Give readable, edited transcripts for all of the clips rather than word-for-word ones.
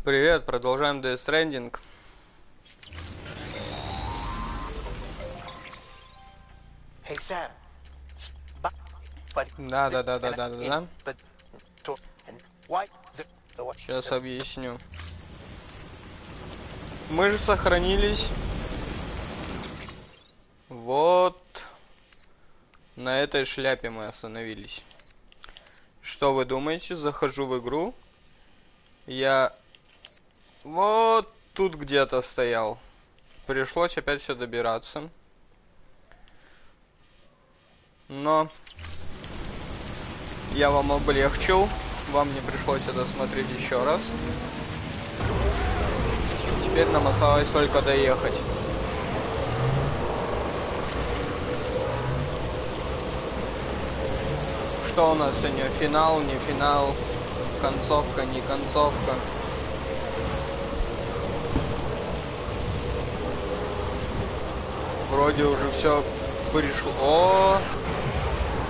Привет, продолжаем Stranding. Hey Sam. Да. Сейчас объясню. Мы же сохранились вот на этой шляпе мы остановились. Что вы думаете? Захожу в игру. Я вот тут где-то стоял. Пришлось опять все добираться. Но я вам облегчил. Вам не пришлось это смотреть еще раз. Теперь нам осталось только доехать. Что у нас сегодня? Финал, не финал, концовка, не концовка. Вроде уже все пришло. О,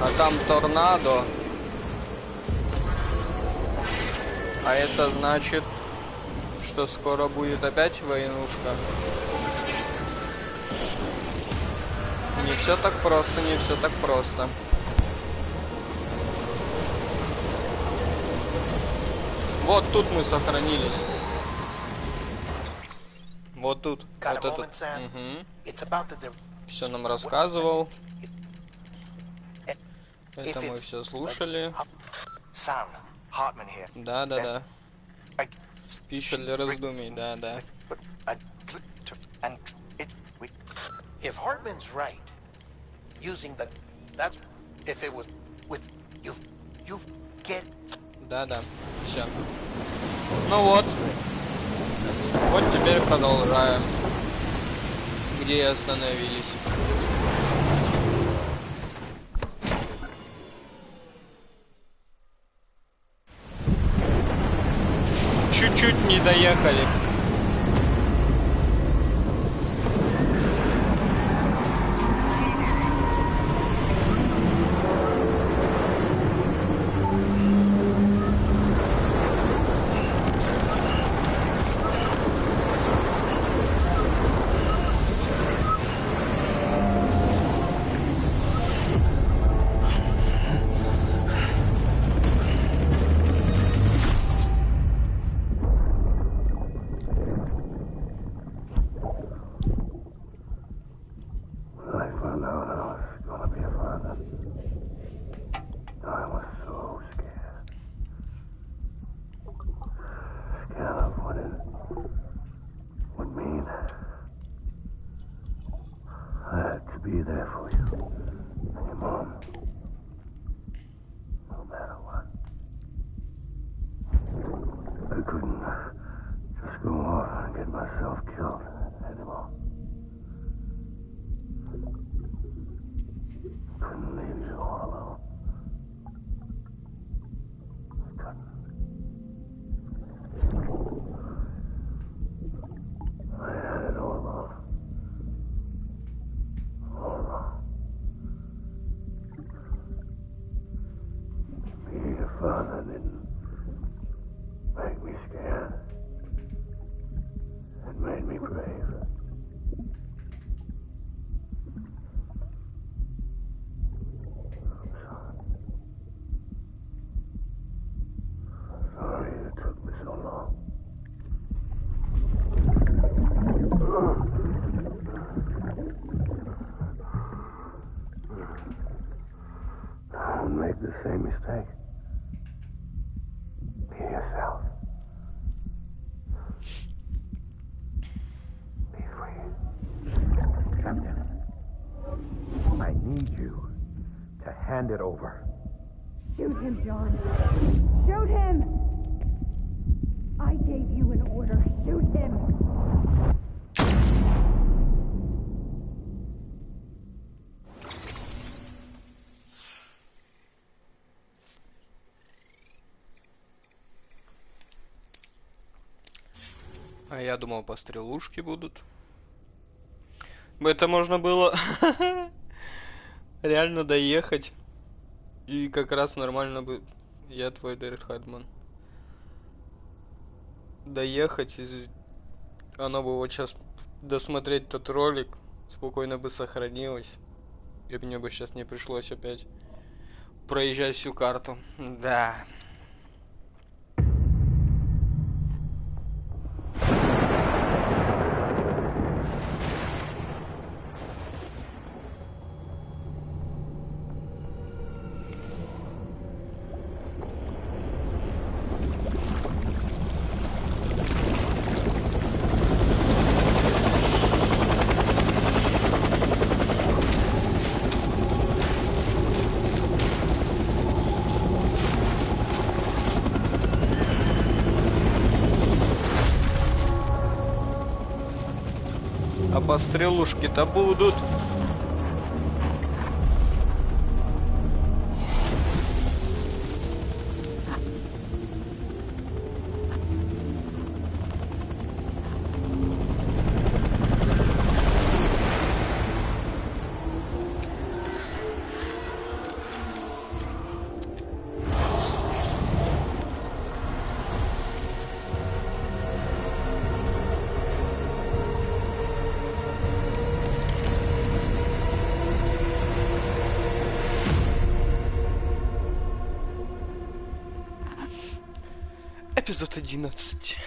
а там торнадо. А это значит, что скоро будет опять войнушка. Не все так просто, не все так просто. Вот тут мы сохранились. Вот тут. Вот этот. Угу. Все нам рассказывал. Это мы все слушали. Да. Пища для раздумий, да. If Hartman's right, using the that's if it was with you've get. Да, все. Ну вот. Вот теперь продолжаем. Где остановились. Чуть-чуть не доехали. Be there for you and your mom, no matter what. I couldn't just go off and get myself killed anymore. Couldn't leave you all alone. I couldn't. I had it all wrong. Being a father didn't make me scared. It made me brave. I'm sorry. Sorry it took me so long. Don't make the same mistake. Be yourself. Be free. Captain, I need you to hand it over. Shoot him, John. Shoot him! I gave you an order. Shoot him! А я думал, пострелушки будут. Это можно было реально доехать. И как раз нормально бы. Я твой Дэрит Хадман. доехать. Оно бы вот сейчас досмотреть тот ролик, спокойно бы сохранилось. И мне бы сейчас не пришлось опять проезжать всю карту. Да. А пострелушки-то будут. Эпизод 11.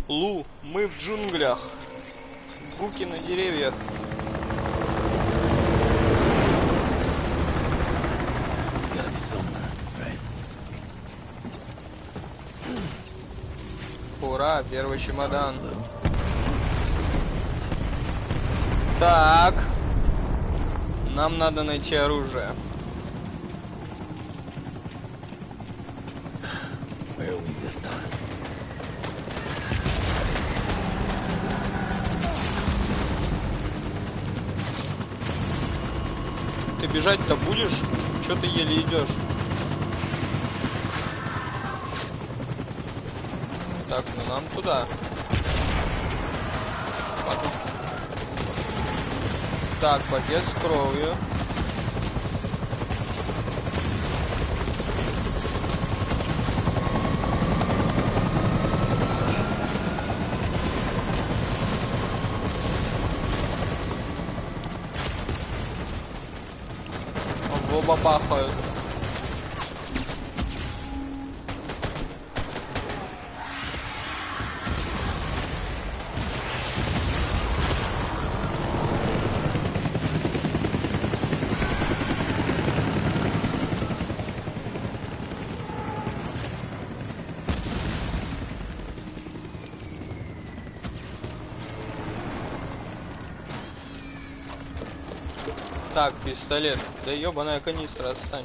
Лу, мы в джунглях. Буки на деревьях. Ура, первый чемодан. Так. Нам надо найти оружие. Ты бежать-то будешь? Чё ты еле идешь? Так, ну нам туда. Так, пакет с кровью. В оба пахают. Так, пистолет. Да ёбаная канистра, отстань.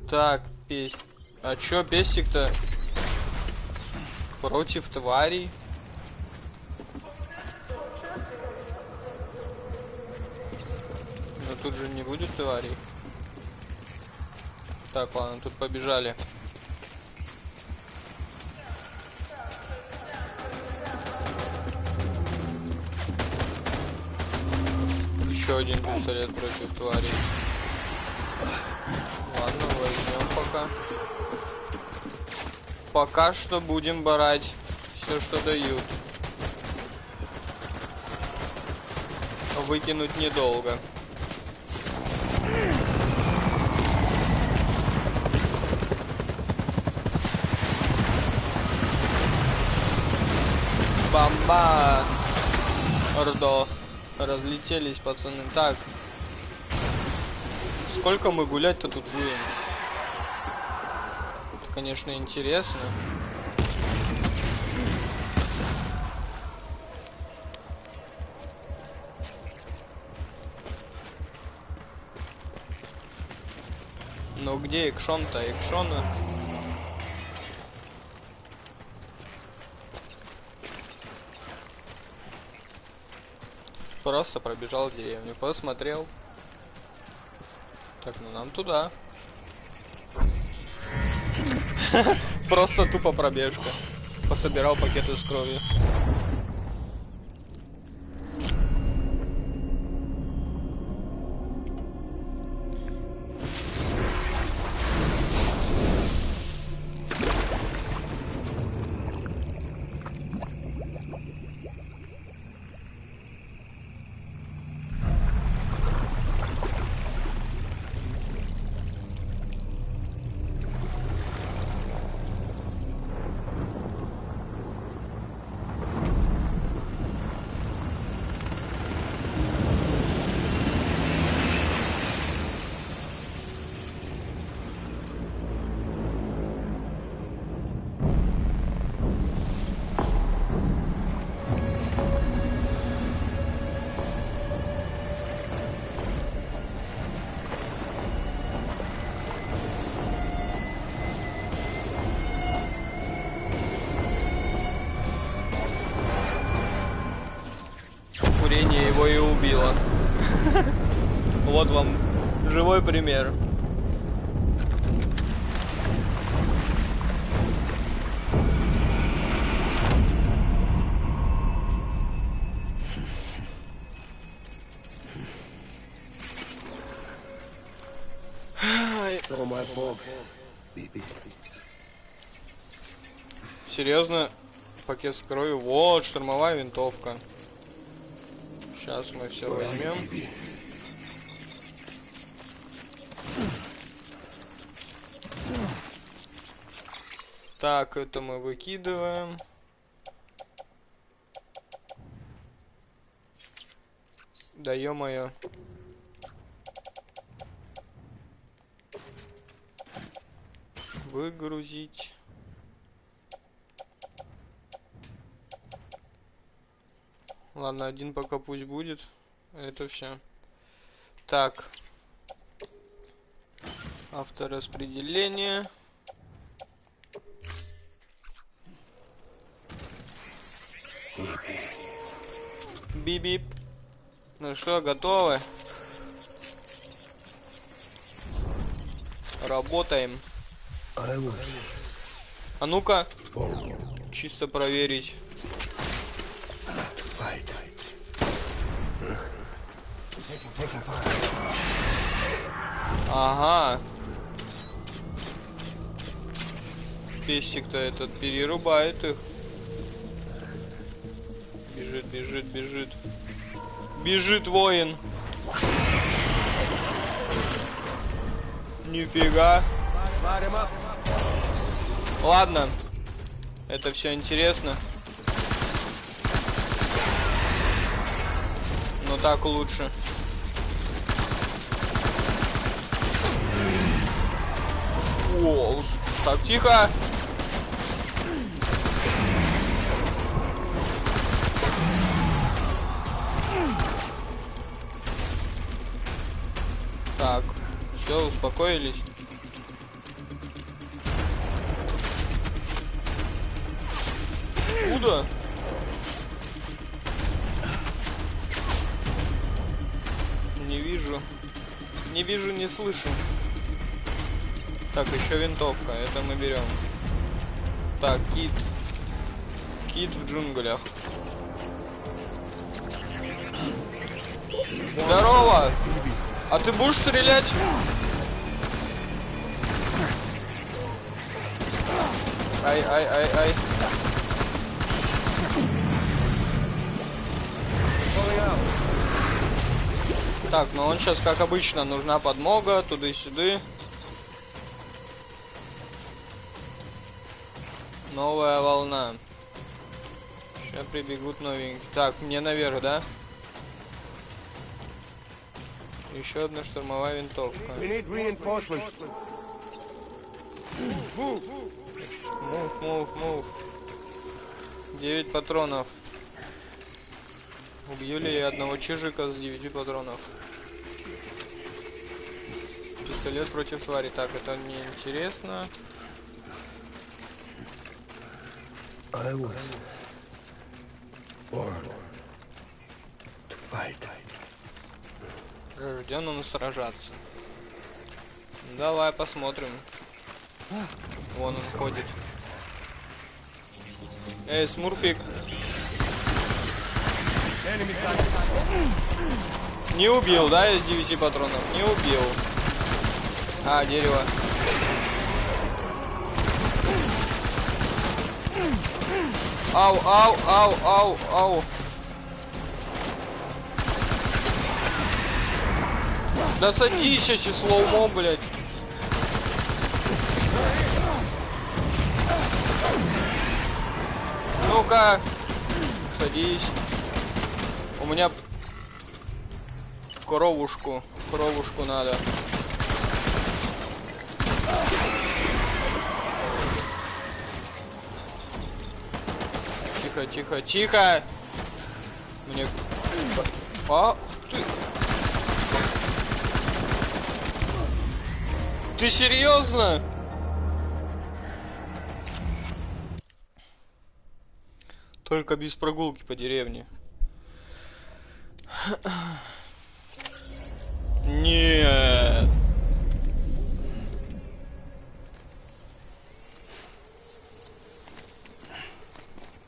Так, а чё пестик-то? Против тварей? Но тут же не будет тварей. Так, ладно, тут побежали. Еще один пистолет против тварей. Ладно, возьмем пока. Пока что будем брать все, что дают. Выкинуть недолго. Бомба! Ордо. Разлетелись, пацаны. Так. Сколько мы гулять-то тут будем? Это, конечно, интересно. Но где экшон-то? Экшона? Просто пробежал деревню, посмотрел. Так, ну нам туда. Просто тупо пробежка. Пособирал пакеты с кровью. Курение его и убило. Вот вам живой пример. Серьезно? Пакет с кровью. Вот, штурмовая винтовка. Сейчас мы все возьмем. Так, это мы выкидываем. Да ё-моё. Выгрузить. Ладно, один пока пусть будет. Это все. Так. Автораспределение. Бип-бип. Ну что, готовы? Работаем. А ну-ка. Чисто проверить. Ага. Пестик-то этот перерубает их. Бежит, бежит, бежит. Бежит воин. Нифига. Ладно. Это все интересно. Но так лучше. О, так, тихо. Так, все, успокоились. Куда? Не вижу. Не вижу, не слышу. Так, еще винтовка. Это мы берем. Так, кит. Кит в джунглях. Здорово! А ты будешь стрелять? Ай, ай, ай, ай. Так, ну он сейчас, как обычно, нужна подмога, туда-сюда. Новая волна. Сейчас прибегут новенькие. Так, мне наверх, да? Еще одна штурмовая винтовка. Мув. 9 патронов. Убью ли я одного чижика с 9 патронов? Пистолет против твари. Так, это не интересно. Рожден он сражаться. Давай посмотрим. Вон он ходит. Эй, Смурфик. Не убил, да, из 9 патронов? Не убил. А, дерево. Ау, ау, ау, ау, ау. Да садись, число, блядь. Ну-ка, садись. У меня коровушку надо. Тихо, тихо, тихо. Мне... А, ты... Ты серьезно? Только без прогулки по деревне. Нет.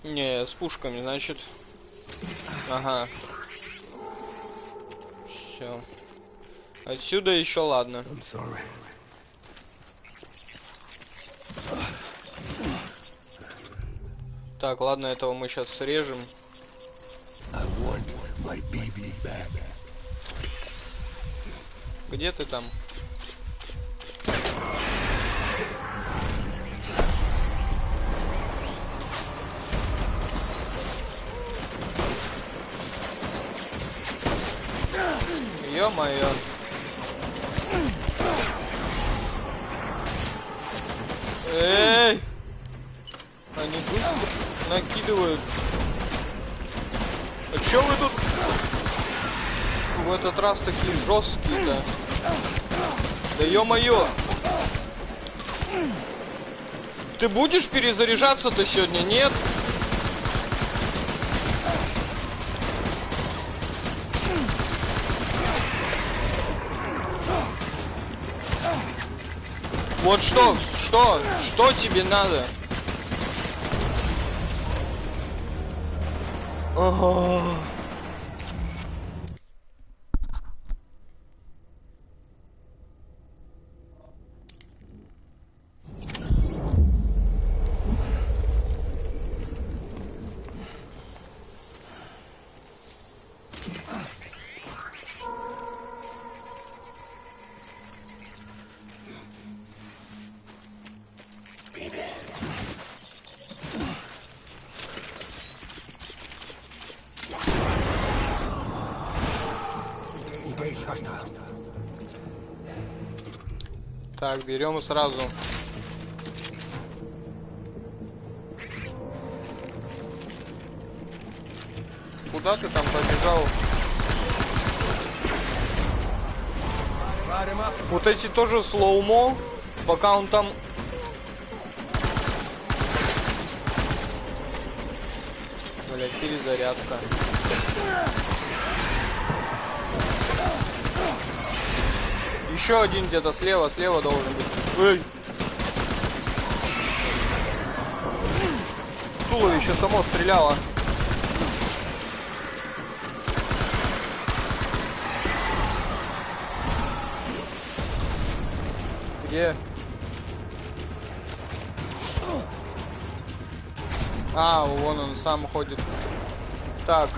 Не, с пушками, значит. Ага. Все. Отсюда еще ладно. Так, ладно, этого мы сейчас срежем. Где ты там? Ё-моё. Эй! Они быстро накидывают. А чё вы тут в этот раз такие жесткие-то? Да ё-моё! Ты будешь перезаряжаться-то сегодня, нет? Вот что тебе надо? Ага. Так, берем сразу. Куда ты там побежал? Вот эти тоже слоумо, пока он там... Блять, перезарядка. Еще один где-то слева должен быть. Эй! Туловище само стреляло. Где? А, вон он сам ходит. Так.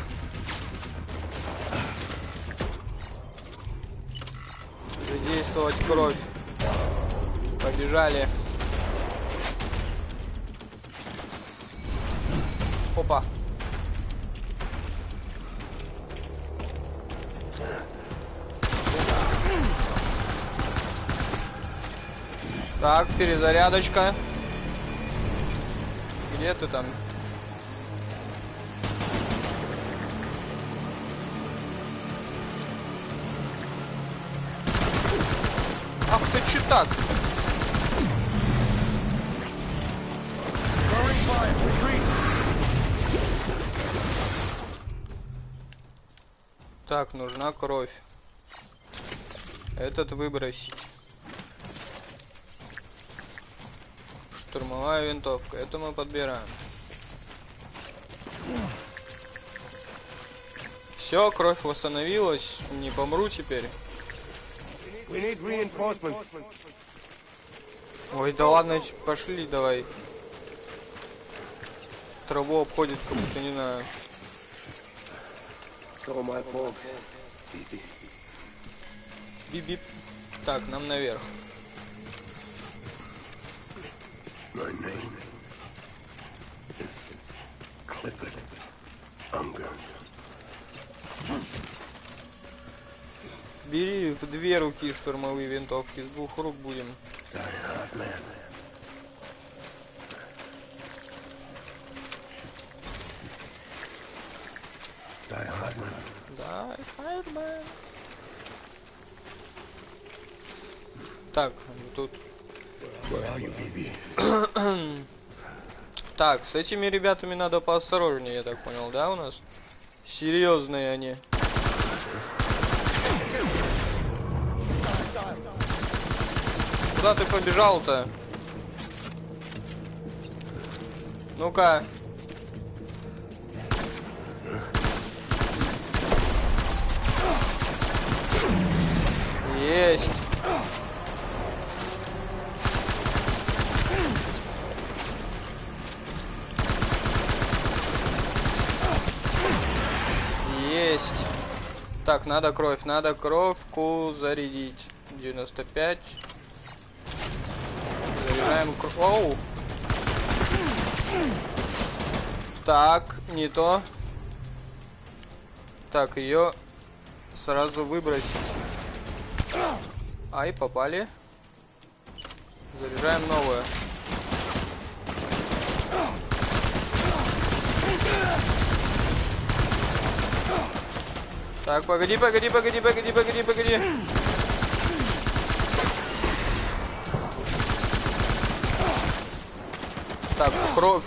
Задействовать кровь. Побежали. Опа. Так, перезарядочка. Где ты там? Ах ты че так? Так, нужна кровь. Этот выбросить. Штурмовая винтовка. Это мы подбираем. Все, кровь восстановилась. Не помру теперь. Ой, да ладно, пошли, давай. Траву обходит, как будто не знаю. Бип-бип. Так, нам наверх. Бери в 2 руки штурмовые винтовки, с 2 рук будем. Да, так, тут. Так, с этими ребятами надо поосторожнее, я так понял, да, у нас? Серьезные они. Куда ты побежал-то? Ну-ка. Есть. Есть. Так, надо кровку зарядить. 95. Заряжаем кровь. Оу. Так, не то. Так, ее сразу выбросить. Ай, попали. Заряжаем новую. Так, погоди. Так,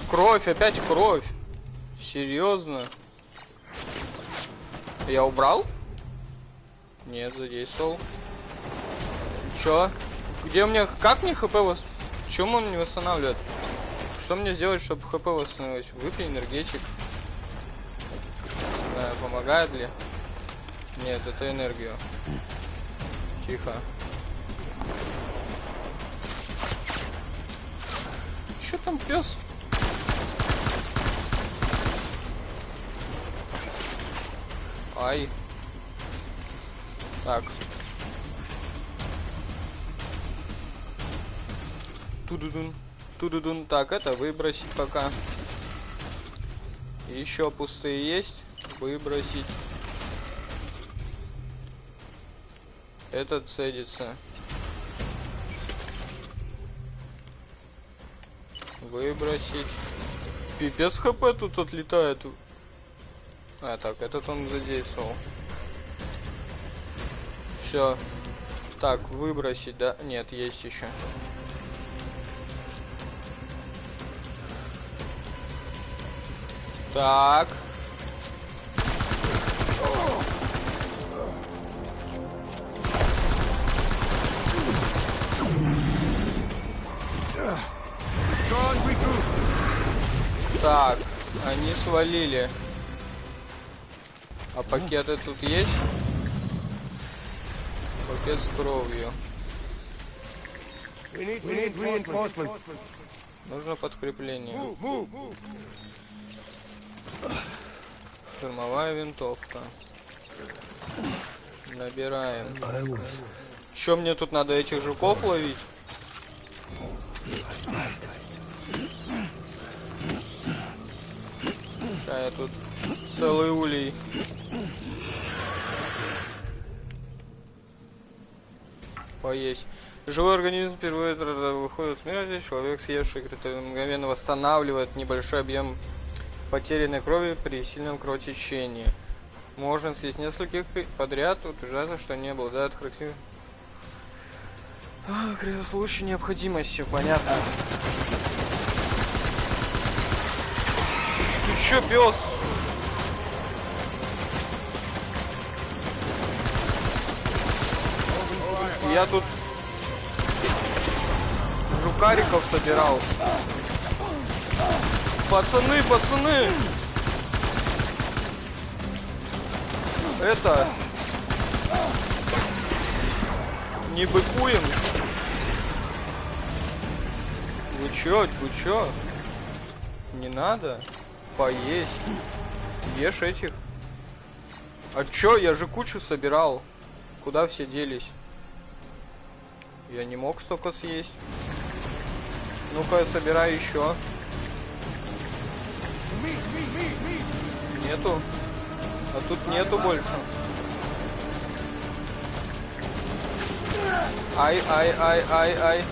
кровь, опять кровь. Серьезно? Я убрал? Нет, задействовал. Чё? Где у меня... Как мне хп Чем он не восстанавливает? Что мне сделать, чтобы хп восстановить? Выпей энергетик. Не знаю, помогает ли? Нет, это энергию. Тихо. Чё там, пес? Ай. Так. Тудудун. Так, это выбросить пока. Еще пустые есть. Выбросить. Этот цедится. Выбросить. Пипец хп тут отлетает. А, так, этот он задействовал. Все. Так, выбросить, да? Нет, есть еще. Так. Так, они свалили. А пакеты тут есть? Пакет с кровью. Нужно подкрепление. Штурмовая винтовка. Набираем. Чё мне тут надо этих жуков ловить? Я тут целый улей. Поесть. Живой организм впервые выходит с мира, человек, съевший мгновенно восстанавливает небольшой объем потерянной крови при сильном кровотечении. Можно съесть нескольких подряд, утверждается, что не обладает характеристикой. В случае необходимости, понятно. Ты чё, пес? Я тут кариков собирал. Пацаны, пацаны! Это... Не быкуем? Вы чё? Вы чё? Не надо поесть. Ешь этих. А чё? Я же кучу собирал. Куда все делись? Я не мог столько съесть. Ну-ка, я собираю еще. Нету. А тут нету больше. Ай, ай, ай, ай, ай.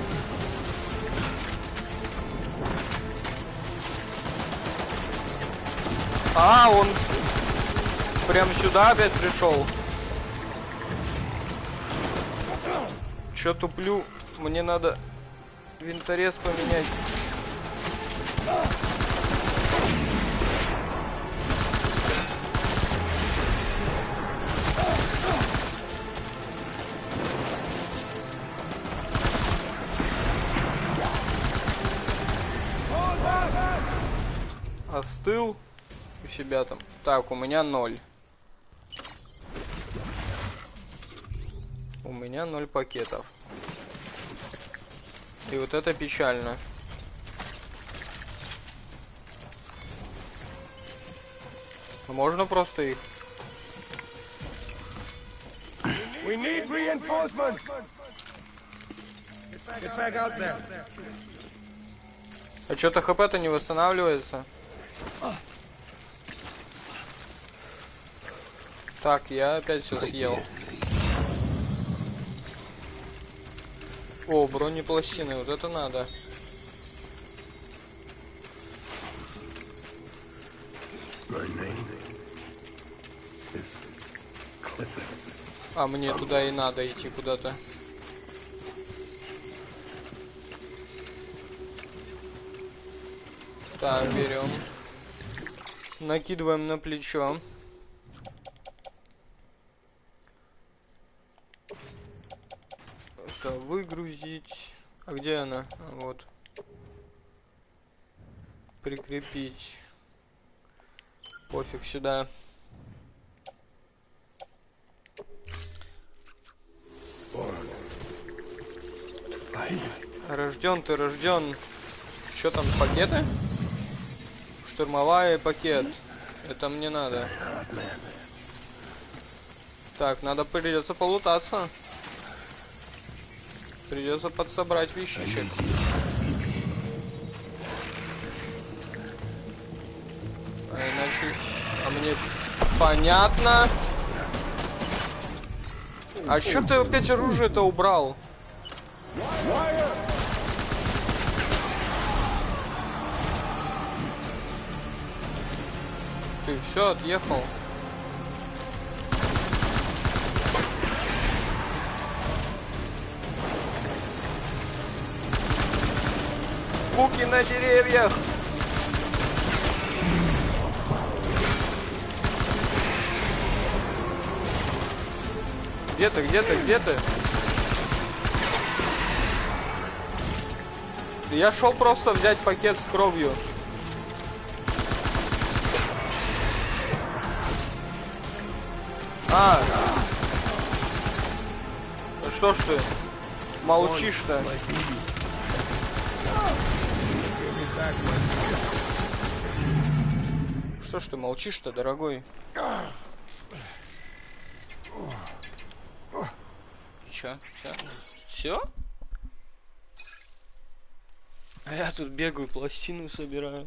А, он прям сюда опять пришел. Чё туплю? Мне надо винторез поменять. Остыл у себя там. Так, у меня 0. У меня 0 пакетов. И вот это печально. Можно просто их. We need reinforcements! Get back out there. А что-то хп-то не восстанавливается. Так, я опять все съел. О, бронепластины, вот это надо. А мне туда и надо идти куда-то. Так, берем. Накидываем на плечо. Это выгрузить. А где она? А, вот. Прикрепить. Пофиг сюда. Рожден ты, рожден. Что там, пакеты? Штурмовая пакет. Это мне надо. Так, надо придется полутаться. Придется подсобрать вещичек. А иначе... А мне... Понятно. А чё ты опять оружие-то убрал? Ты все отъехал. Буки на деревьях. Где ты, где ты, где ты? Я шел просто взять пакет с кровью. А, что ж ты молчишь-то? Что ж ты молчишь-то, дорогой? Чё? Все? А я тут бегаю, пластину собираю.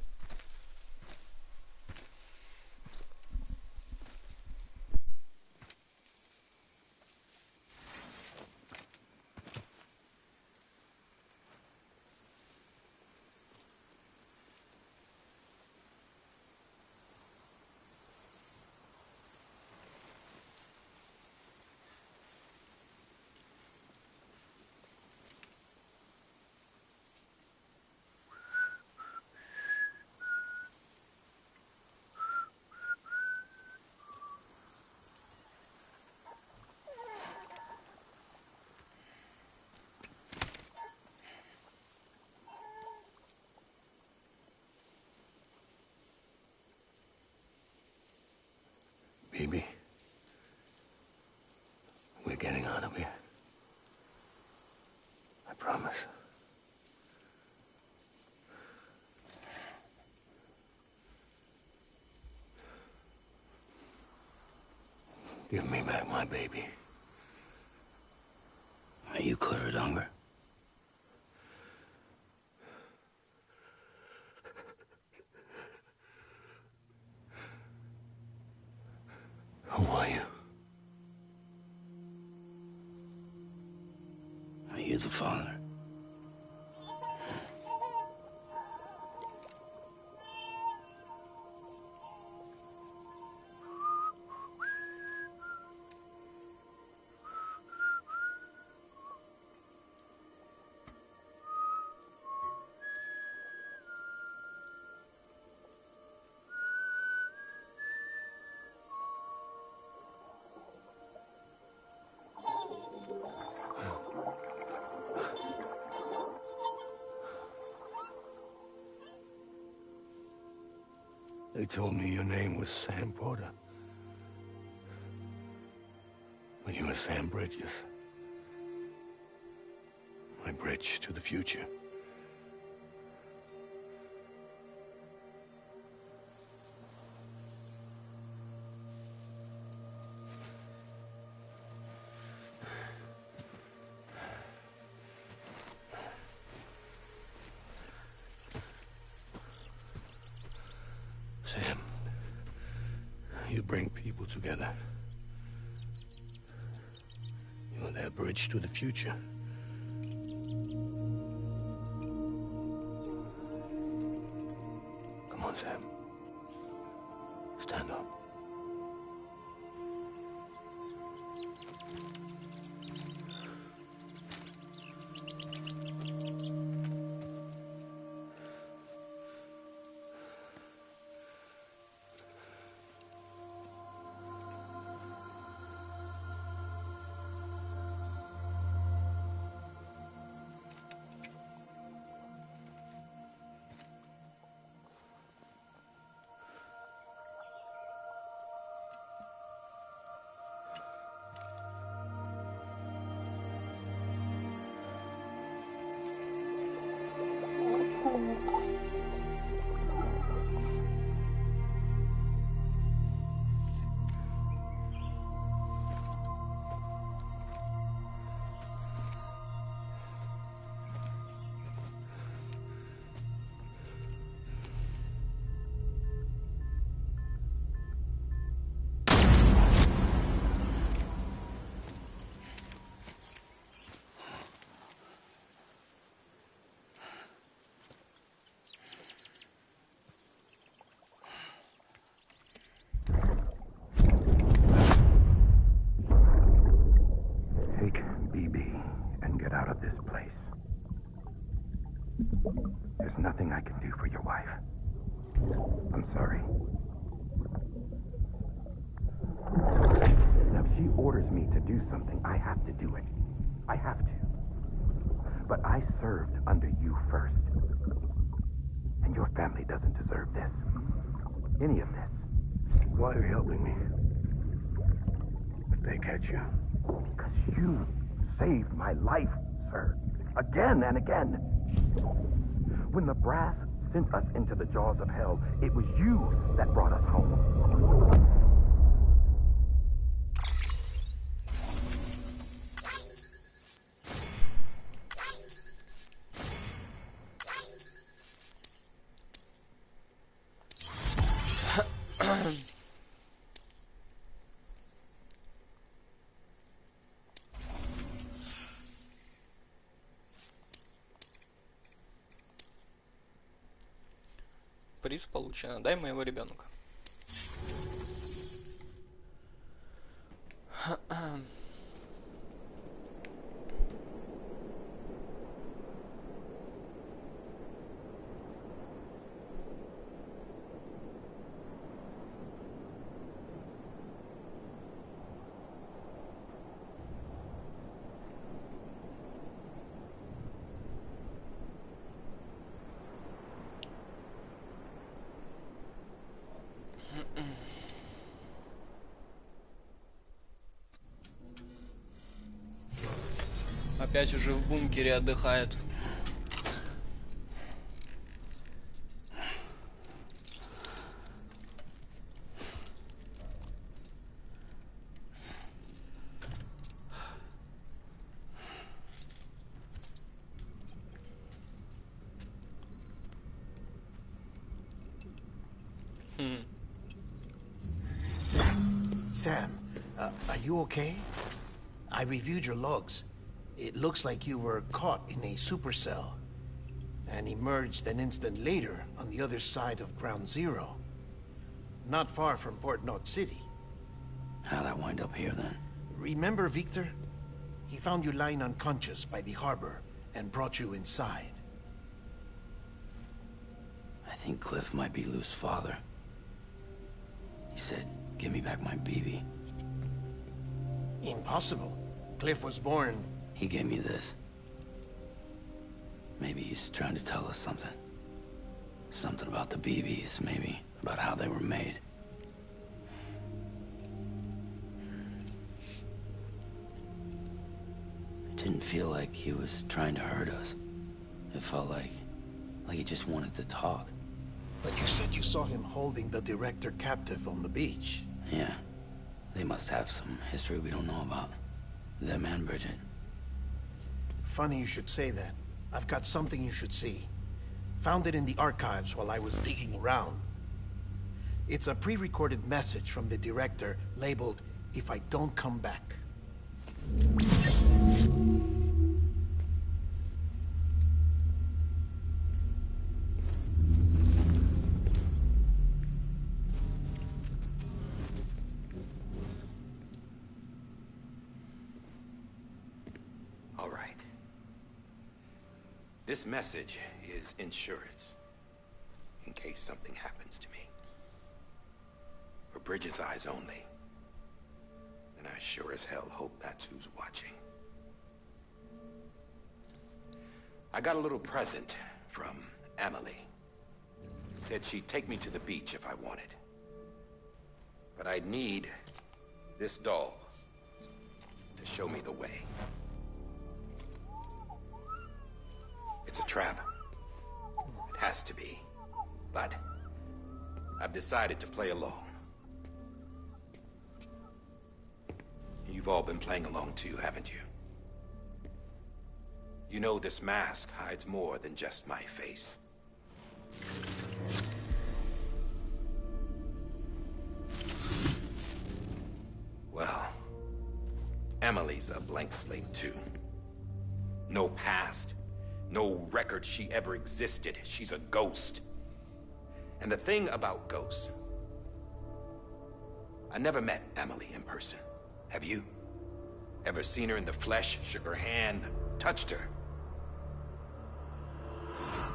Baby, we're getting out of here. I promise. Give me back my baby. Are you covered hunger? Who are you? Are you the father? They told me your name was Sam Porter. But you were Sam Bridges. My bridge to the future. Sam, you bring people together. You're their bridge to the future. Come on, Sam. Stand up. Take BB and get out of this place. There's nothing I can do for your wife. I'm sorry. Now, if she orders me to do something, I have to do it. I have to. But I served under you first. And your family doesn't deserve this. Any of this. Why are you helping me? If they catch you. Because you saved my life, sir. Again and again. When the brass sent us into the jaws of hell, it was you that brought us home. Приз получено. Дай моего ребенка. опять уже в бункере отдыхает. Sam, are you okay? I reviewed your logs. It looks like you were caught in a supercell and emerged an instant later on the other side of Ground Zero. Not far from Port Knot City. How'd I wind up here then? Remember Victor? He found you lying unconscious by the harbor and brought you inside. I think Cliff might be Lou's father. He said, give me back my BB. Impossible. Cliff was born... He gave me this. Maybe he's trying to tell us something. Something about the BBs, maybe. About how they were made. It didn't feel like he was trying to hurt us. It felt like he just wanted to talk. But you said you saw him holding the director captive on the beach. Yeah. They must have some history we don't know about. Them and Bridget. Funny you should say that. I've got something you should see. Found it in the archives while I was digging around. It's a pre-recorded message from the director labeled, "If I don't come back." All right. This message is insurance. In case something happens to me. For Bridget's eyes only. And I sure as hell hope that's who's watching. I got a little present from Emily. Said she'd take me to the beach if I wanted. But I'd need this doll to show me the way. It's a trap. It has to be. But I've decided to play along. You've all been playing along too, haven't you? You know this mask hides more than just my face. Well, Emily's a blank slate too. No past. No record she ever existed. She's a ghost. And the thing about ghosts... I never met Emily in person. Have you? Ever seen her in the flesh, shook her hand, touched her?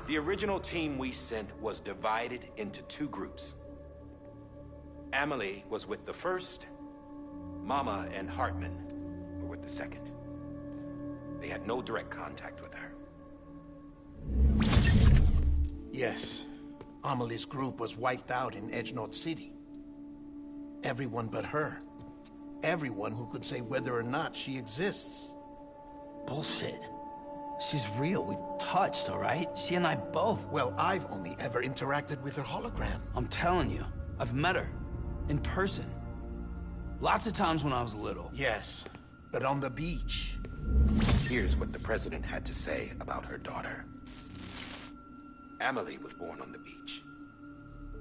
The original team we sent was divided into two groups. Emily was with the first. Mama and Hartman were with the second. They had no direct contact with her. Yes. Amelie's group was wiped out in Edge Knot City. Everyone but her. Everyone who could say whether or not she exists. Bullshit. She's real. We've touched, all right? She and I both. Well, I've only ever interacted with her hologram. I'm telling you, I've met her. In person. Lots of times when I was little. Yes, but on the beach. Here's what the president had to say about her daughter. Emily was born on the beach.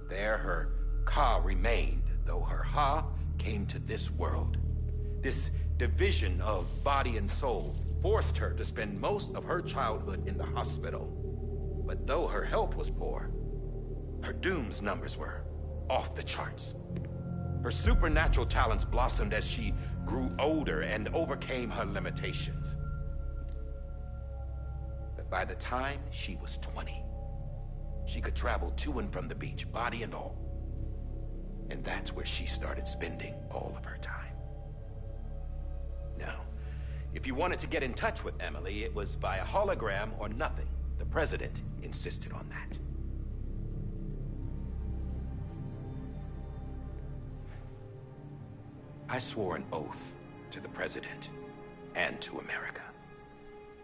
There her Ka remained, though her Ha came to this world. This division of body and soul forced her to spend most of her childhood in the hospital. But though her health was poor, her Doom's numbers were off the charts. Her supernatural talents blossomed as she grew older and overcame her limitations. But by the time she was 20, she could travel to and from the beach, body and all. And that's where she started spending all of her time. Now, if you wanted to get in touch with Emily, it was via hologram or nothing. The president insisted on that. I swore an oath to the president and to America.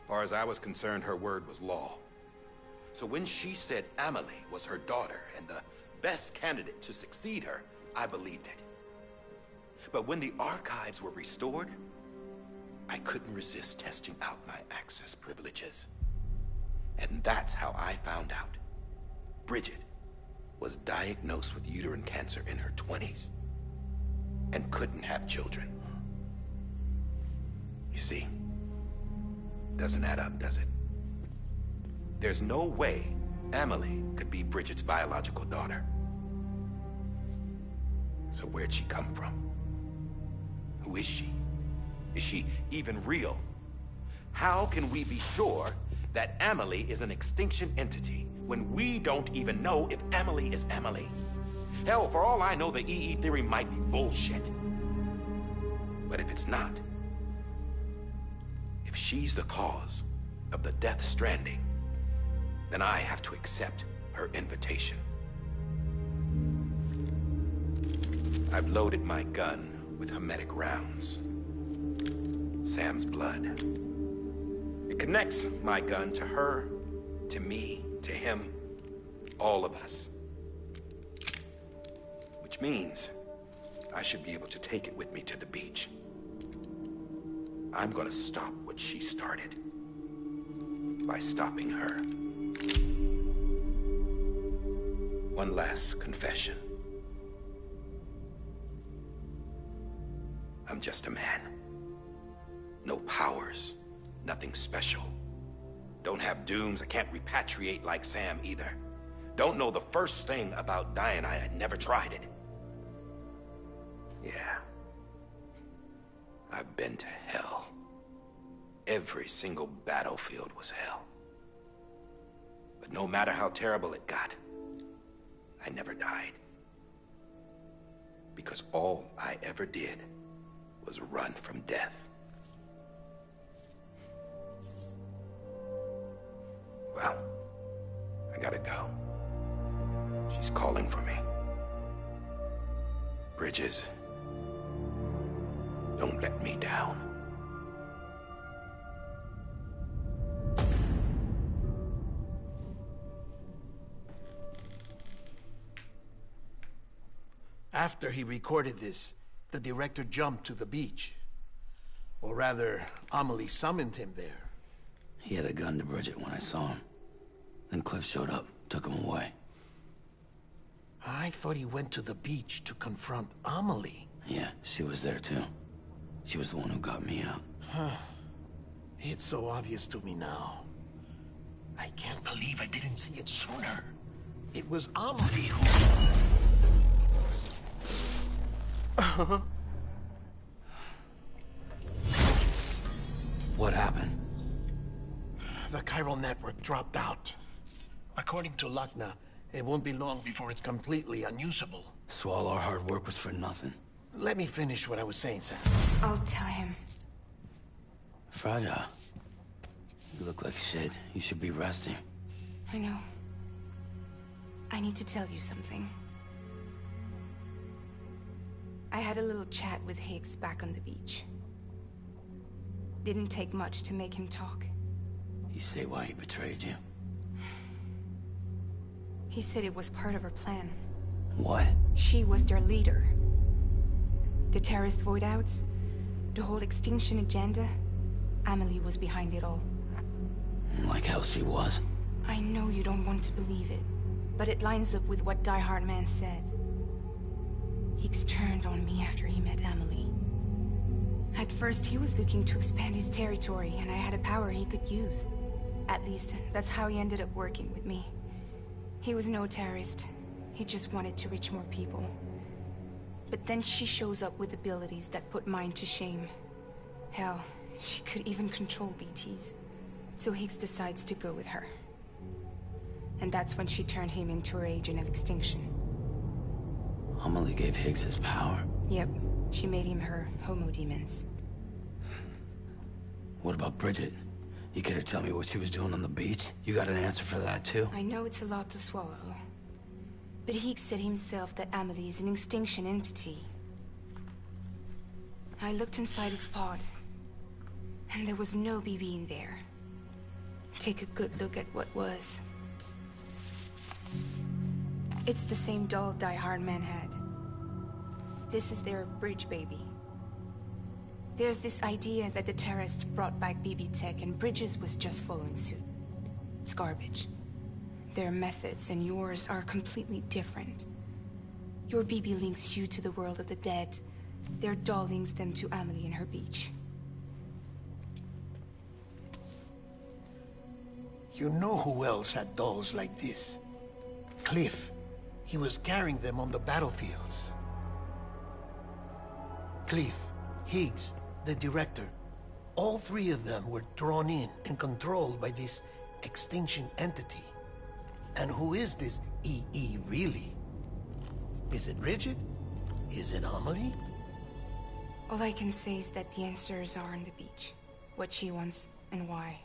Far as I was concerned, her word was law. So when she said Amelie was her daughter and the best candidate to succeed her, I believed it. But when the archives were restored, I couldn't resist testing out my access privileges. And that's how I found out. Bridget was diagnosed with uterine cancer in her 20s and couldn't have children. You see, doesn't add up, does it? There's no way Amelie could be Bridget's biological daughter. So where'd she come from? Who is she? Is she even real? How can we be sure that Amelie is an extinction entity when we don't even know if Amelie is Amelie? Hell, for all I know, the EE theory might be bullshit. But if it's not, if she's the cause of the death stranding, then I have to accept her invitation. I've loaded my gun with hermetic rounds. Sam's blood. It connects my gun to her, to me, to him, all of us. Which means I should be able to take it with me to the beach. I'm gonna stop what she started by stopping her. One last confession. I'm just a man. No powers, nothing special. Don't have dooms, I can't repatriate like Sam either. Don't know the first thing about dying, I had never tried it. Yeah. I've been to hell. Every single battlefield was hell. But no matter how terrible it got, I never died. Because all I ever did was run from death. Well, I gotta go. She's calling for me. Bridges, don't let me down. After he recorded this, the director jumped to the beach. Or rather, Amelie summoned him there. He had a gun to Bridget when I saw him. Then Cliff showed up, took him away. I thought he went to the beach to confront Amelie. Yeah, she was there too. She was the one who got me out. It's so obvious to me now. I can't believe I didn't see it sooner. It was Amelie who... What happened? The chiral network dropped out. According to Lachna, it won't be long before it's completely unusable. So all our hard work was for nothing. Let me finish what I was saying, Sam. I'll tell him. Fragile. You look like shit. You should be resting. I know. I need to tell you something. I had a little chat with Higgs back on the beach. Didn't take much to make him talk. You say why he betrayed you? He said it was part of her plan. What? She was their leader. The terrorist void-outs, the whole extinction agenda, Amelie was behind it all. Like hell she was. I know you don't want to believe it, but it lines up with what Die Hard Man said. Higgs turned on me after he met Amelie. At first, he was looking to expand his territory, and I had a power he could use. At least, that's how he ended up working with me. He was no terrorist. He just wanted to reach more people. But then she shows up with abilities that put mine to shame. Hell, she could even control BTs. So Higgs decides to go with her. And that's when she turned him into her agent of extinction. Amelie gave Higgs his power. Yep, she made him her homo demons. What about Bridget? You care to tell me what she was doing on the beach? You got an answer for that too? I know it's a lot to swallow. But Higgs said himself that Amelie is an extinction entity. I looked inside his pod, and there was no BB in there. take a good look at what was. It's the same doll Die Hard Man had. This is their bridge baby. There's this idea that the terrorists brought back BB tech and Bridges was just following suit. It's garbage. Their methods and yours are completely different. Your BB links you to the world of the dead. Their doll links them to Amelie and her beach. You know who else had dolls like this? Cliff. He was carrying them on the battlefields. Cliff, Higgs, the director. All three of them were drawn in and controlled by this extinction entity. And who is this EE really? Is it Bridget? Is it Amelie? All I can say is that the answers are on the beach. What she wants and why.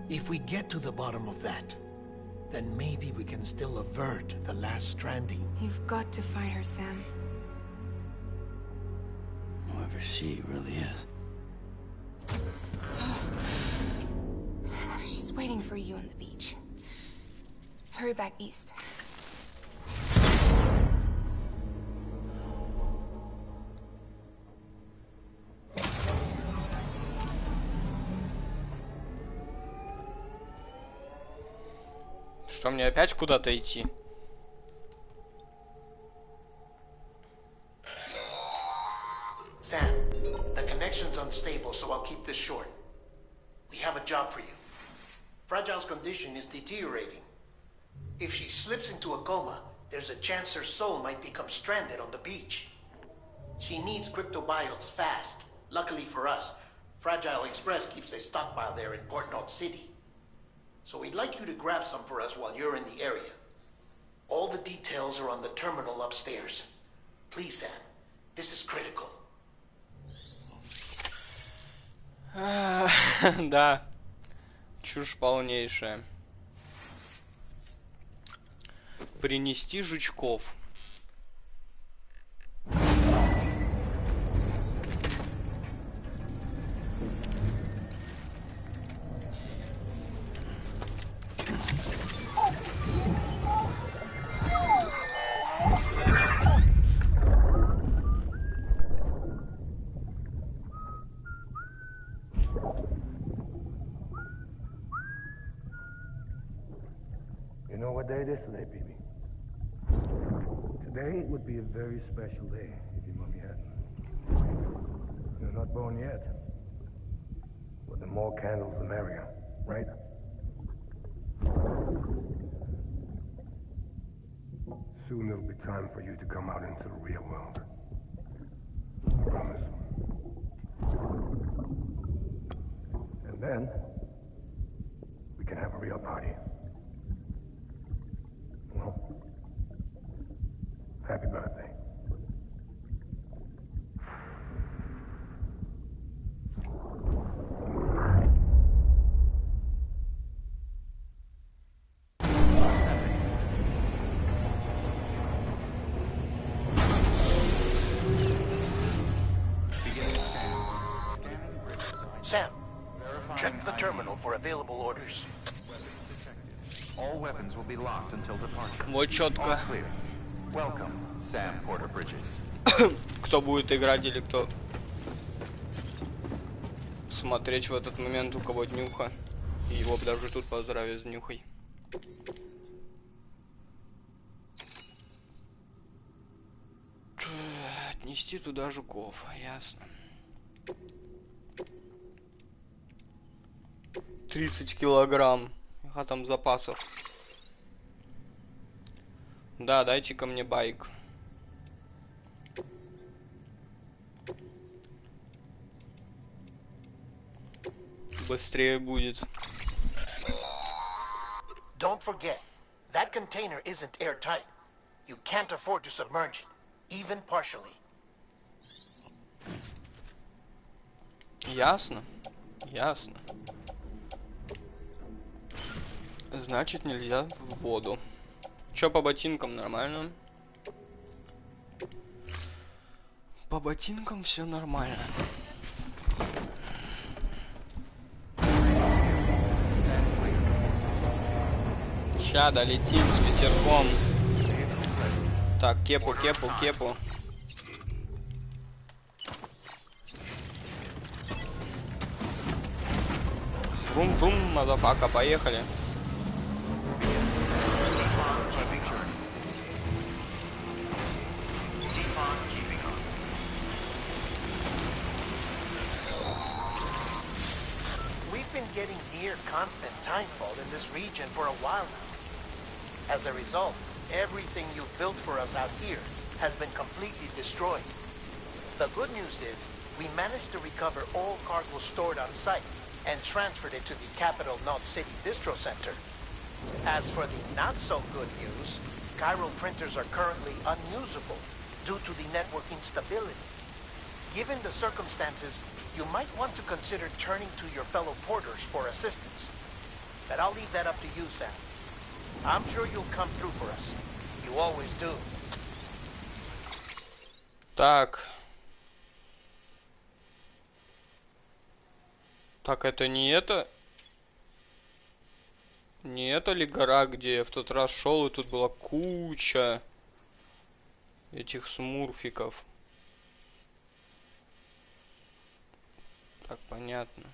If we get to the bottom of that, then maybe we can still avert the last stranding. You've got to find her, Sam. Whoever she really is. She's waiting for you on the beach. Hurry back east. Что, мне опять куда-то идти? Sam, the connection's unstable, so I'll keep this short. We have a job for you. Fragile's condition is deteriorating. If she slips into a coma, there's a chance her soul might become stranded on the beach. She needs cryptobiotes fast. Luckily for us, Fragile Express keeps a stockpile there in Port Knot City. So we'd like you to grab some for us while you're in the area. All the details are on the terminal upstairs. Please, Sam, this is critical. Да. Чушь полнейшая. Принести жучков. You know what day it is today, baby? Today would be a very special day if your mommy hadn't. You're not born yet. But the more candles, the merrier, right? Soon it'll be time for you to come out into the real world. Promise. And then, we can have a real party. Well, happy birthday. Sam, check the terminal for available orders. All weapons will be locked until departure. Вот четко. Clear. Welcome, Sam Porter Bridges. Кто будет играть или кто смотреть в этот момент, у кого днюха. И его б даже тут поздравить с днюхой. Отнести туда жуков, ясно. 30 килограмм. А там запасов. Да, дайте ко мне байк. Быстрее будет. Don't forget, that container isn't airtight. You can't afford to submerge it, even partially. Ясно. Ясно. Значит, нельзя в воду. Чё по ботинкам, нормально? По ботинкам все нормально. Ща долетим с ветерком. Так, кепу. Врум-врум, мазафака, поехали. We've been getting near constant timefall in this region for a while now. As a result, everything you've built for us out here has been completely destroyed. The good news is, we managed to recover all cargo stored on site and transferred it to the capital Knot City Distro Center. As for the not-so-good news, Chiral printers are currently unusable due to the network instability. Given the circumstances, you might want to consider turning to your fellow porters for assistance. But I'll leave that up to you, Sam. I'm sure you'll come through for us. You always do. Так. Так, это не это? Не это ли гора, где я в тот раз шел, и тут была куча этих смурфиков? Так, понятно.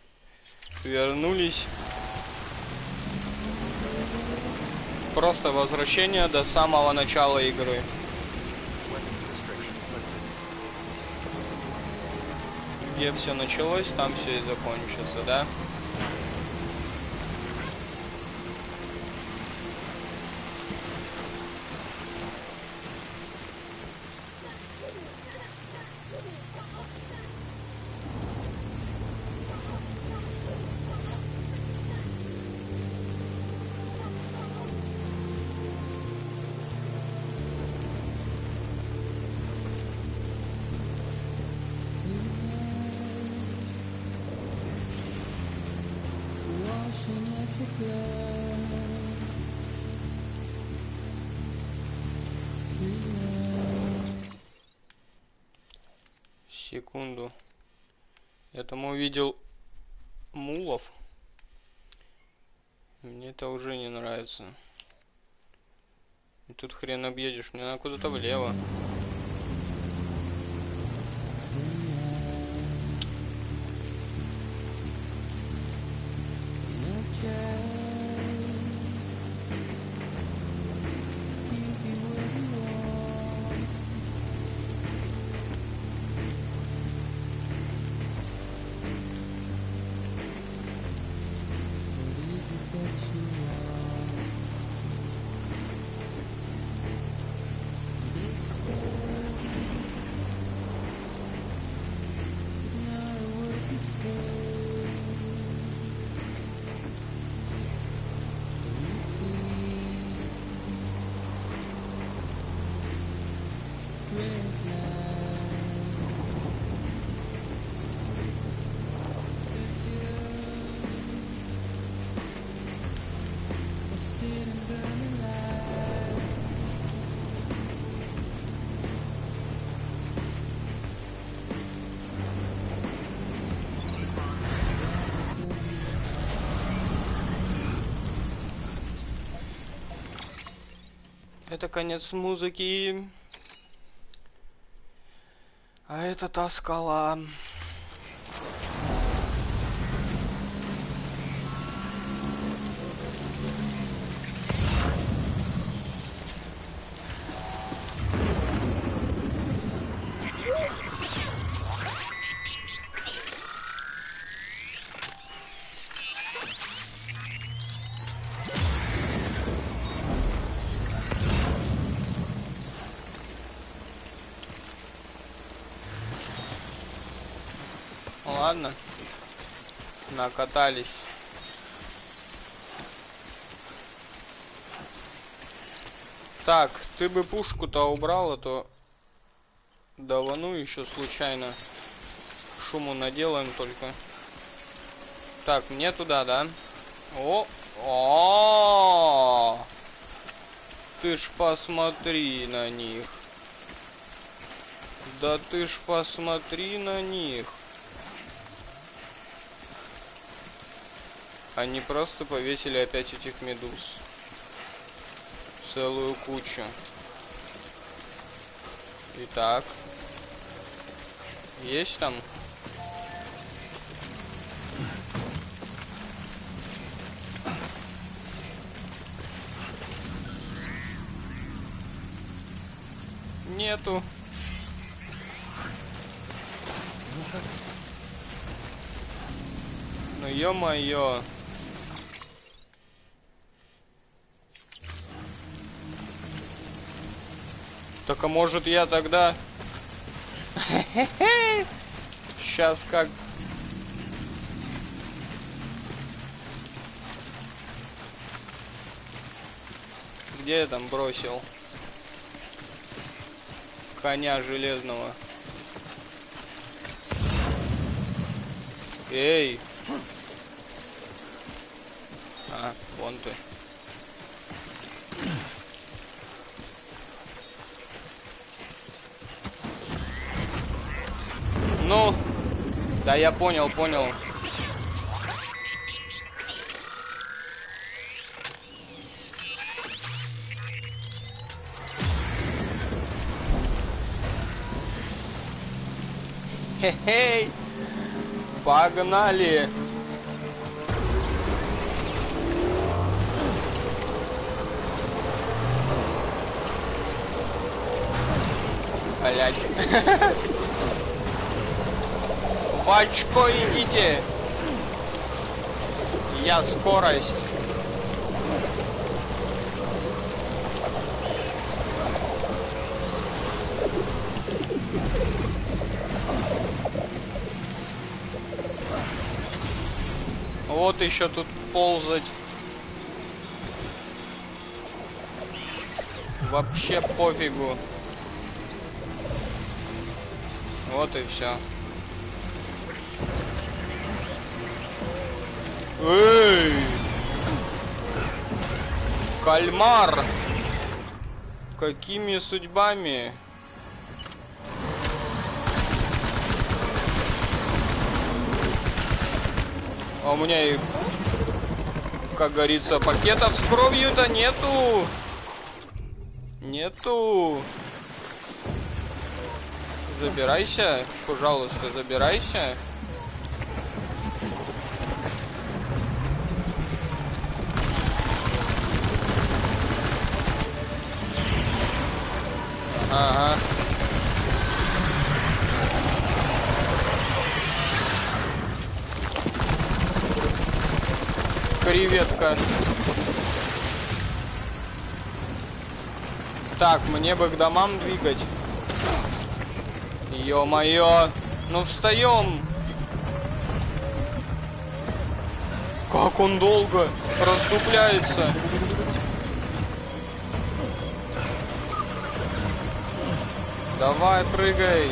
Вернулись. Просто возвращение до самого начала игры. Где все началось, там все и закончится, да? Секунду. Я там увидел мулов. Мне это уже не нравится. И тут хрен объедешь. Мне надо куда-то влево. Это конец музыки. А это та скала. Ладно, накатались. Так, ты бы пушку-то убрал, а то давану еще случайно. Шуму наделаем только. Так, мне туда, да? О! Ты ж посмотри на них. Да ты ж посмотри на них. Они просто повесили опять этих медуз. Целую кучу. Итак. Есть там? Нету. Ну ё-моё. Так а может я тогда... Сейчас как... Где я там бросил? Коня железного. Эй! А, вон ты. Ну, да я понял. Хе-хей! Погнали! Блять. В очко идите! Я скорость. Вот еще тут ползать. Вообще пофигу. Вот и все. Эй! Кальмар! Какими судьбами? А у меня и, как говорится, пакетов с кровью-то нету. Нету. Забирайся, пожалуйста, забирайся. Ага. Креветка. Так, мне бы к домам двигать. Ё-моё. Ну встаем. Как он долго раздупляется. Давай, прыгай.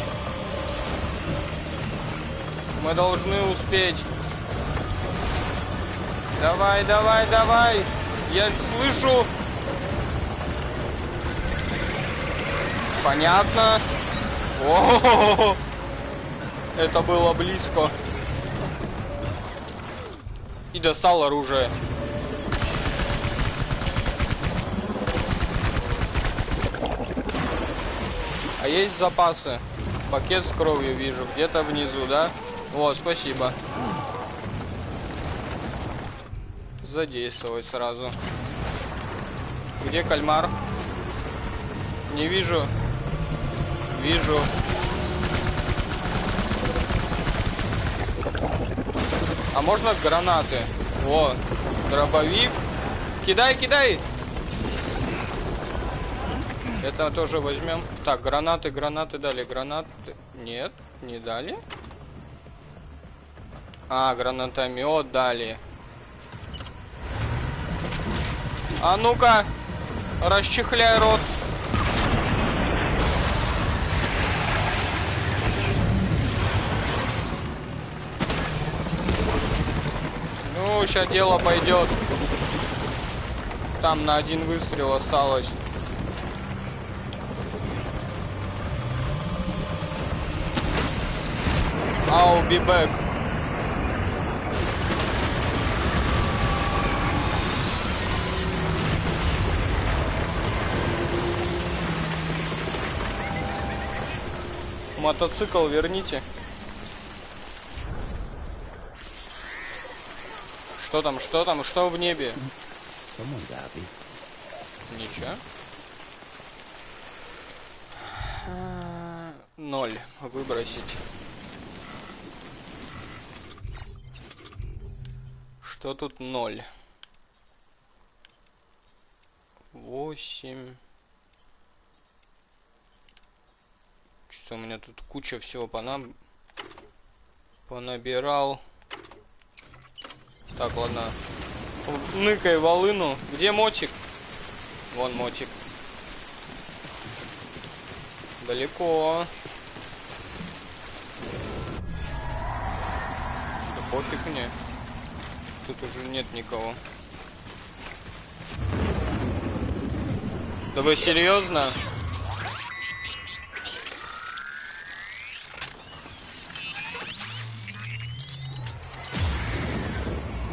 Мы должны успеть. Давай, давай, давай. Я слышу. Понятно. О-о-о-о. Это было близко. И достал оружие. А есть запасы? Пакет с кровью вижу. Где-то внизу, да? Вот, спасибо. Задействовать сразу. Где кальмар? Не вижу. Вижу. А можно гранаты? О, дробовик. Кидай, кидай! Это тоже возьмем. Так, гранаты дали. Гранаты. Нет, не дали. А, гранатомет дали. А ну-ка, расчехляй рот. Ну, сейчас дело пойдет. Там на один выстрел осталось. I'll be back. Мотоцикл верните. Что там, что там, что в небе? Ничего. 0. Выбросить. Что тут 0? 8. Что у меня тут куча всего понабирал. Так, ладно. Ныкай волыну. Где мотик? Вон мотик. Далеко. Да пофиг мне. Тут уже нет никого. Да вы серьезно?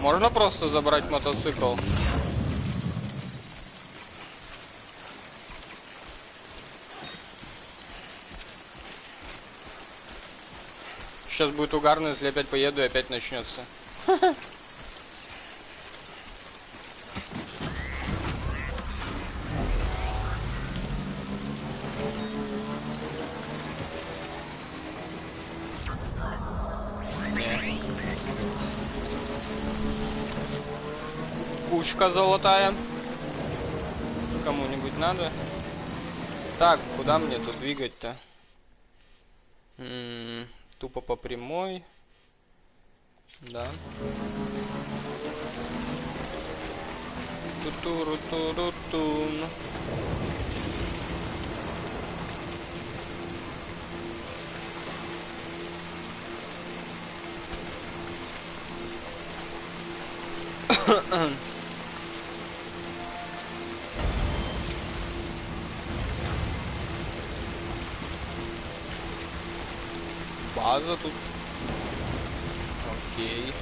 Можно просто забрать мотоцикл? Сейчас будет угарно, если опять поеду и опять начнется. Кучка золотая. Кому-нибудь надо? Так, куда мне тут двигать-то? Тупо по прямой. Да. Ту-туру-туру-тун. База тут. Окей.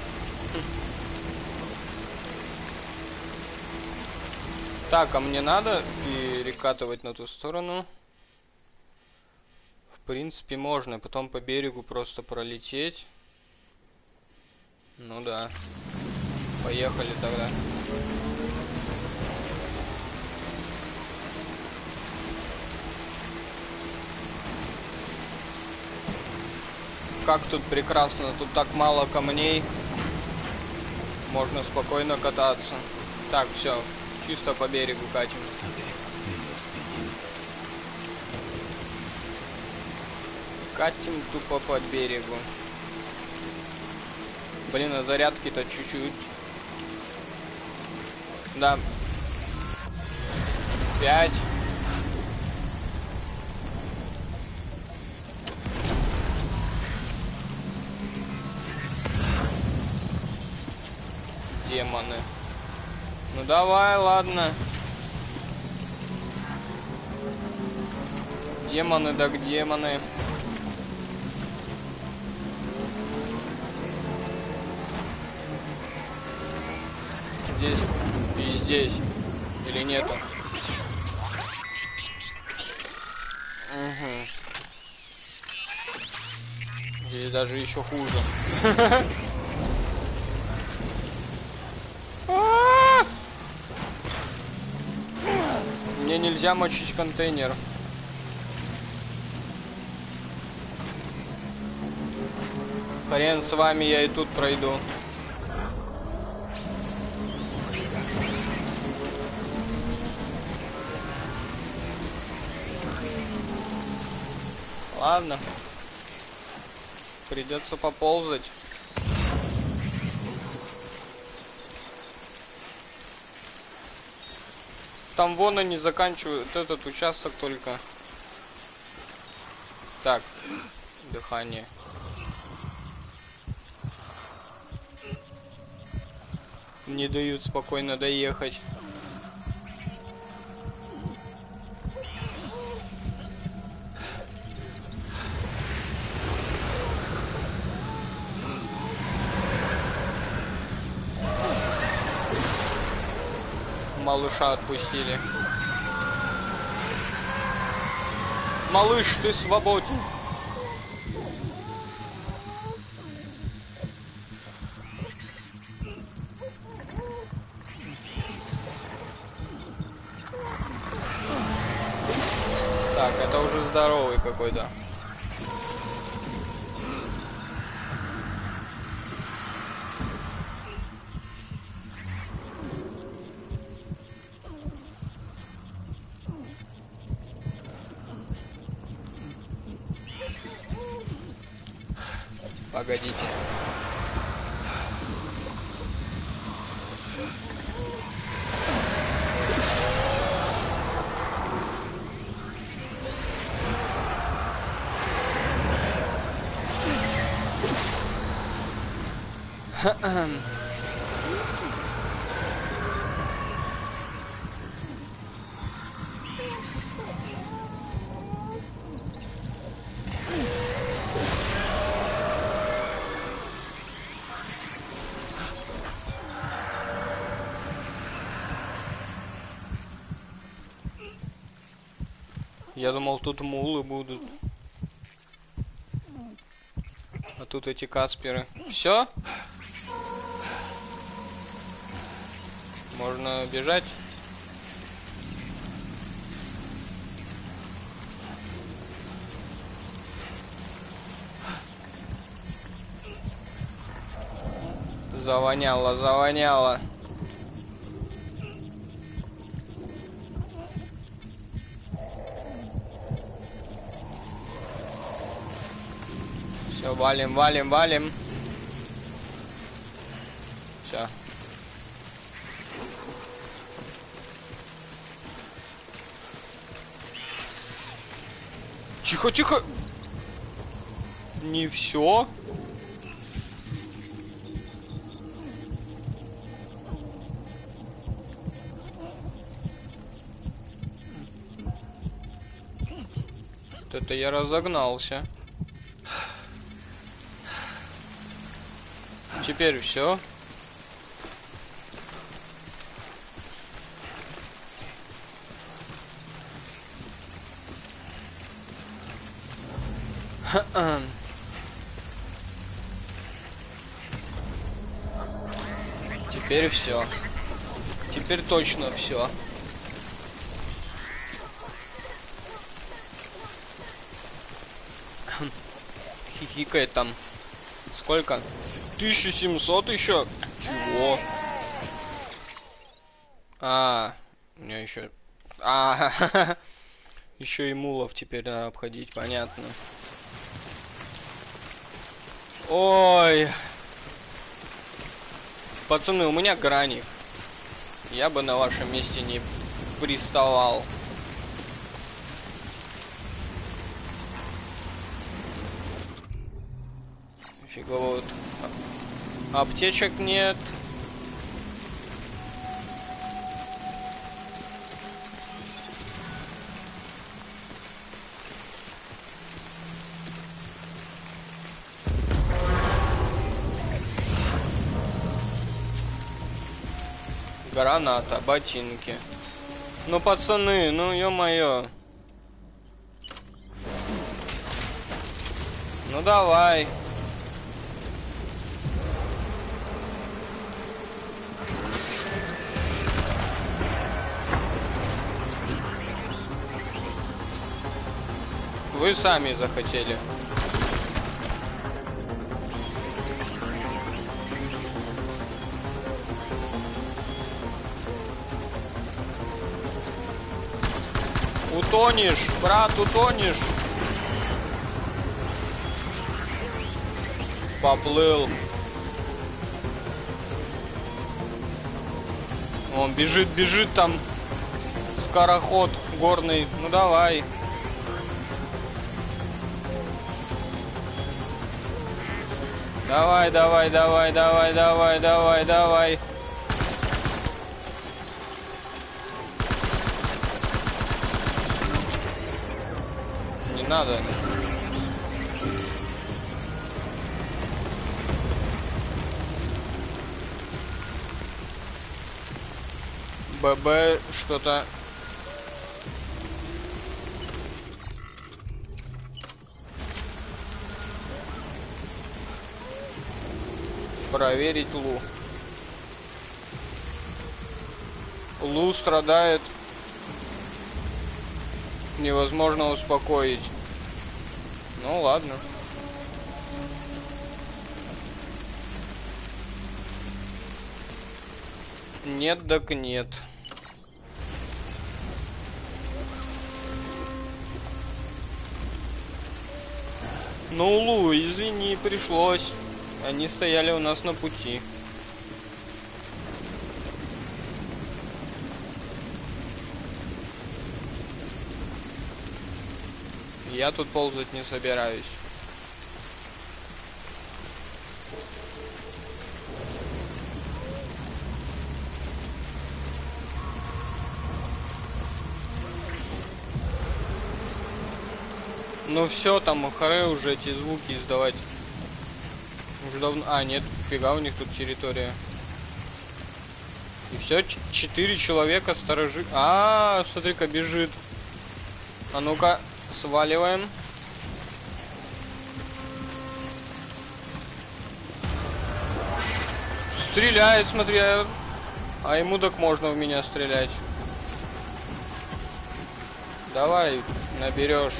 Так, а мне надо перекатывать на ту сторону? В принципе, можно. Потом по берегу просто пролететь. Ну да. Поехали тогда. Как тут прекрасно, тут так мало камней. Можно спокойно кататься. Так, все, чисто по берегу катим. Катим тупо по берегу. Блин, а зарядки-то чуть-чуть. Да. 5. Демоны. Ну давай, ладно. Демоны, да к демоны. Здесь и здесь. Или нету? Угу. Здесь даже еще хуже. Мне нельзя мочить контейнер. Хрен с вами, я и тут пройду. Ладно. Придется поползать. Там вон они заканчивают этот участок только. Так, дыхание. Не дают спокойно доехать. Малыша отпустили. Малыш, ты свободен. я уже здоровый какой-то. Погодите. Я думал, тут мулы будут. А тут эти касперы. Все? Можно бежать? Завоняло, завоняло. Все, валим, валим, валим. Все. Тихо, тихо. Не все. Вот это я разогнался. Теперь все. Теперь все. Теперь точно все. Хихикает там. Сколько? 1700 еще. Чего? У меня еще. Еще и мулов теперь надо обходить, понятно. Ой. Пацаны, у меня грани. Я бы на вашем месте не приставал. Фигово вот. Аптечек нет. Граната, ботинки. Ну, пацаны, ну ё-моё. Ну давай. Вы сами захотели. Утонешь, брат, утонешь. Поплыл. Он бежит, бежит там. Скороход горный. Ну давай. Давай, давай, давай, давай, давай, давай, давай. Не надо. ББ что-то. Проверить Лу. Лу страдает. невозможно успокоить. Ну ладно. Нет, так нет. Ну, Лу, извини, пришлось. Они стояли у нас на пути. Я тут ползать не собираюсь. Ну все, там харе уже эти звуки издавать. Уже давно... А, нет, фига у них тут территория. И все, 4 человека сторожи... А, смотри-ка, бежит. А ну-ка, сваливаем. Стреляет, смотри. А ему так можно в меня стрелять. Давай, наберешь.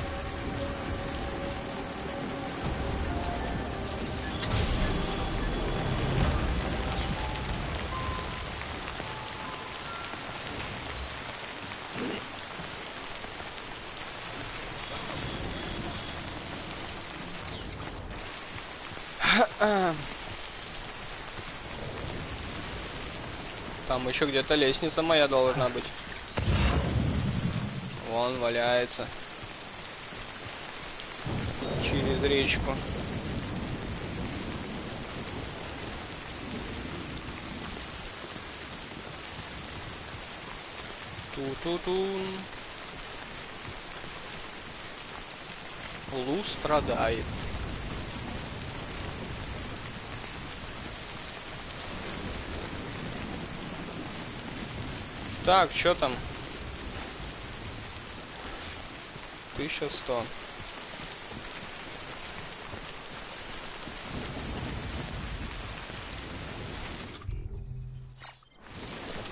Там еще где-то лестница моя должна быть. Вон валяется. Через речку. Ту-ту-тун. Лу страдает. Так, что там? 1100.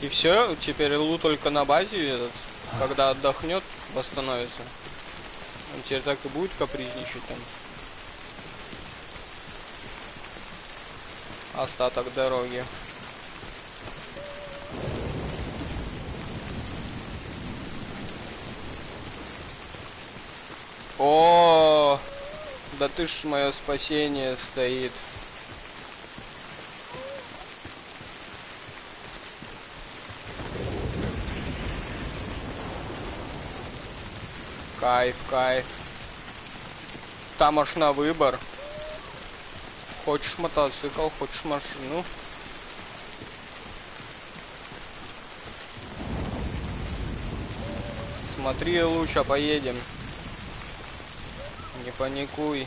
И все, теперь Лу только на базе этот, когда отдохнет, восстановится. Он теперь так и будет капризничать там. Остаток дороги. О, да ты ж мое спасение стоит. Кайф, кайф. Там аж на выбор. Хочешь мотоцикл, хочешь машину. Смотри, лучше поедем. Не паникуй.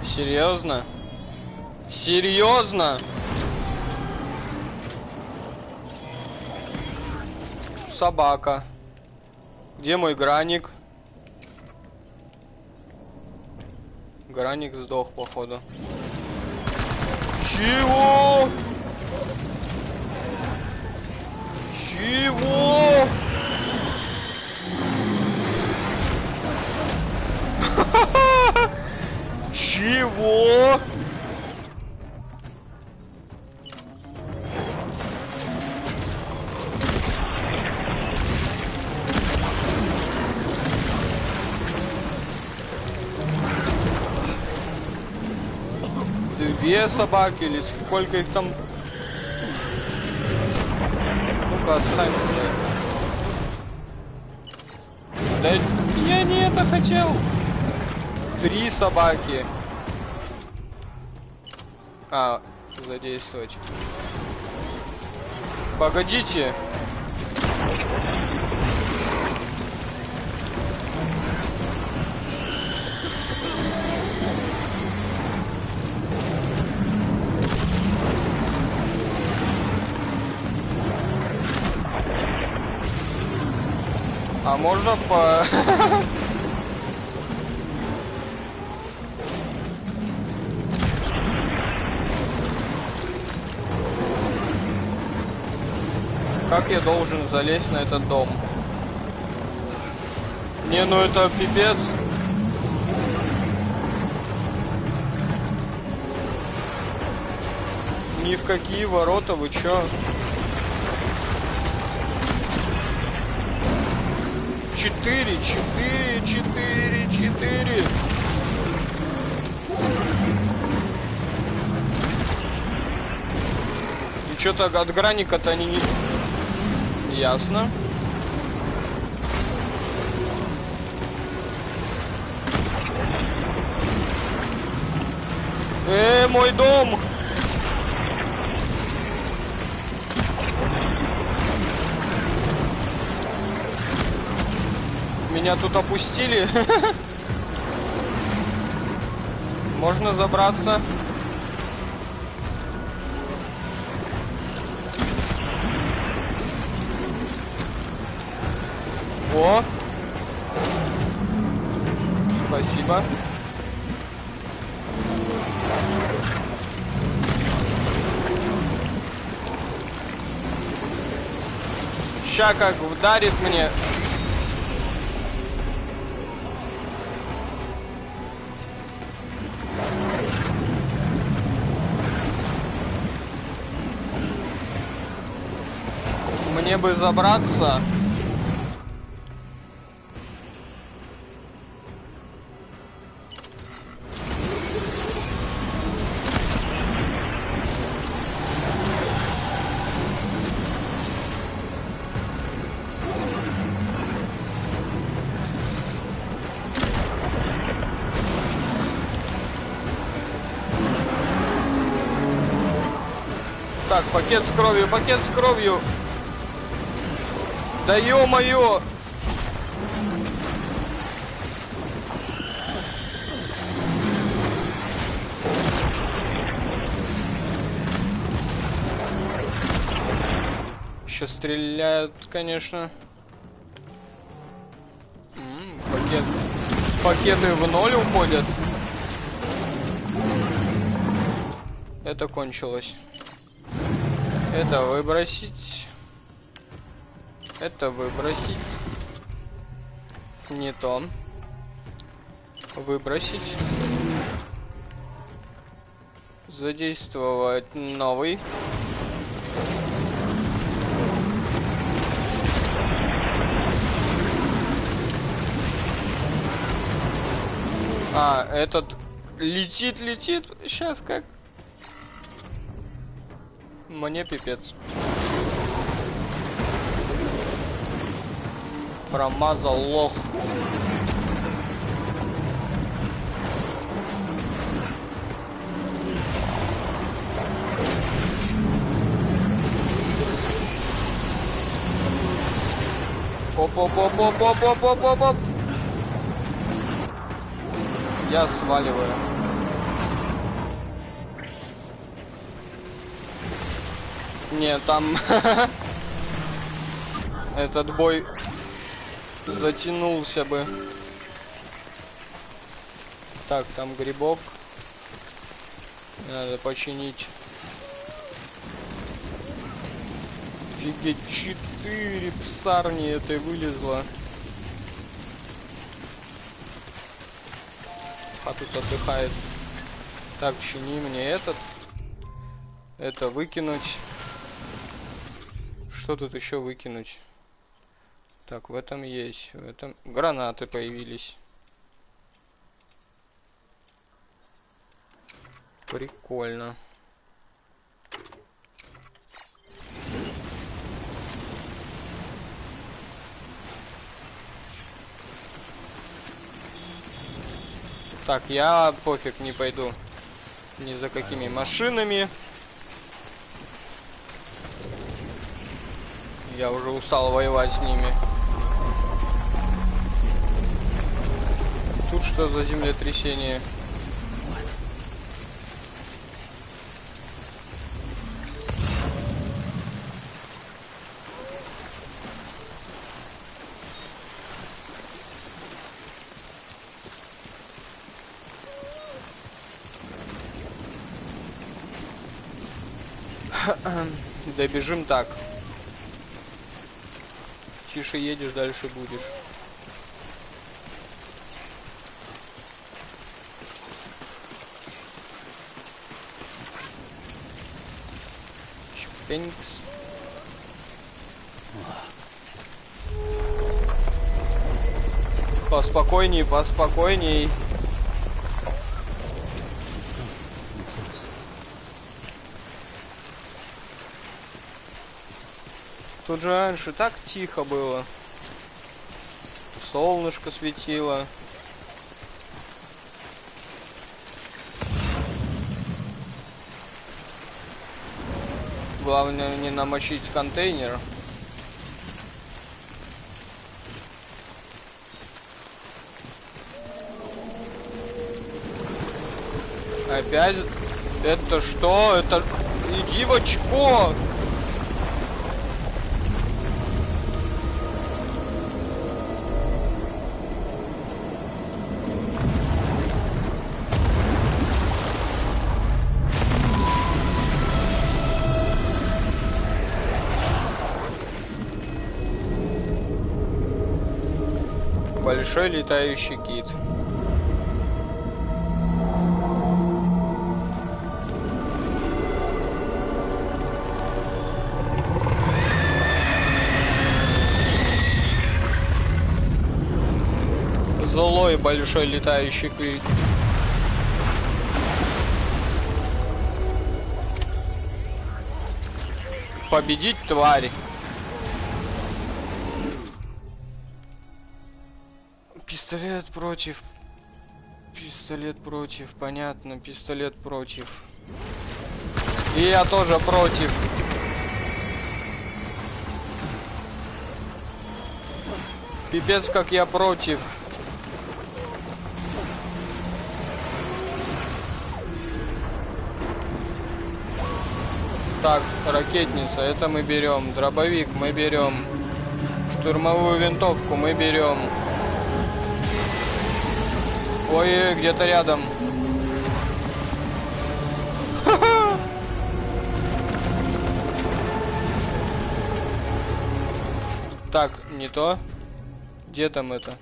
Серьезно? Серьезно? Собака. Где мой граник? Граник сдох, походу. Чего? Чего? Чего? Две собаки или сколько их там? Ну-ка, отстань, блядь. Да я не это хотел. 3 собаки. А, задействовать. Погодите. можно по... Как я должен залезть на этот дом? Не, ну это пипец. Ни в какие ворота, вы чё? 4. И чё-то от граника-то они не... Ясно. Мой дом! Меня тут опустили. Можно забраться. О! Спасибо. Ща как ударит мне. Мне бы забраться. Так, пакет с кровью, пакет с кровью. Да ё-моё! Еще стреляют, конечно. Пакеты в ноль уходят. Это кончилось. Это выбросить. Это выбросить. Не то. Выбросить. Задействовать новый. А, этот летит. Сейчас как? Мне пипец. Промазал лох. Оп. Я сваливаю. Не, там этот бой затянулся бы. Так, там грибок. Надо починить. Офигеть, 4 псарни этой вылезло. А тут отдыхает. Так, чини мне этот. Это выкинуть. Что тут еще выкинуть? Так, в этом есть. В этом гранаты появились. Прикольно. Так, я пофиг не пойду ни за какими машинами. Я уже устал воевать с ними. Тут что за землетрясение? Добежим так. Тише едешь, дальше будешь. Чпенькс. Поспокойней, поспокойней. Тут же раньше так тихо было. Солнышко светило. Главное не намочить контейнер. Опять? Это что? Это... Иди в очко! Большой летающий кит. Злой большой летающий кит. Победить тварь. Пистолет против. Пистолет против. Понятно, пистолет против. И я тоже против. Пипец, как я против. Так, ракетница, это мы берем. Дробовик мы берем. Штурмовую винтовку мы берем. Ой, где-то рядом. Так, не то. Где там это?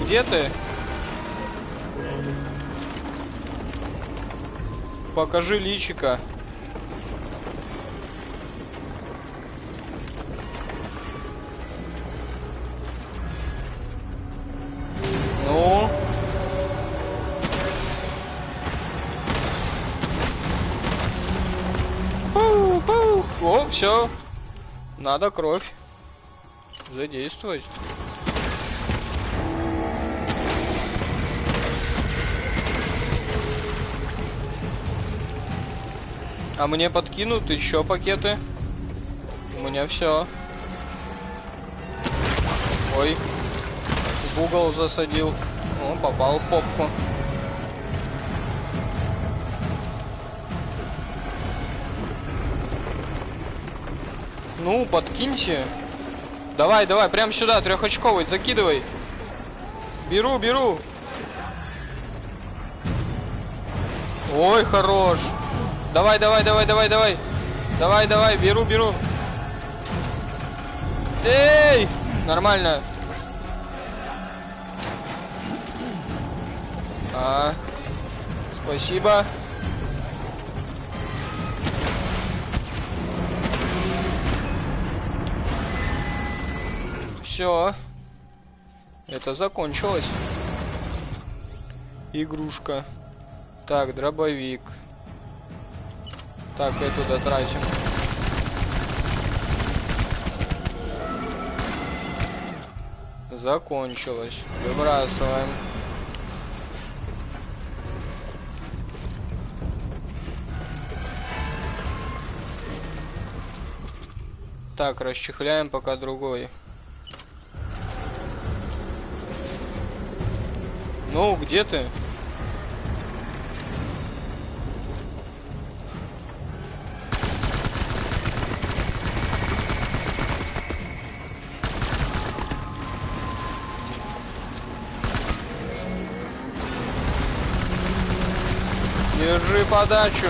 Где ты? Покажи личика. Ну? О, все. Надо кровь задействовать. А мне подкинут еще пакеты. У меня все. Ой. В угол засадил. О, попал в попку. Ну, подкиньте. Давай, давай, прям сюда, трехочковый, закидывай. Беру, беру. Ой, хорош. Давай, давай, давай, давай, давай. Давай, давай, беру, беру. Эй! Нормально. Спасибо. Все. Это закончилось. Игрушка. Так, дробовик. Так, эту дотратим. Закончилось. Выбрасываем. Так, расчехляем пока другой. Ну, где ты? Держи подачу.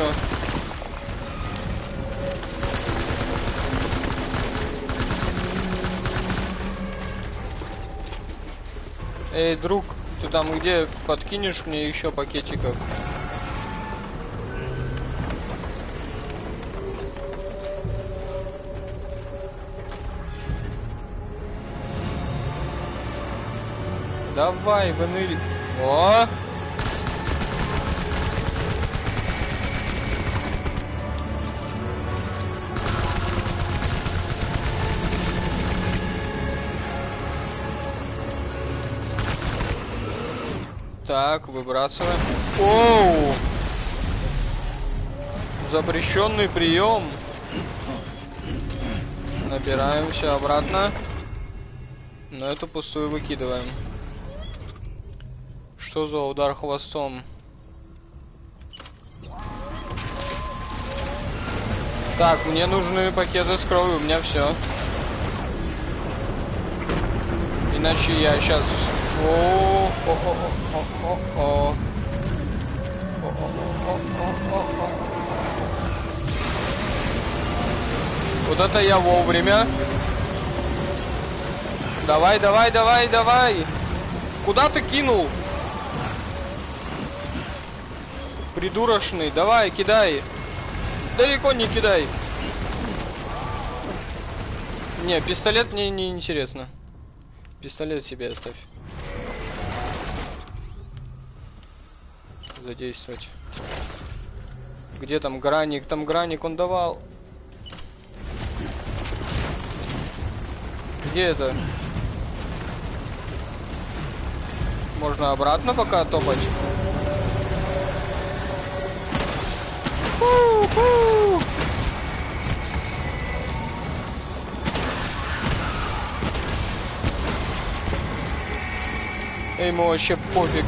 Эй, друг, ты там где? Подкинешь мне еще пакетиков? Давай, выныли. О! Так, выбрасываем. Оу! Запрещенный прием. Набираем все обратно. Но эту пустую выкидываем. Что за удар хвостом? Так, мне нужны пакеты с кровью, у меня все. Иначе я сейчас... Вот это я вовремя. Давай, давай, давай, давай. Куда ты кинул? Придурочный, давай, кидай. Далеко не кидай. Не, пистолет мне не интересно. Пистолет себе оставь. Задействовать. Где там граник? Там граник он давал. Где это? Можно обратно пока топать. Ху-ху! Ему вообще пофиг.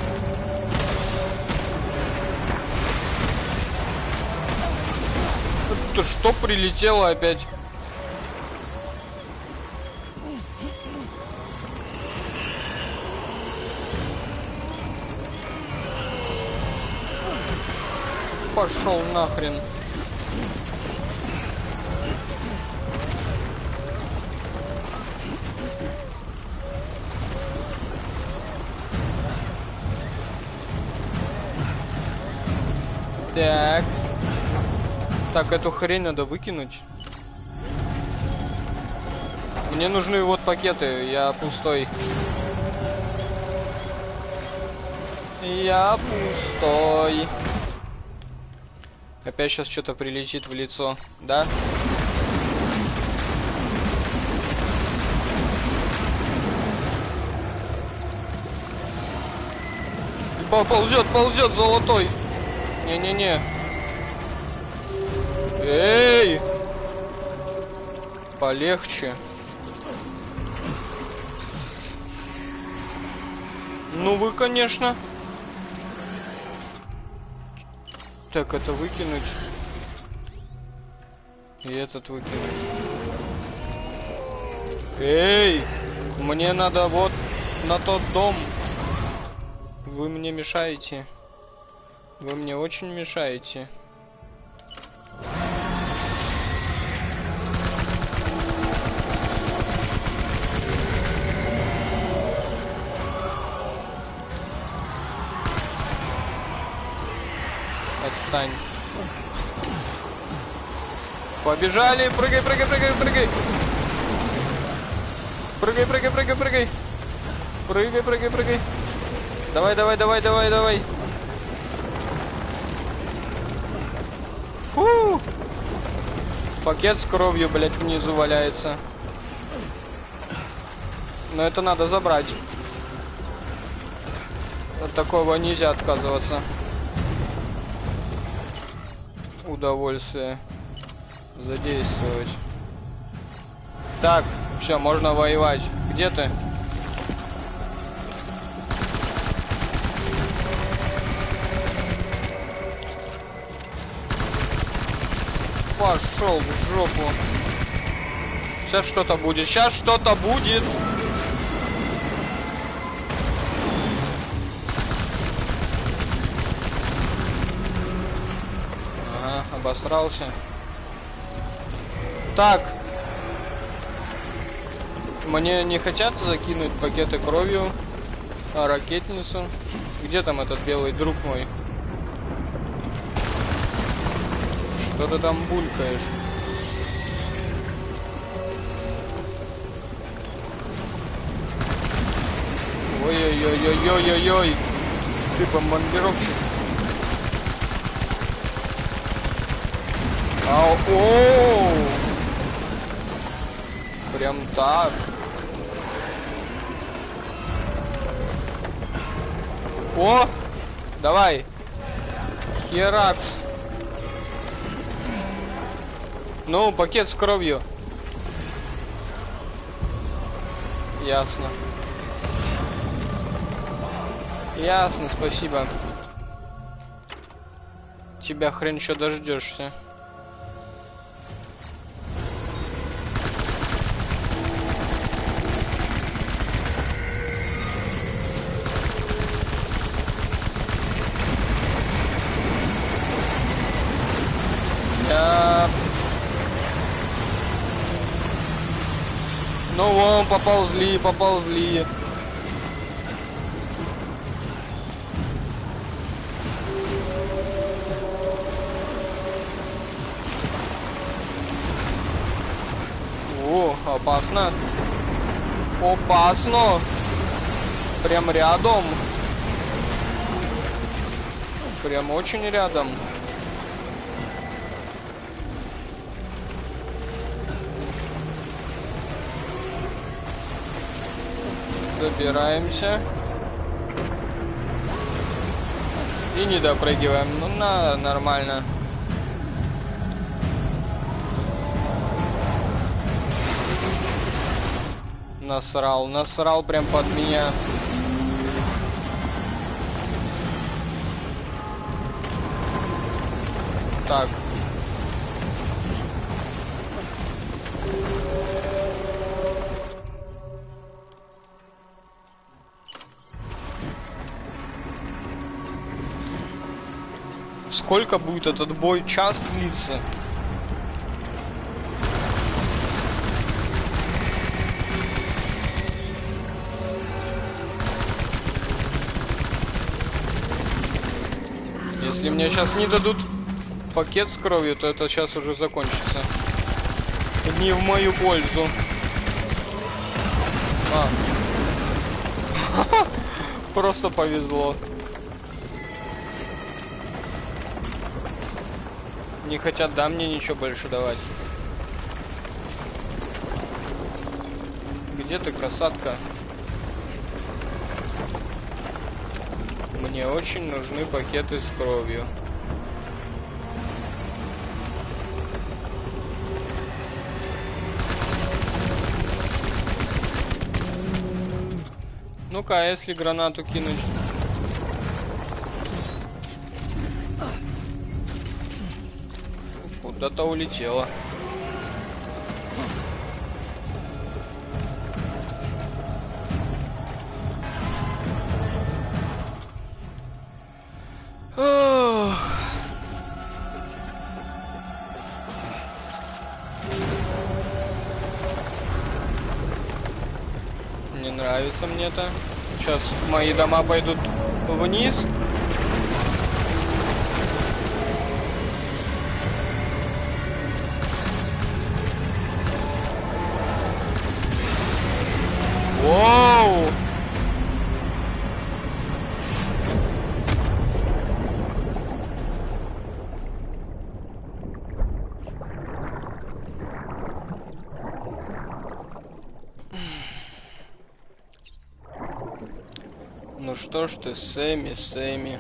Это что прилетело опять? Пошел нахрен. Так. Так, эту хрень надо выкинуть. Мне нужны вот пакеты, я пустой. Я пустой. Опять сейчас что-то прилетит в лицо, да? Ползет, ползет, золотой. Не-не-не. Эй! Полегче. Ну вы, конечно. Так, это выкинуть. И этот выкинуть. Эй! Мне надо вот на тот дом. Вы мне мешаете. Вы мне очень мешаете. Отстань. Побежали! Прыгай, прыгай, прыгай, прыгай! Прыгай, прыгай, прыгай, прыгай! Прыгай, прыгай, прыгай! Давай, давай, давай, давай, давай! Фу! Пакет с кровью, блядь, внизу валяется. Но это надо забрать. От такого нельзя отказываться. Удовольствие. Задействовать. Так, все, можно воевать. Где ты? Пошел в жопу. Сейчас что-то будет. Сейчас что-то будет. Ага, обосрался. Так. Мне не хотят закинуть пакеты кровью. А ракетницу? Где там этот белый друг мой? Что ты там булькаешь? Ой-ой-ой-ой-ой-ой-ой! Ты бомбардировщик. Ау, оу! Прям так. О! Давай! Херакс! Ну, пакет с кровью. Ясно. Ясно, спасибо. Тебя хрен еще дождешься. Ну вон, поползли, поползли. О, опасно. Опасно. Прям рядом. Прям очень рядом. Добираемся. И не допрыгиваем. Ну, нормально. Насрал, насрал прям под меня. Так. Сколько будет этот бой? Час длиться? Если мне сейчас не дадут пакет с кровью, то это сейчас уже закончится. Не в мою пользу. Просто повезло. Не хотят, да, мне ничего больше давать. Где ты, красотка? Мне очень нужны пакеты с кровью. Ну-ка, а если гранату кинуть? Куда-то улетела. Ох. Не нравится мне это. Сейчас мои дома пойдут вниз. Воу! Ну что ж ты, Сэмми, Сэмми.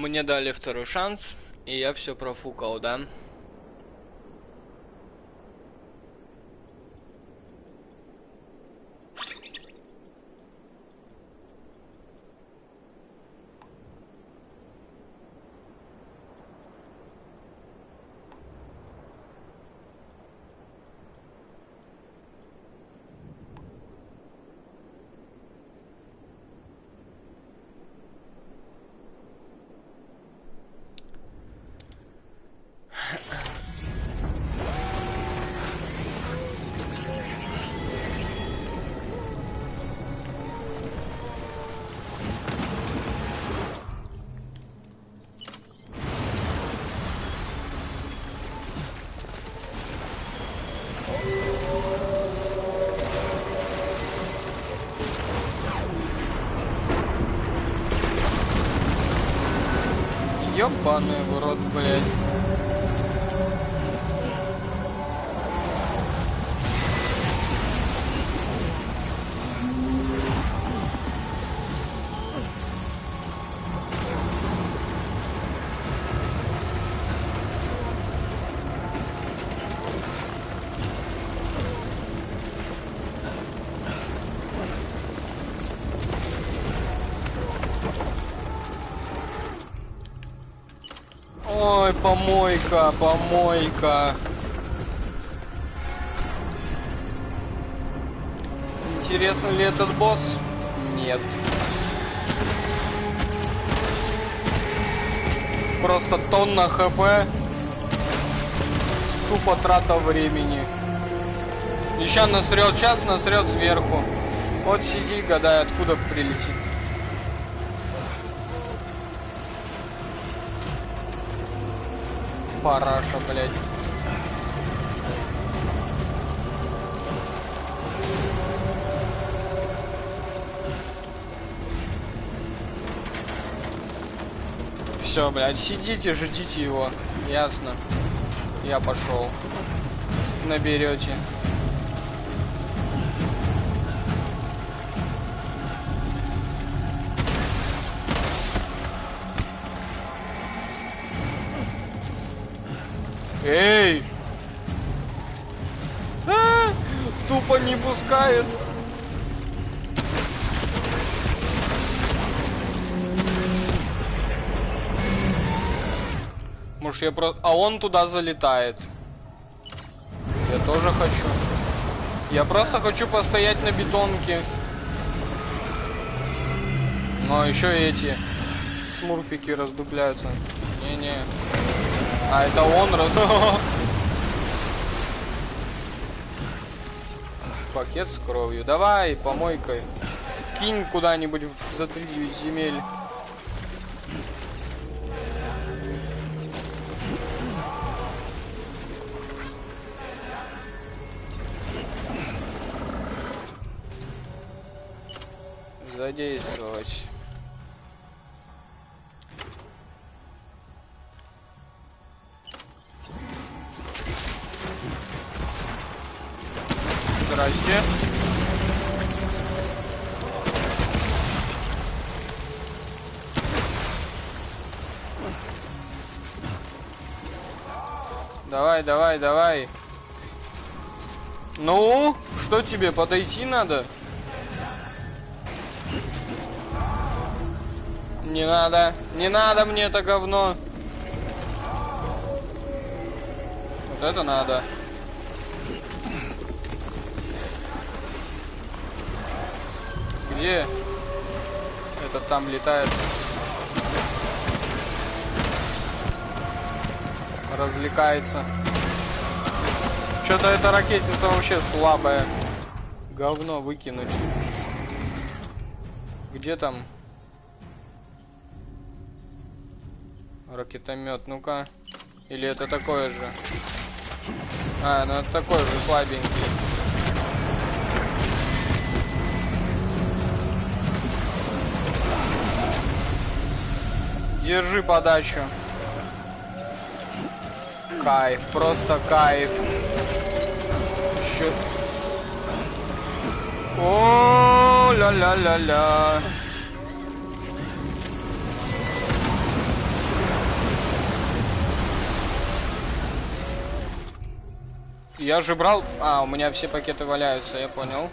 Мне дали второй шанс, и я все профукал, да? Ёбаный в рот, блядь. Ой, помойка, помойка. Интересно ли этот босс? Нет. Просто тонна хп. Тупо трата времени. И сейчас насрет сверху. Вот сиди, гадай, откуда прилетит. Параша, блядь. Все, блядь, сидите, ждите его. Ясно. Я пошел. Наберете. Эй! Тупо не пускает. Может, я просто... А он туда залетает. Я тоже хочу. Я просто хочу постоять на бетонке. Но еще эти смурфики раздупляются. Не-не. А это он Пакет с кровью. Давай, помойкой. Кинь куда-нибудь за 3 земель. Задействовать. Здрасте. Давай, давай, давай. Ну, что тебе, подойти надо? Не надо. Не надо мне это говно. Вот это надо. Где? Этот там летает. Развлекается. Что-то эта ракетица вообще слабая. Говно выкинуть. Где там? Ракетомет, ну-ка. Или это такое же? А, ну это такой же слабенький. Держи подачу. Кайф, просто кайф. Еще... О, ля-ля-ля-ля. Я же брал... А, у меня все пакеты валяются, я понял.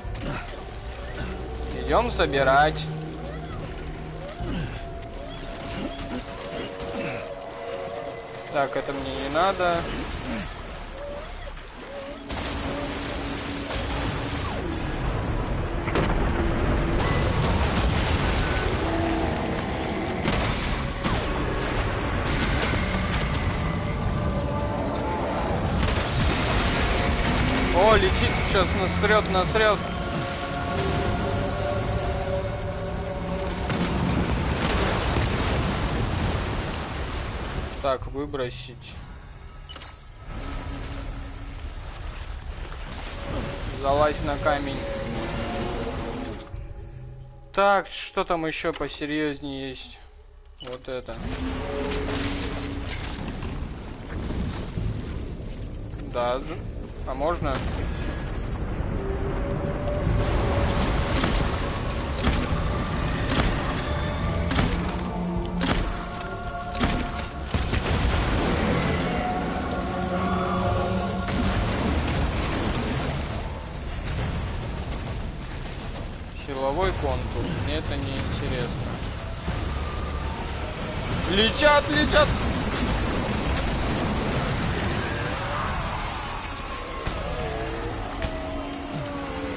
Идем собирать. Так, это мне не надо. О, летит сейчас, насрет, насрет. Так, выбросить. Залазь на камень. Так, что там еще посерьезнее есть? Вот это. Да, а можно? Силовой контур. Мне это не интересно. Летят, летят!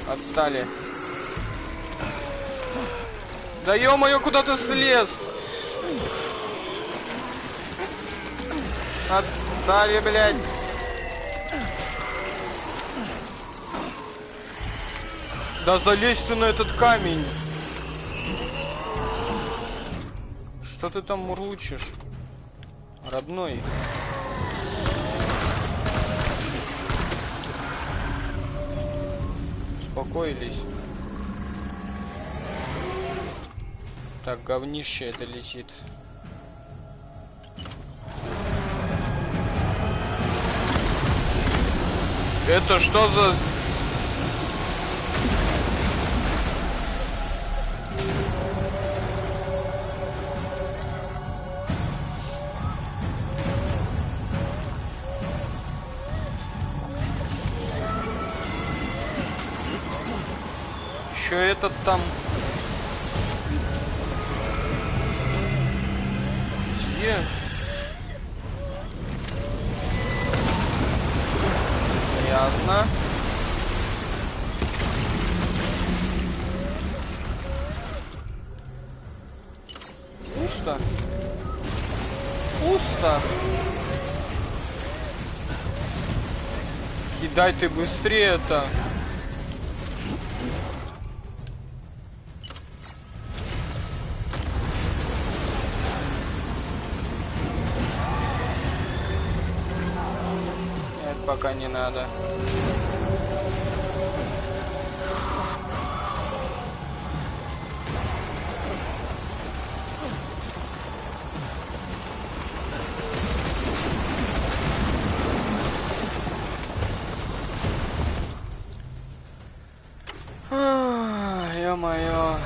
Отстали. Да ё-моё, куда ты слез? Отстали, блядь. Да залезь ты на этот камень. Что ты там мурлычешь, родной? Успокоились. Так, говнище это летит. Это что за... Еще этот там... Где? Ясно. Пусто. Пусто. Кидай ты быстрее-то. Пока не надо. Ё-моё.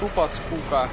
Тупо скука.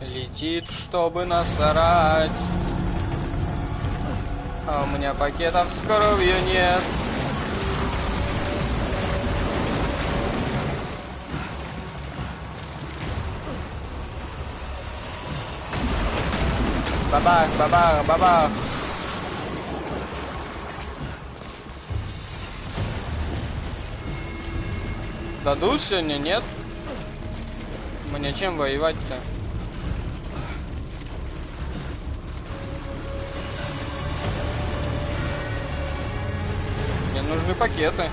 Летит, чтобы насрать. А у меня пакетов с кровью нет. Бабах, бабах, бабах. Дадут сегодня, нет? Мне чем воевать-то? Мне нужны пакеты.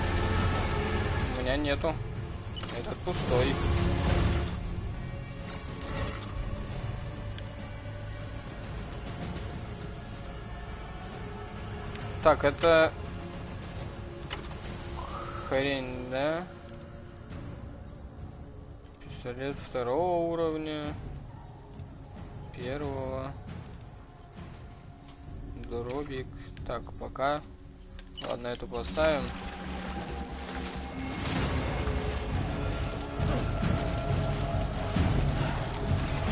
У меня нету. Этот пустой. Так, это хрень, да? Пистолет второго уровня. Первого. Дробик. Так, пока. Ладно, эту поставим.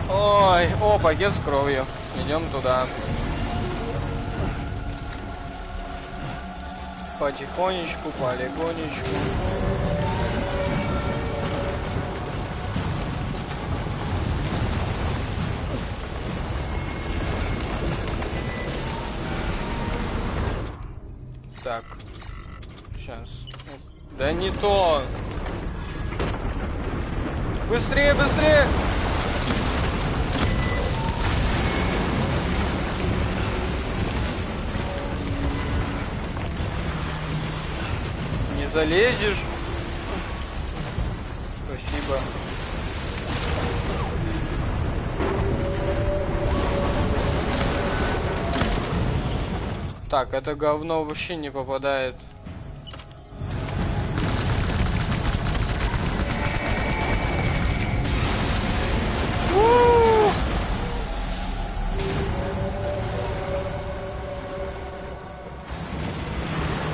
Ой, о, пакет с кровью. Идем туда. Потихонечку, полегонечку. Так. Сейчас. Да не то. Быстрее, быстрее! Не залезешь. Спасибо. Так, это говно вообще не попадает.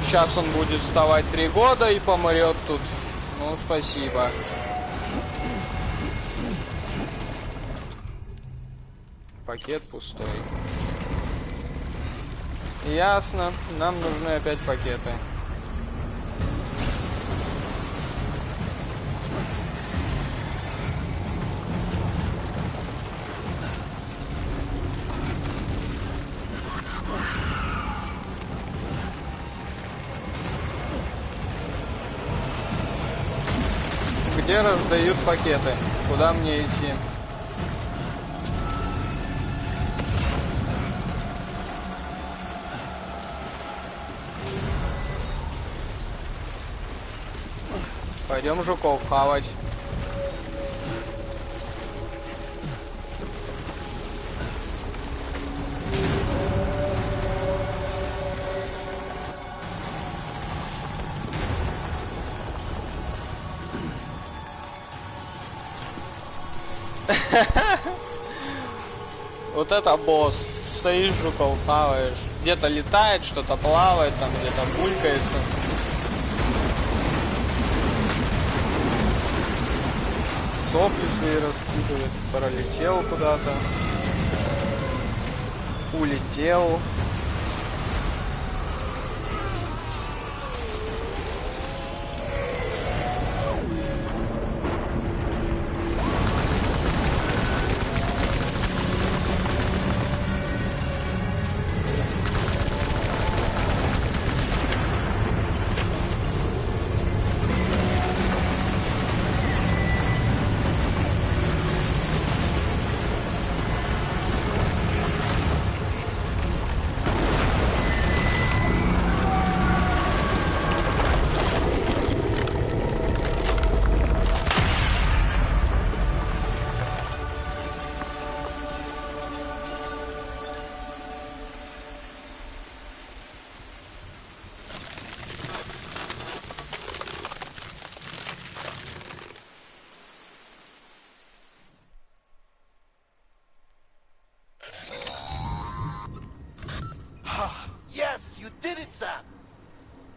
Сейчас он будет вставать 3 года и помрет тут. Ну, спасибо. Пакет пустой. Ясно. Нам нужны опять пакеты. Где раздают пакеты? Куда мне идти? Пойдем жуков хавать. Вот это босс. Стоишь, жуков хаваешь. Где-то летает, что-то плавает, там где-то булькается. Сопли свои раскидывает. Пролетел куда-то. Улетел. Yes, you did it, Sam!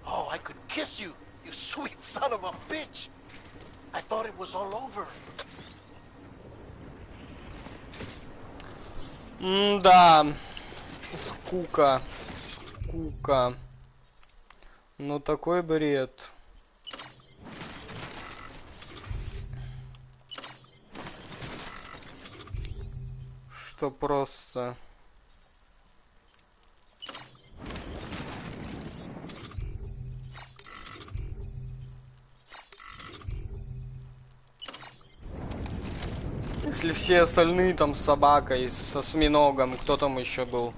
Oh, I could kiss you, you sweet son of a bitch! I thought it was all over. Да. Скука. Скука. Ну такой бред. Что просто... Если все остальные там с собакой, с осьминогом, кто там еще был?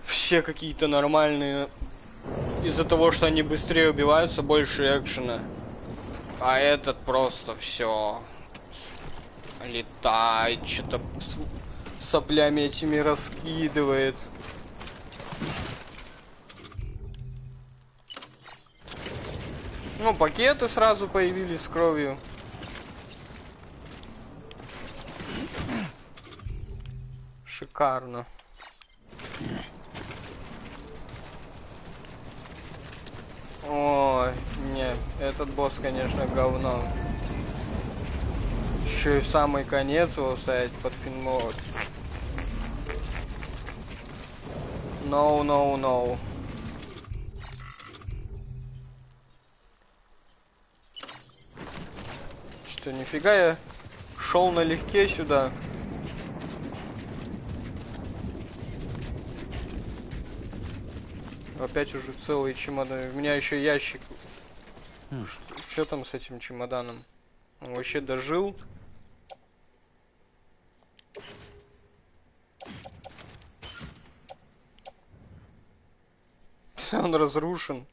Все какие-то нормальные. Из-за того, что они быстрее убиваются, больше экшена. А этот просто все летает, что-то соплями этими раскидывает. Ну, пакеты сразу появились с кровью. Шикарно. Ой, не, этот босс, конечно, говно. Еще и в самый конец его ставить под ФИНАЛ. No, no, no. Что, нифига я шел налегке сюда. Опять уже целый чемодан. У меня еще ящик. Что там с этим чемоданом? Он вообще дожил? Он разрушен.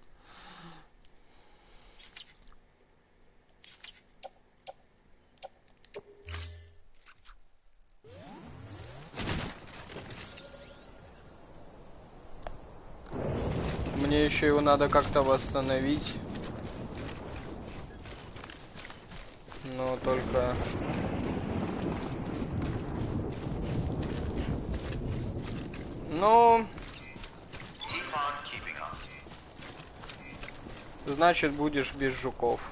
Мне еще его надо как-то восстановить. Но только... Ну... Значит, будешь без жуков.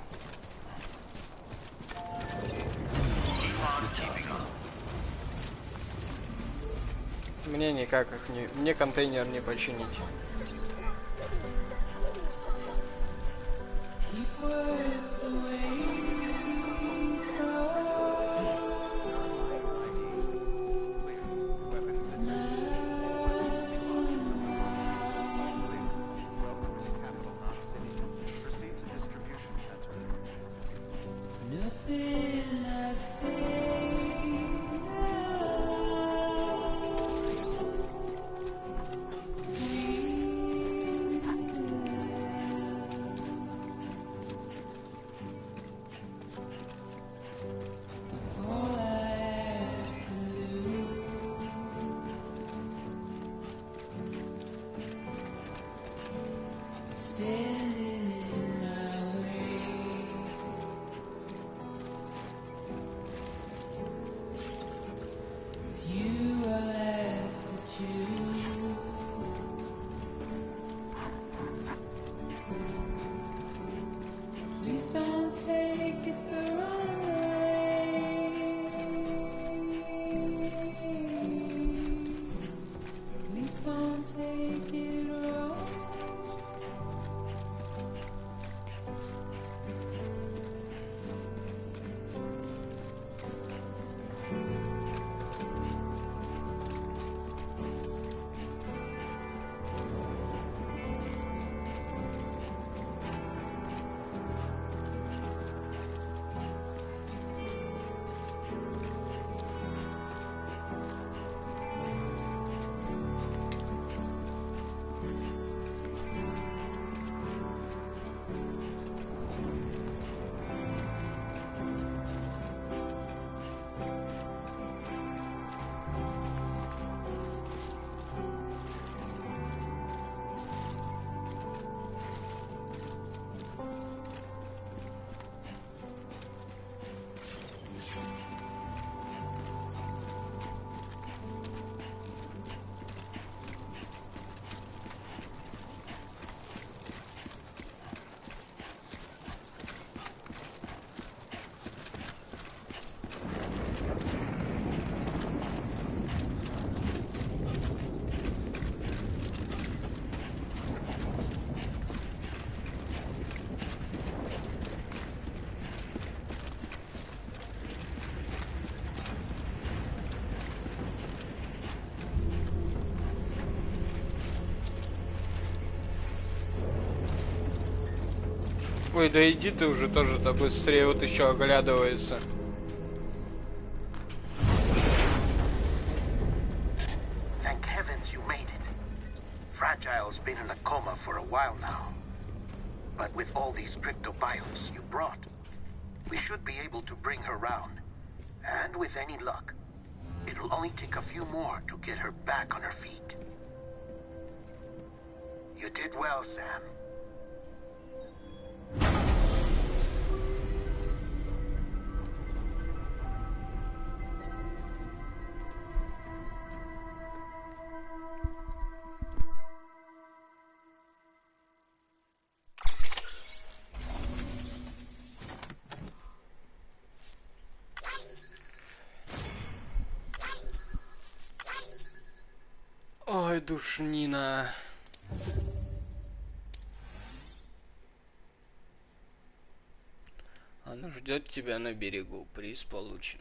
Мне никак их не... Мне контейнер не починить. Ой, да иди ты уже тоже-то быстрее, вот еще оглядывается. means you made it. Fragile's been in a coma for a while now. But with all these cryptobiotes you brought, we should be able to bring her round. And with any luck, it'll only take a few more to get her back on her feet. You did well, Sam. Ой, душнина. Она ждет тебя на берегу. Приз получен.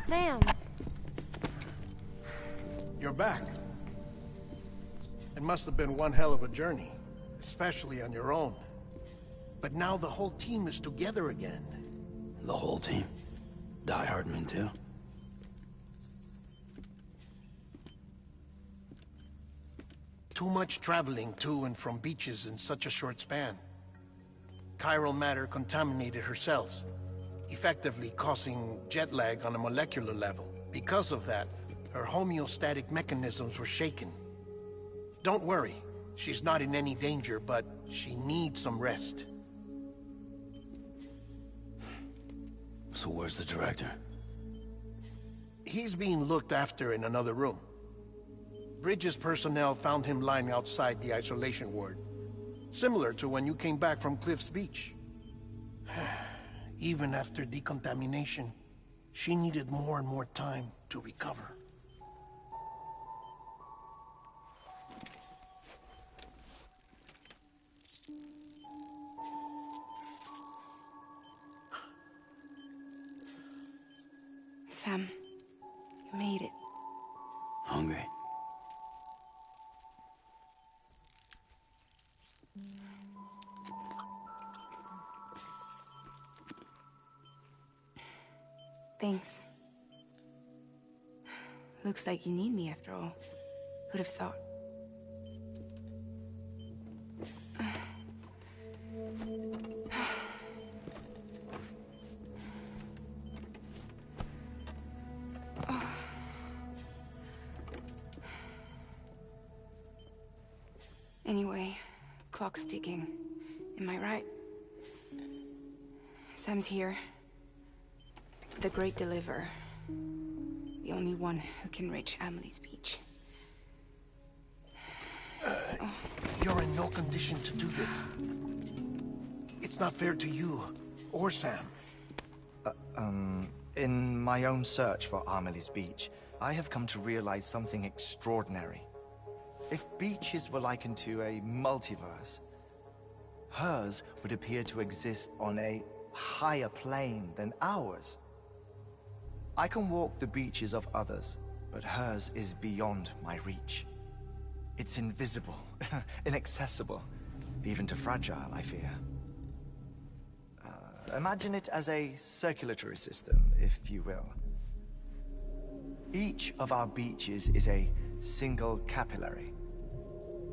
Sam! You're back. It must have been one hell of a journey, especially on your own. But now the whole team is together again. The whole team? Die Hardman too? Too much traveling to and from beaches in such a short span. Chiral matter contaminated her cells, effectively causing jet lag on a molecular level. Because of that, her homeostatic mechanisms were shaken. Don't worry, she's not in any danger, but she needs some rest. So where's the director? He's being looked after in another room. Bridges personnel found him lying outside the isolation ward. Similar to when you came back from Cliff's Beach. Even after decontamination, she needed more and more time to recover. Sam, you made it. Hungry? Thanks. Looks like you need me after all. Who'd have thought? Anyway, clock's ticking. Am I right? Sam's here. The Great Deliverer. The only one who can reach Amelie's beach. You're in no condition to do this. It's not fair to you, or Sam. In my own search for Amelie's beach, I have come to realize something extraordinary. If beaches were likened to a multiverse, hers would appear to exist on a higher plane than ours. I can walk the beaches of others, but hers is beyond my reach. It's invisible, inaccessible, even to Fragile, I fear. Imagine it as a circulatory system, if you will. Each of our beaches is a single capillary,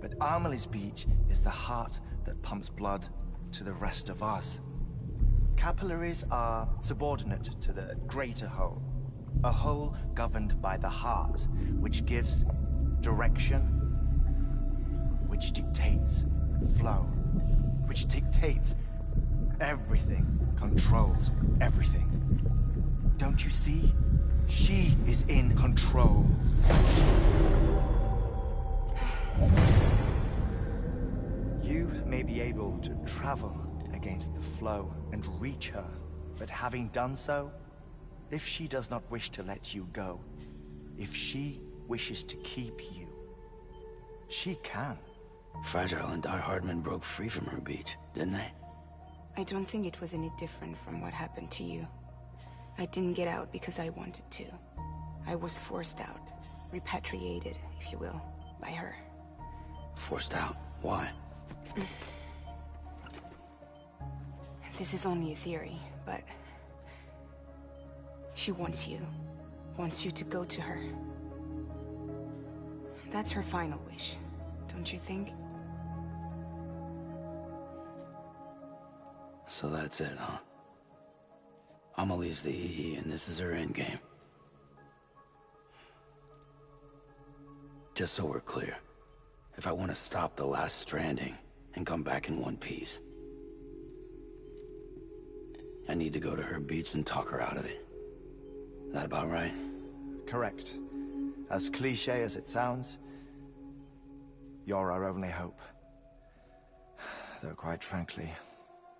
but Amelie's beach is the heart that pumps blood to the rest of us. Capillaries are subordinate to the greater whole, a whole governed by the heart, which gives direction, which dictates flow, which dictates everything, controls everything. Don't you see? She is in control. You may be able to travel against the flow and reach her, but having done so, if she does not wish to let you go, if she wishes to keep you, she can. Fragile and Die Hardman broke free from her beach, didn't they? I don't think it was any different from what happened to you. I didn't get out because I wanted to. I was forced out. Repatriated, if you will, by her. Forced out? Why? This is only a theory, but... she wants you. Wants you to go to her. That's her final wish, don't you think? So that's it, huh? Amelie's the EE, and this is her endgame. Just so we're clear, if I want to stop the last Stranding and come back in one piece, I need to go to her beach and talk her out of it. That about right? Correct. As cliche as it sounds, you're our only hope. Though quite frankly,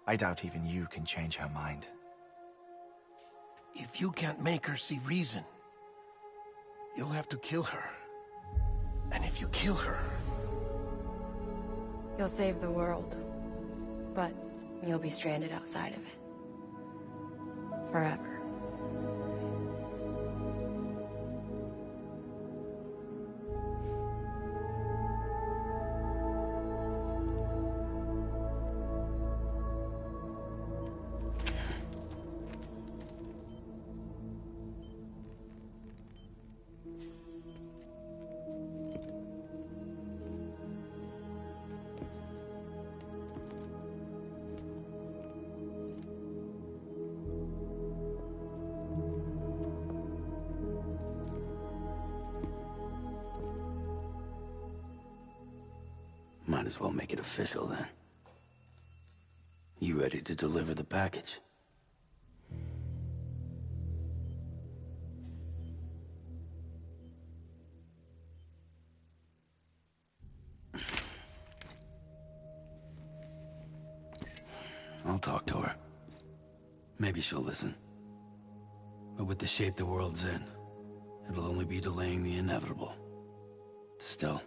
I doubt even you can change her mind. If you can't make her see reason, you'll have to kill her. And if you kill her... You'll save the world, but you'll be stranded outside of it. Forever. Might as well make it official then. You ready to deliver the package? I'll talk to her. Maybe she'll listen. But with the shape the world's in, it'll only be delaying the inevitable. Still,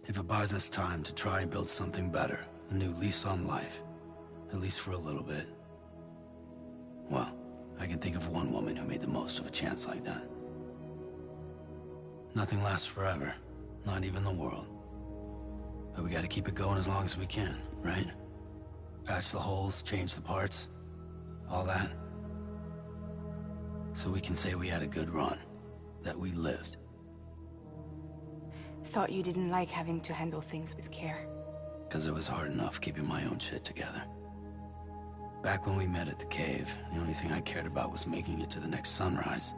if it buys us time to try and build something better, a new lease on life, at least for a little bit, well, I can think of one woman who made the most of a chance like that. Nothing lasts forever, not even the world. But we gotta keep it going as long as we can, right? Patch the holes, change the parts, all that. So we can say we had a good run, that we lived. Thought you didn't like having to handle things with care. 'Cause it was hard enough keeping my own shit together. Back when we met at the cave, the only thing I cared about was making it to the next sunrise.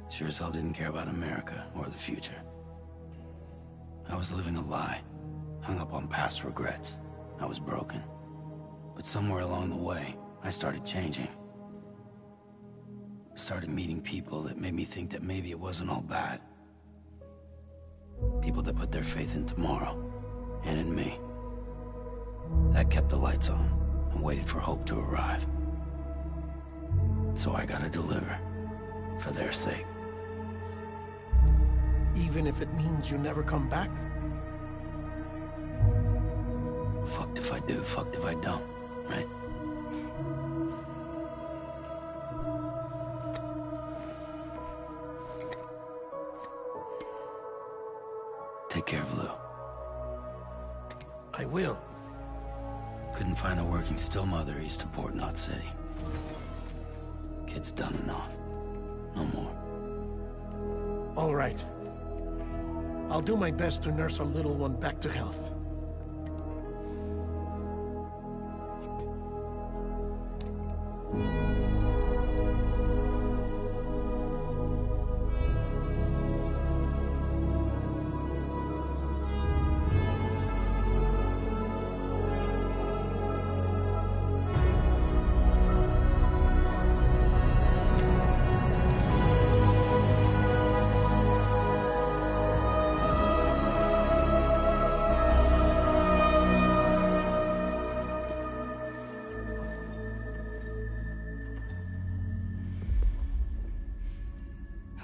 Sure as hell didn't care about America or the future. I was living a lie, hung up on past regrets. I was broken. But somewhere along the way, I started changing. Started meeting people that made me think that maybe it wasn't all bad. People that put their faith in tomorrow, and in me. That kept the lights on, and waited for hope to arrive. So I gotta deliver, for their sake. Even if it means you never come back? Fucked if I do, fucked if I don't, right? Take care of Lou. I will. Couldn't find a working still mother east of Port Knot City. Kid's done enough. No more. All right. I'll do my best to nurse our little one back to health.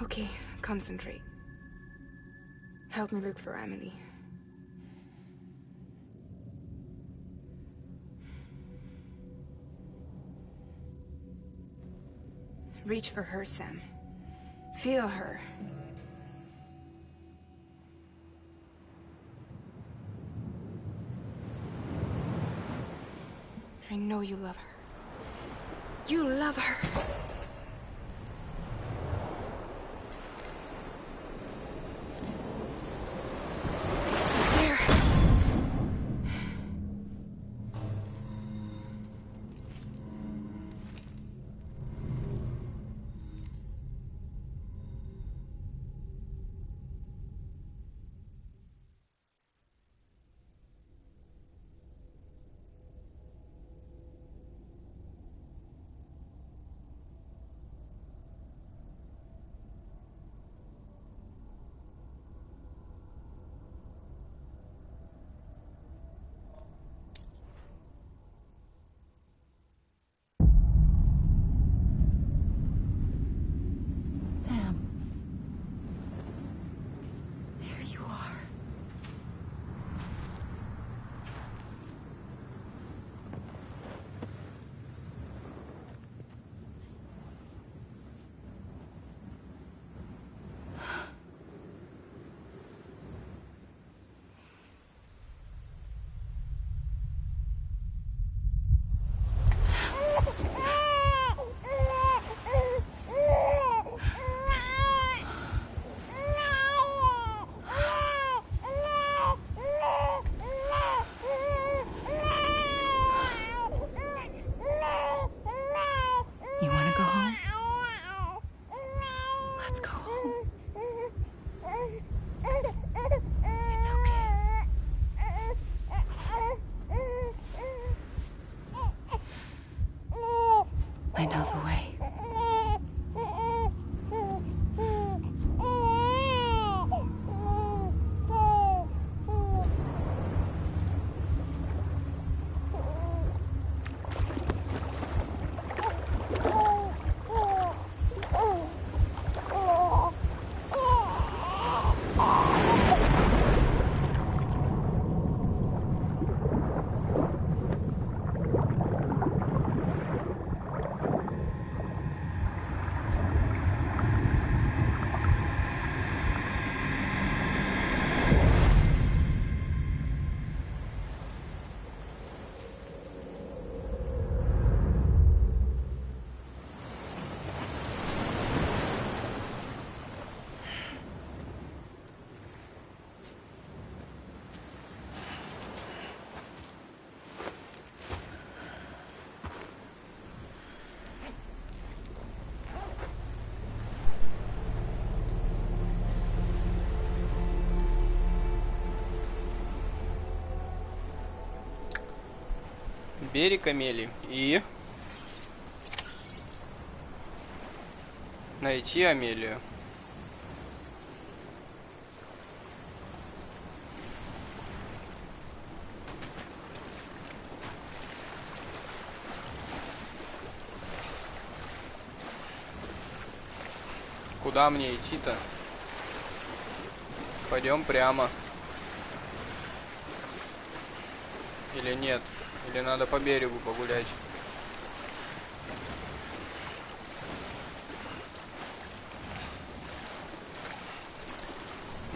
Okay, concentrate. Help me look for Emily. Reach for her, Sam. Feel her. I know you love her. You love her. There. Sam. There you are. You want to go home? Let's go home. It's okay. I know the way. Берег Амели и найти Амелию. Куда мне идти-то? Пойдем прямо. Или нет? Или надо по берегу погулять?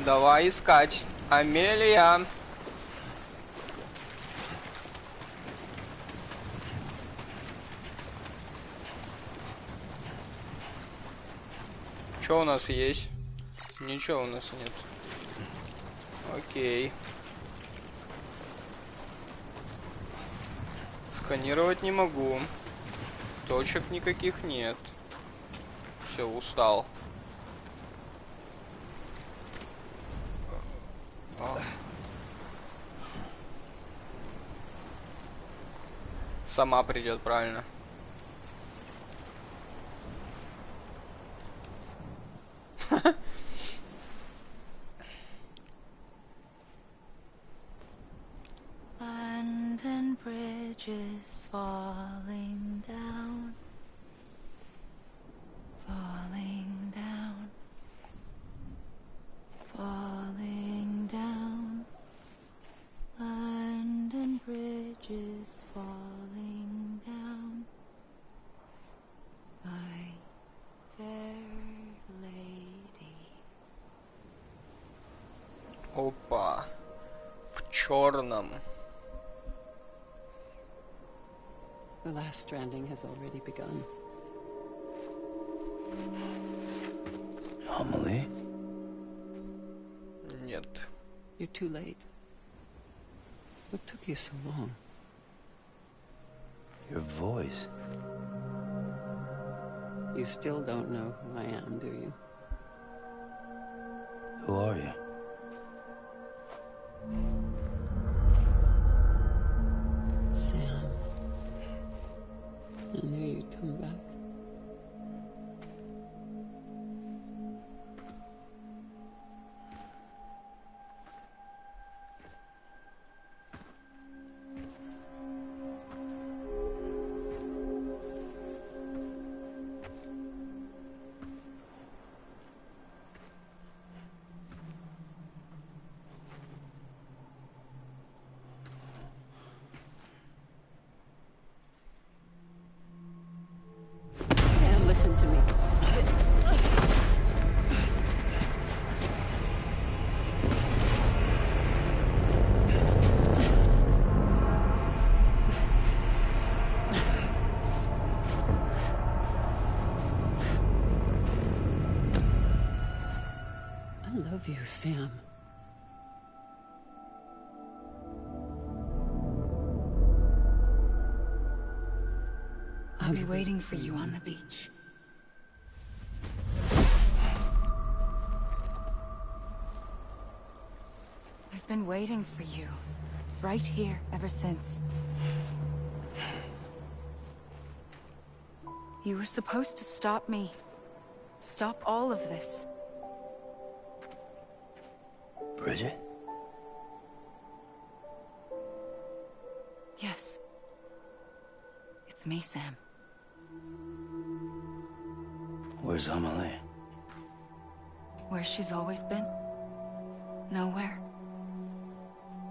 Давай искать. Амелия. Что у нас есть? Ничего у нас нет. Окей. Сканировать не могу. Точек никаких нет. Все, устал. Сама придет, правильно. London Bridge is falling down, falling down, falling down. London Bridge is falling down. I Fair lady. Опа. В черном. The last stranding has already begun. Amelie? Нет. You're too late. What took you so long? Your voice. You still don't know who I am, do you? Who are you? Sam. I knew you'd come back. Sam, listen to me. I love you, Sam. I'll be waiting for you on the beach. I've been waiting for you, right here, ever since. You were supposed to stop me. Stop all of this. Bridget? Yes. It's me, Sam. Where's Amelie? Where she's always been. Nowhere.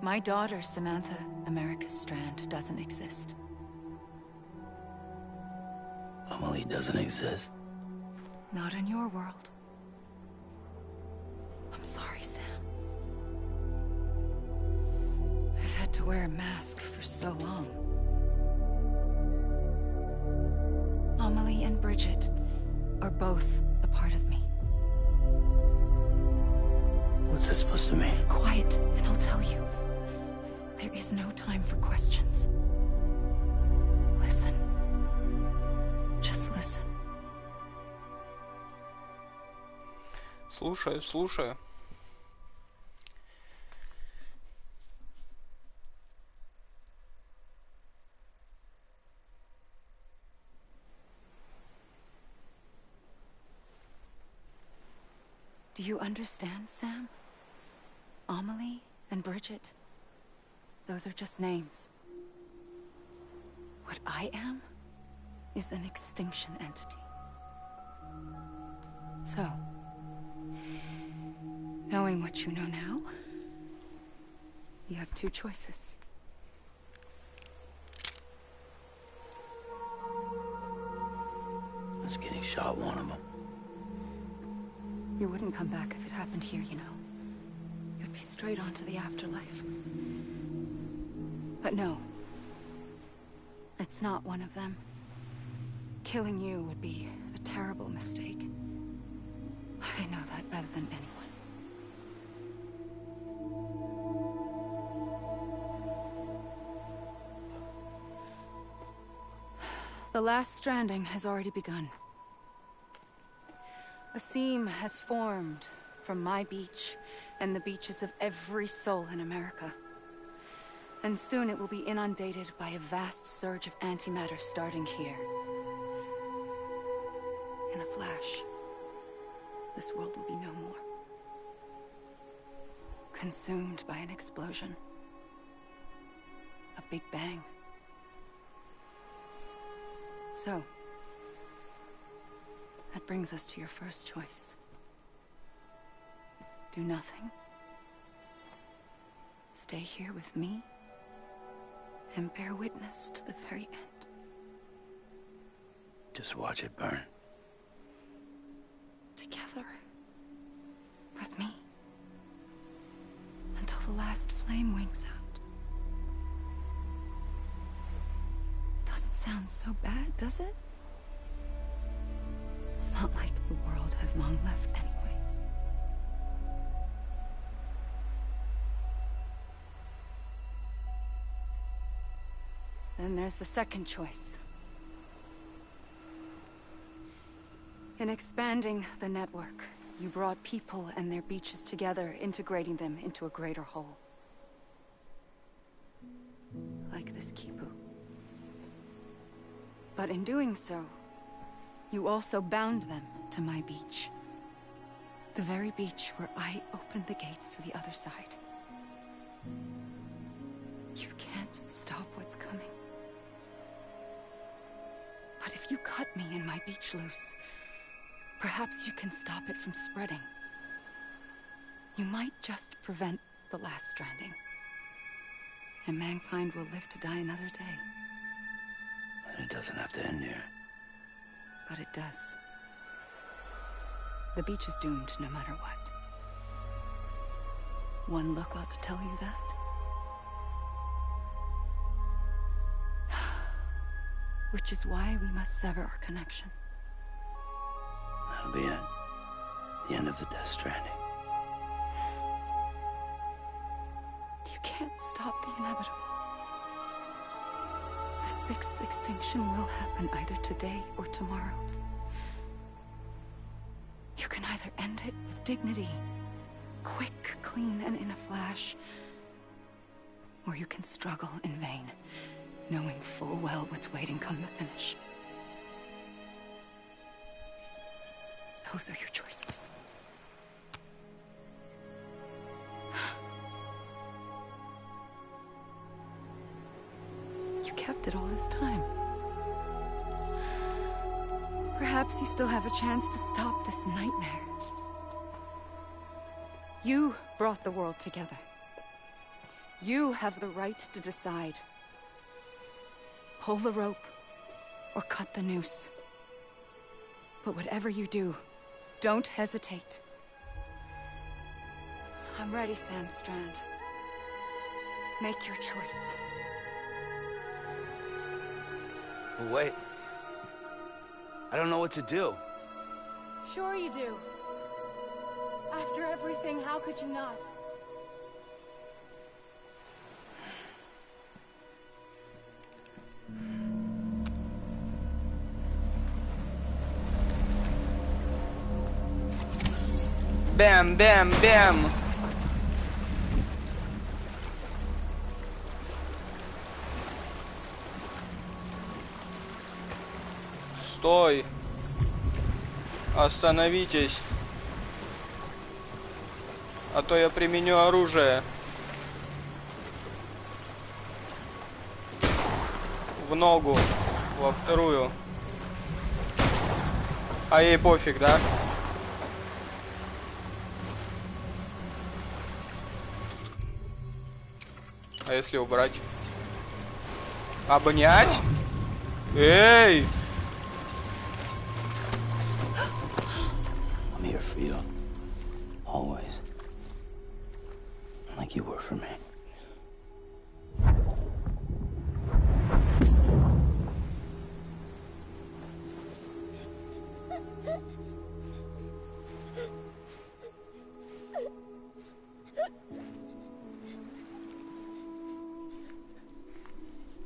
My daughter, Samantha America Strand, doesn't exist. Amelie doesn't exist. Not in your world. I'm sorry, Sam. I've had to wear a mask for so long. Amelie and Bridget are both a part of me. What's this supposed to mean? Quiet, and I'll tell you. There is no time for questions. Listen. Just listen. Слушаю, слушаю. Do you understand, Sam? Amelie and Bridget, those are just names. What I am is an extinction entity. So, knowing what you know now, you have two choices. Is getting shot one of them? You wouldn't come back if it happened here, you know. You'd be straight on to the afterlife. But no. It's not one of them. Killing you would be a terrible mistake. I know that better than anyone. The last stranding has already begun. A seam has formed from my beach and the beaches of every soul in America. And soon it will be inundated by a vast surge of antimatter starting here. In a flash, this world will be no more. Consumed by an explosion. A big bang. So, that brings us to your first choice. Do nothing. Stay here with me. And bear witness to the very end. Just watch it burn. sound so bad, does it? It's not like the world has long left anyway. Then there's the second choice. In expanding the network, you brought people and their beaches together, integrating them into a greater whole. Like this Kipu. But in doing so, you also bound them to my beach. The very beach where I opened the gates to the other side. You can't stop what's coming. But if you cut me and my beach loose, perhaps you can stop it from spreading. You might just prevent the last stranding. And mankind will live to die another day. And it doesn't have to end here. But it does. The beach is doomed no matter what. One look ought to tell you that. Which is why we must sever our connection. That'll be it. The end of the Death Stranding. You can't stop the inevitable. The sixth extinction will happen either today or tomorrow. You can either end it with dignity, quick, clean, and in a flash, or you can struggle in vain, knowing full well what's waiting come the finish. Those are your choices. You kept it all this time. Perhaps you still have a chance to stop this nightmare. You brought the world together. You have the right to decide. Pull the rope or cut the noose. But whatever you do, don't hesitate. I'm ready, Sam Strand. Make your choice. Wait. I don't know what to do. Sure you do. After everything, how could you not? Бэм, бэм, бэм. Стой. Остановитесь. А то я применю оружие. В ногу. Во вторую. А ей пофиг, да? А если убрать? Обнять? Эй! I'm here for you. Always. Like you were for me.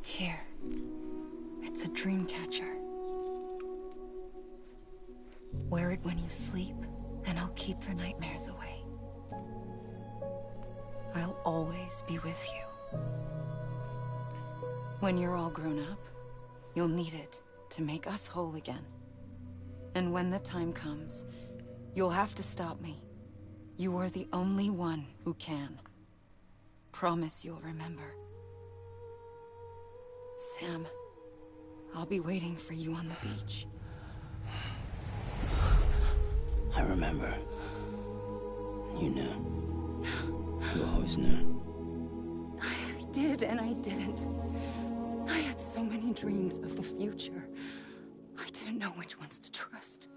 Here. It's a dream catcher. Wear it when you sleep, and I'll keep the nightmares away. I'll always be with you. When you're all grown up, you'll need it to make us whole again. And when the time comes, you'll have to stop me. You are the only one who can. Promise you'll remember. Sam, I'll be waiting for you on the beach. I remember. You knew. You always knew. I did and I didn't. I had so many dreams of the future. I didn't know which ones to trust.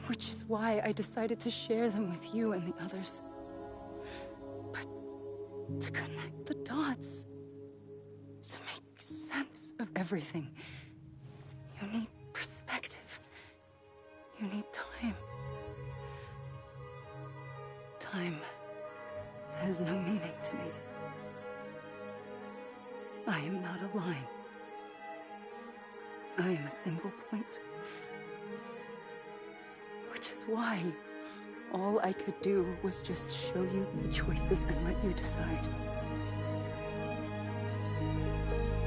Which is why I decided to share them with you and the others. But to connect the dots, to make sense of everything. You need perspective. You need time. Time has no meaning to me. I am not a line. I am a single point. Which is why all I could do was just show you the choices and let you decide.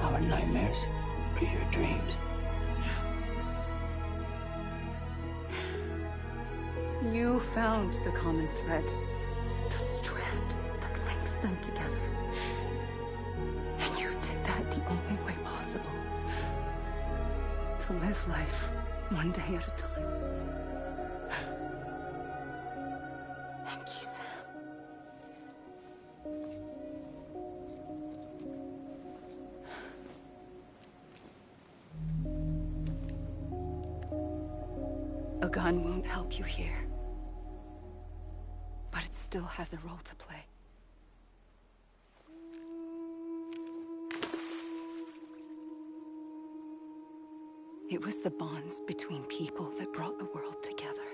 Our nightmares are your dreams. You found the common thread, the strand that links them together. And you did that the only way possible. To live life one day at a time. Thank you, Sam. A gun won't help you here. But it still has a role to play. It was the bonds between people that brought the world together.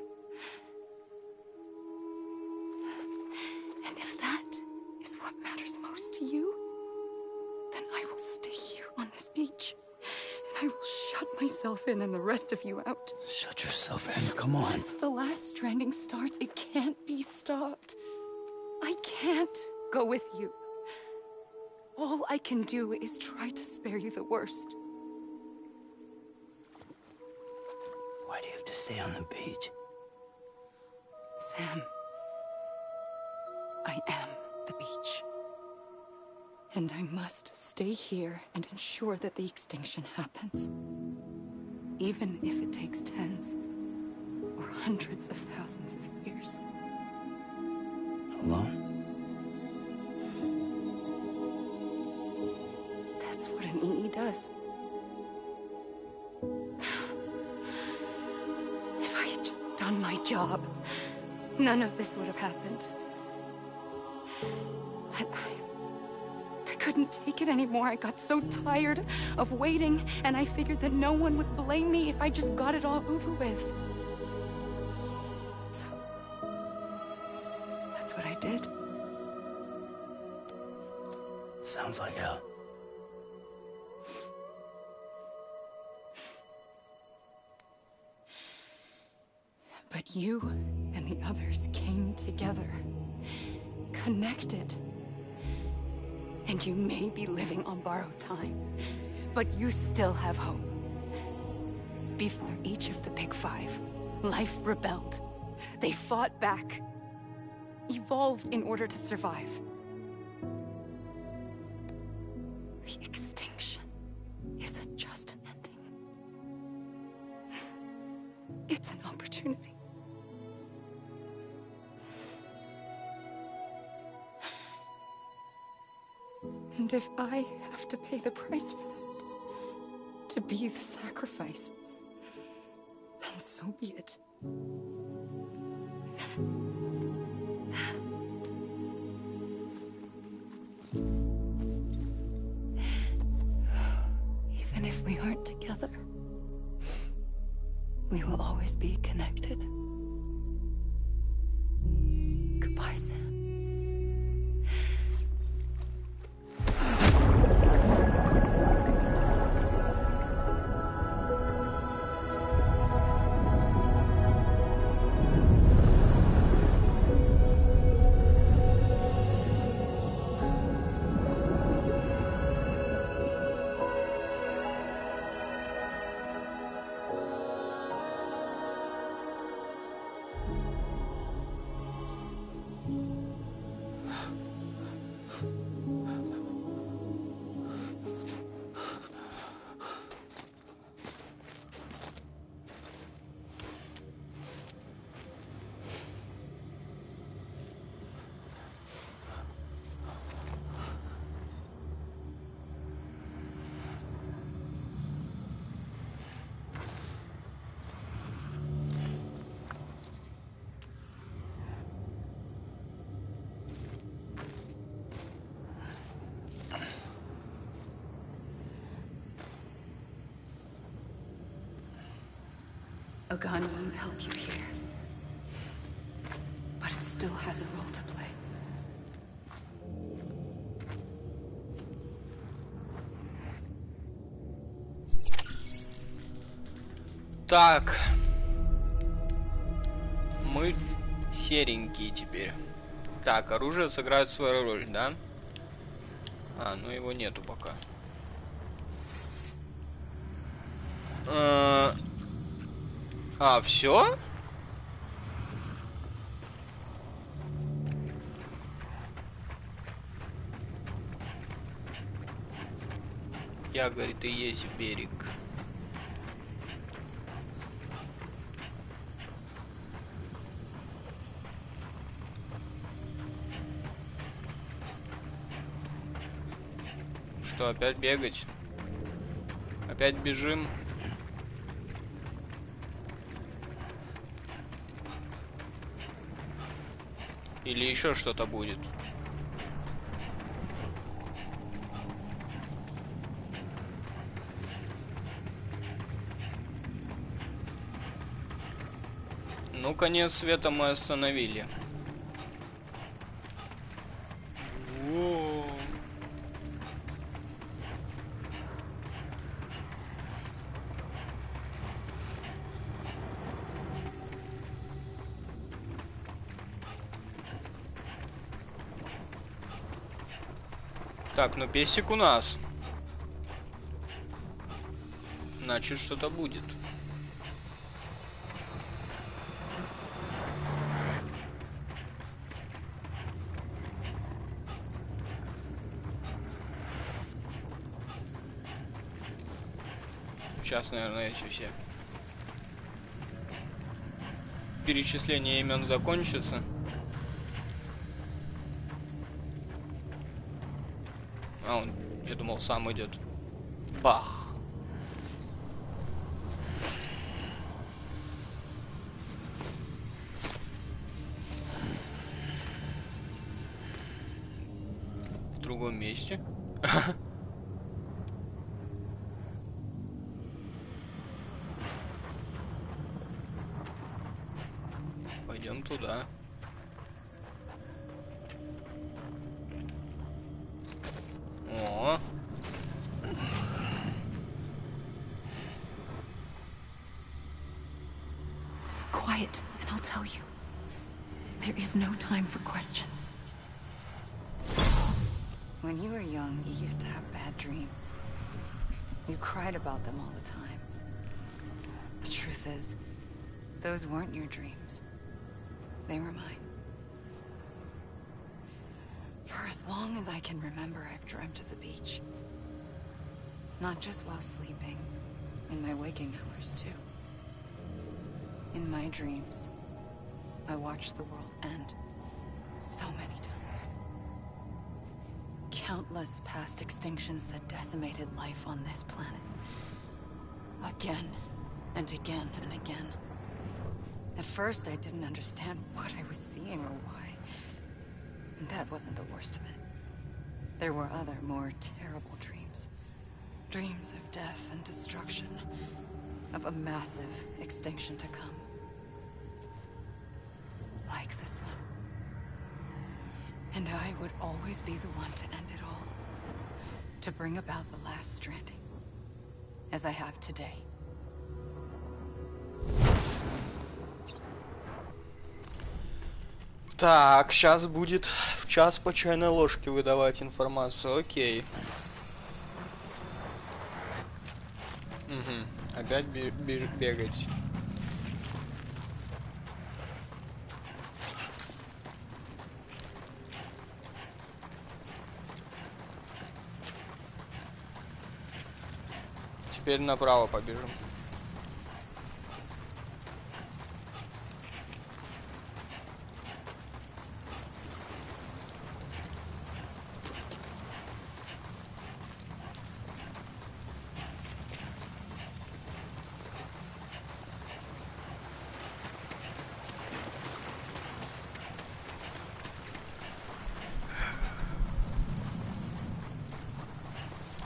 And if that is what matters most to you, then I will stay here on this beach. And I will shut myself in and the rest of you out. Shut yourself in, come on. Once the last stranding starts, it can't be stopped. I can't go with you. All I can do is try to spare you the worst. Why do you have to stay on the beach? Sam, I am the beach. And I must stay here and ensure that the extinction happens. Even if it takes tens or hundreds of thousands of years. Alone? That's what an EE does. If I had just done my job, none of this would have happened. But I couldn't take it anymore. I got so tired of waiting, and I figured that no one would blame me if I just got it all over with. So, that's what I did. Sounds like hell. But you and the others came together, connected. And you may be living on borrowed time, but you still have hope. Before each of the Big Five, life rebelled. They fought back, evolved in order to survive. The extinction isn't just an ending. It's an opportunity. And if I have to pay the price for that, to be the sacrifice, then so be it. Even if we aren't together, we will always be connected. Goodbye, Sam. A gun won't help you here. But it still has a role to play. Так. Мы серенькие теперь. Так, оружие сыграет свою роль, да? А, ну его нету пока. А, все? Я, говорит, и есть берег. Что, опять бегать? Опять бежим? Или еще что-то будет? Ну, конец света мы остановили. Воу. Так, ну песик у нас. Значит, что-то будет. Сейчас, наверное, эти все перечисление имен закончится. А он, я думал, сам идет. Бах. В другом месте. Пойдем туда. О. Quiet, and I'll tell you. There is no time for questions. When you were young, you used to have bad dreams. You cried about them all the time. The truth is, those weren't your dreams. They were mine. For as long as I can remember, I've dreamt of the beach. Not just while sleeping, in my waking hours too. In my dreams, I watched the world end so many times. Countless past extinctions that decimated life on this planet. Again, and again, and again. At first, I didn't understand what I was seeing or why. And that wasn't the worst of it. There were other, more terrible dreams. Dreams of death and destruction. Of a massive extinction to come. Like this one. And I would always be the one to end it all. To bring about the last stranding. As I have today. Так, сейчас будет в час по чайной ложке выдавать информацию. Окей. Угу. Опять бегать. Теперь направо побежим.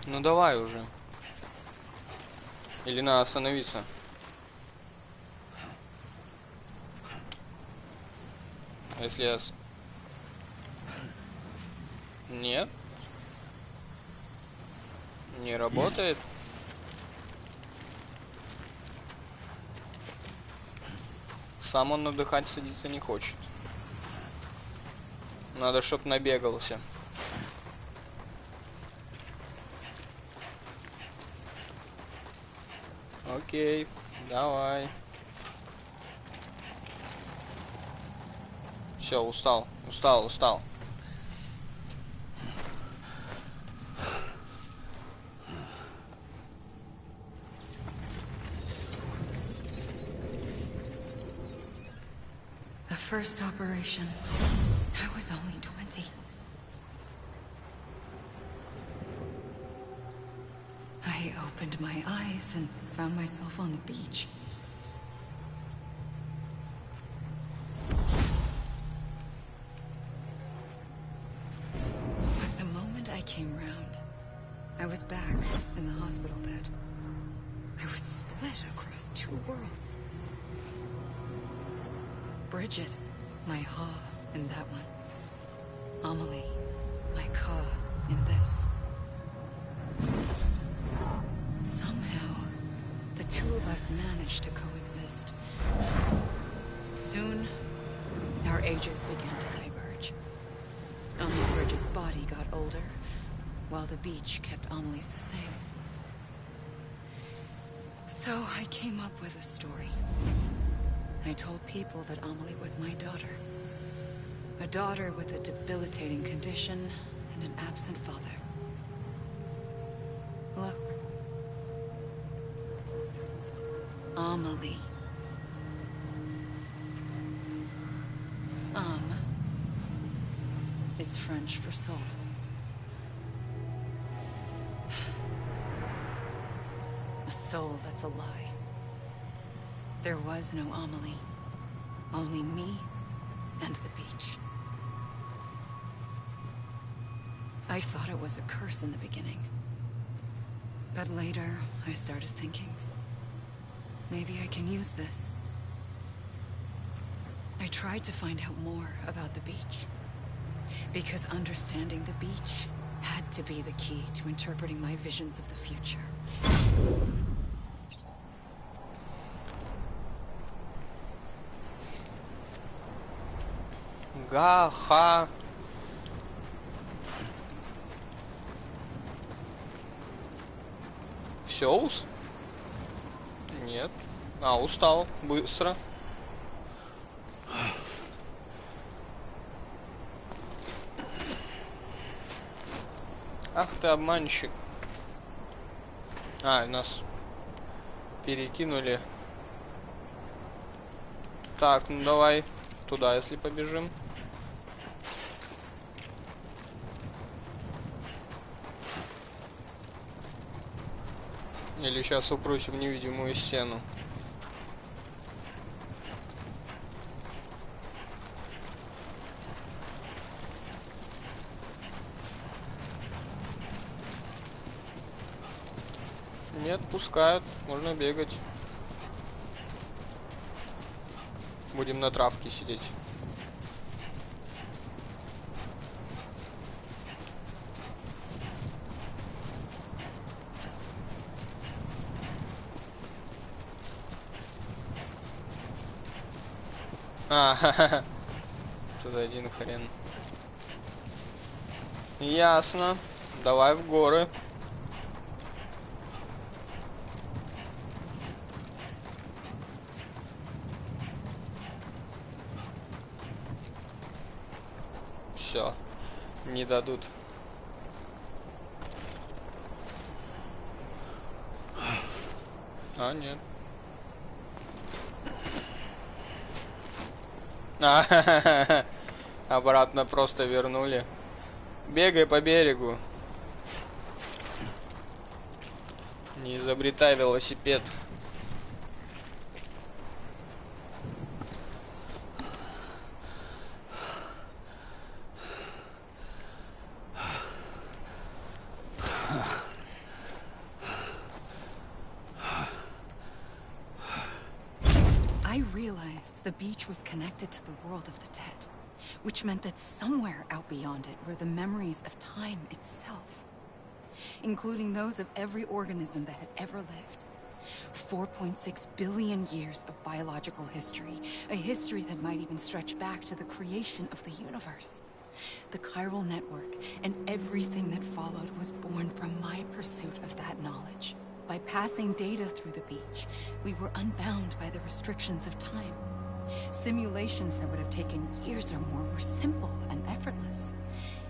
Ну давай уже. Или надо остановиться? Если я... Нет. Не работает. Сам он отдыхать садиться не хочет. Надо, чтоб набегался. Окей, давай. Все, устал. The first operation, I was only 20. I opened my eyes and found myself on the beach. But the moment I came round, I was back in the hospital bed. I was split across two worlds. Bridget, my Ha in that one. Amelie, my Ka in this. Somehow, the two of us managed to coexist. Soon, our ages began to diverge. Only Bridget's body got older, while the beach kept Amelie's the same. So I came up with a story. I told people that Amelie was my daughter. A daughter with a debilitating condition and an absent father. Look. Amelie. Is French for soul. A soul that's a lie. There was no Amelie. Only me and the beach. I thought it was a curse in the beginning. But later, I started thinking, maybe I can use this. I tried to find out more about the beach. Because understanding the beach had to be the key to interpreting my visions of the future. Га-ха. Все, Нет. Устал. Быстро. Ах ты обманщик. Нас перекинули. Так, ну давай туда, если побежим. Или сейчас укрутим невидимую стену. Нет, пускают. Можно бегать. Будем на травке сидеть. Ха-ха-ха. Тут один хрен. Ясно. Давай в горы. Все. Не дадут. Нет. Обратно просто вернули. Бегай по берегу. Не изобретай велосипед. I realized the beach was connected to the world of the dead. which meant that somewhere out beyond it were the memories of time itself, including those of every organism that had ever lived. 4.6 billion years of biological history, a history that might even stretch back to the creation of the universe. The chiral network and everything that followed was born from my pursuit of that knowledge. By passing data through the beach, we were unbound by the restrictions of time. Simulations that would have taken years or more were simple and effortless.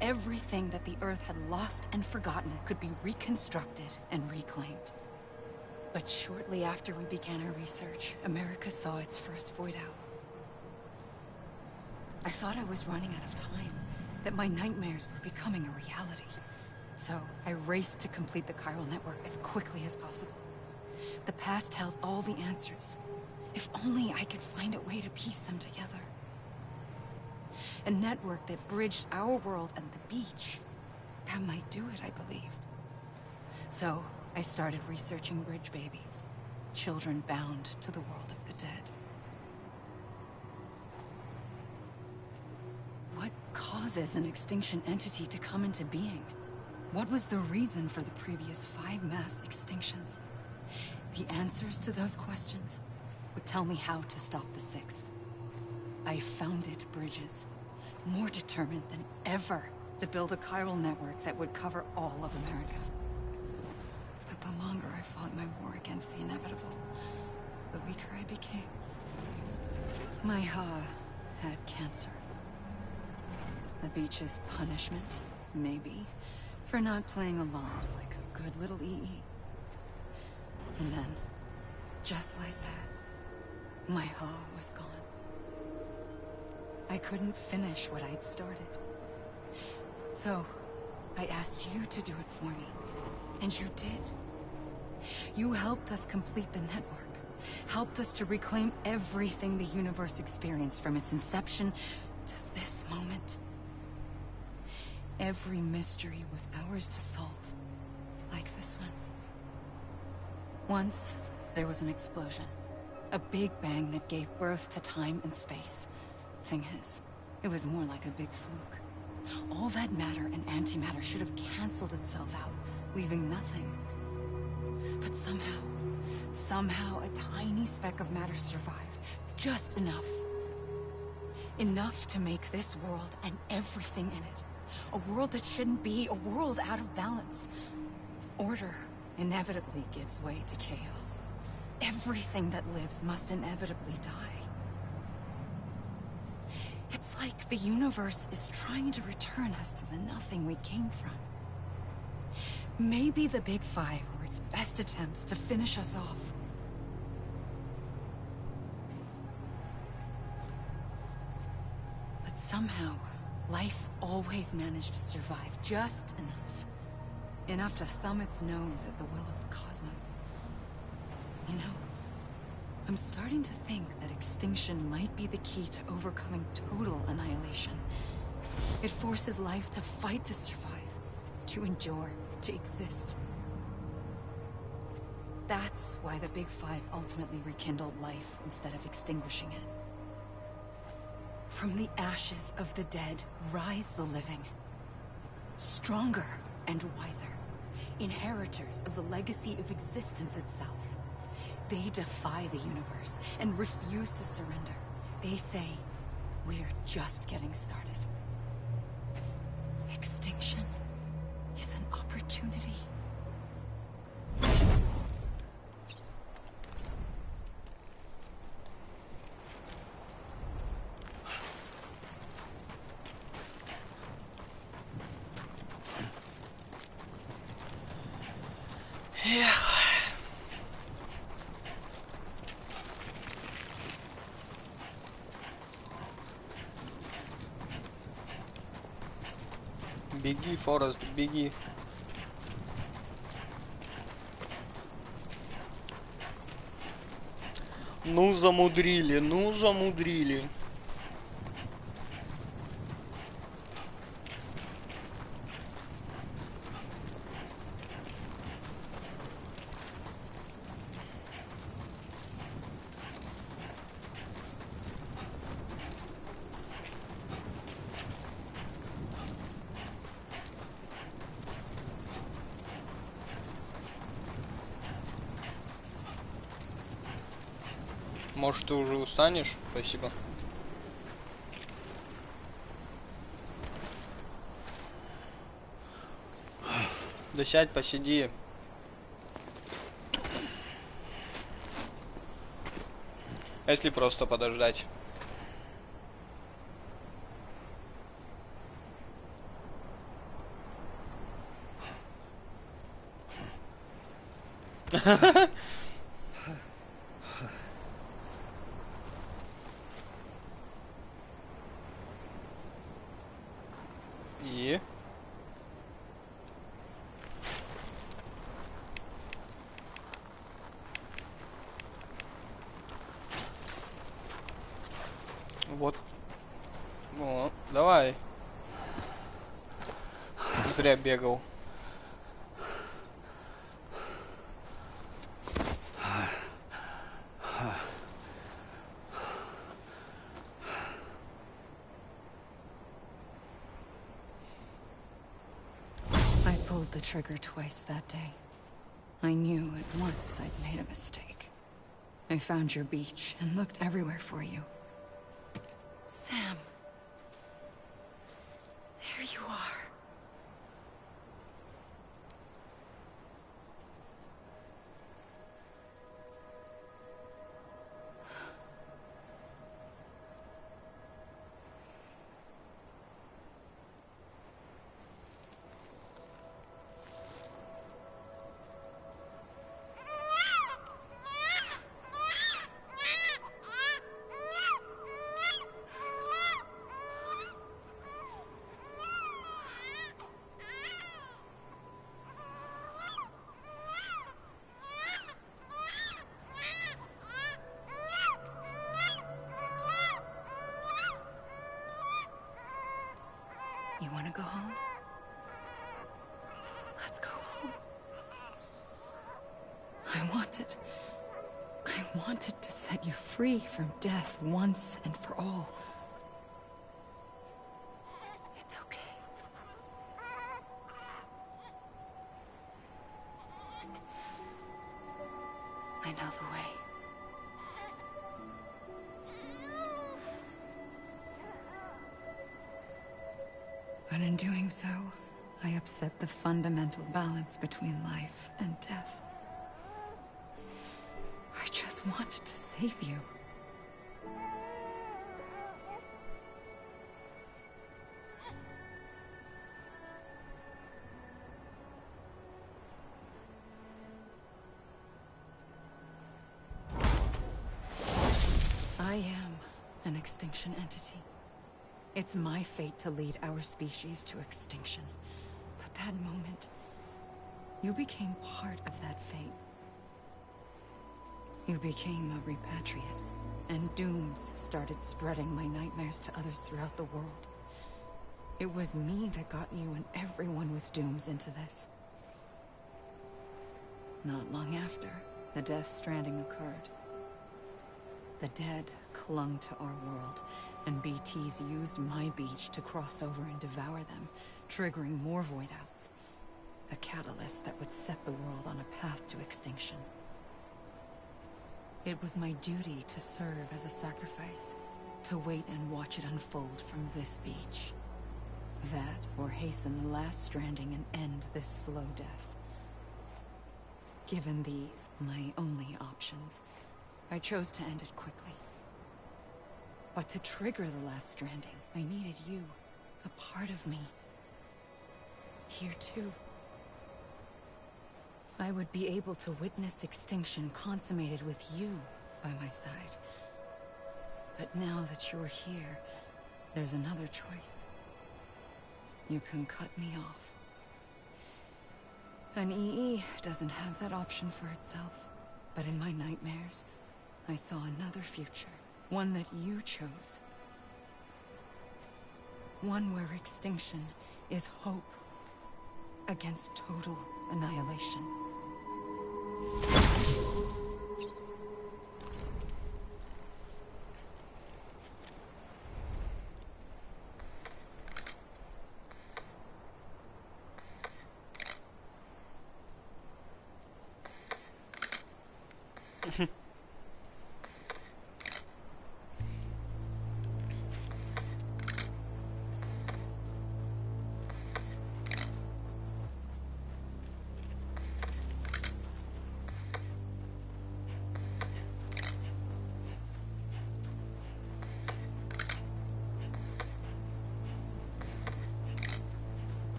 Everything that the Earth had lost and forgotten could be reconstructed and reclaimed. But shortly after we began our research, America saw its first void out. I thought I was running out of time, that my nightmares were becoming a reality. So I raced to complete the chiral network as quickly as possible. The past held all the answers. If only I could find a way to piece them together. A network that bridged our world and the beach. That might do it, I believed. So I started researching bridge babies, children bound to the world of the dead. What causes an extinction entity to come into being? What was the reason for the previous 5 mass extinctions? The answers to those questions would tell me how to stop the 6th. I founded bridges, more determined than ever to build a chiral network that would cover all of America. But the longer I fought my war against the inevitable, the weaker I became. My Ha had cancer. The beach's punishment, maybe, for not playing along like a good little EE. And then, just like that, my Ha was gone. I couldn't finish what I'd started. So, I asked you to do it for me. And you did. You helped us complete the network. Helped us to reclaim everything the universe experienced from its inception to this moment. Every mystery was ours to solve. Like this one. Once, there was an explosion. A big bang that gave birth to time and space. Thing is, it was more like a big fluke. All that matter and antimatter should have canceled itself out, leaving nothing. But somehow a tiny speck of matter survived. Just enough. Enough to make this world and everything in it. A world that shouldn't be, a world out of balance. Order inevitably gives way to chaos. Everything that lives must inevitably die. It's like the universe is trying to return us to the nothing we came from. Maybe the Big Five were its best attempts to finish us off. But somehow, life always managed to survive just enough. Enough to thumb its nose at the will of the cosmos. You know, I'm starting to think that extinction might be the key to overcoming total annihilation. It forces life to fight to survive, to endure, to exist. That's why the Big Five ultimately rekindled life instead of extinguishing it. From the ashes of the dead rise the living. Stronger and wiser. Inheritors of the legacy of existence itself. They defy the universe and refuse to surrender. They say, we're just getting started. Extinction is an opportunity. Yeah. Беги, Форест, беги. Ну замудрили, ну замудрили. Может, ты уже устанешь? Спасибо. Да сядь, посиди. А если просто подождать? И? Вот. О, давай. Зря бегал. I pulled the trigger twice that day. I knew at once I'd made a mistake. I found your beach and looked everywhere for you. Sam. There you are. You want to go home? Let's go home. I wanted to set you free from death once and for all. It's okay. I know the way. But in doing so, I upset the fundamental balance between life and death. I just wanted to save you. I am an extinction entity. It's my fate to lead our species to extinction. But that moment, you became part of that fate. You became a repatriate, and dooms started spreading my nightmares to others throughout the world. It was me that got you and everyone with dooms into this. Not long after, the Death Stranding occurred. The dead clung to our world, and BTs used my beach to cross over and devour them, triggering more void outs. A catalyst that would set the world on a path to extinction. It was my duty to serve as a sacrifice, to wait and watch it unfold from this beach. That, or hasten the last stranding and end this slow death. Given these, my only options, I chose to end it quickly. But to trigger the last stranding, I needed you, a part of me. Here too. I would be able to witness extinction consummated with you by my side. But now that you're here, there's another choice. You can cut me off. An EE doesn't have that option for itself. But in my nightmares, I saw another future. One that you chose. One where extinction is hope against total annihilation.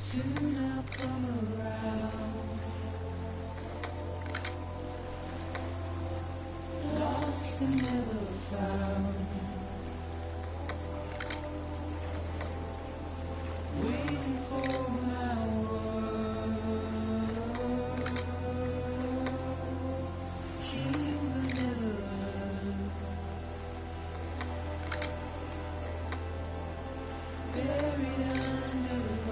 Soon I'll come around, lost and never found, waiting for my world, seen but never learned, buried underground.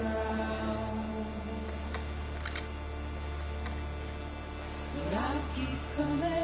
But I'll keep coming.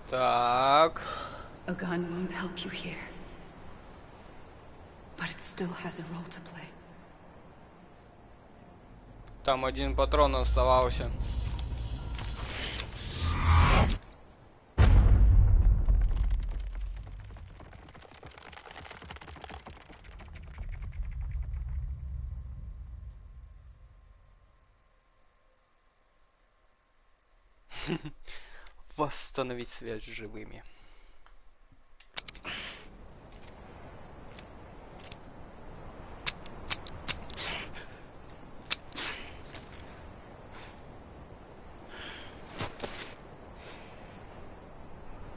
Так. A gun won't help you here. But it still has a role to play. Там один патрон оставался. Восстановить связь с живыми.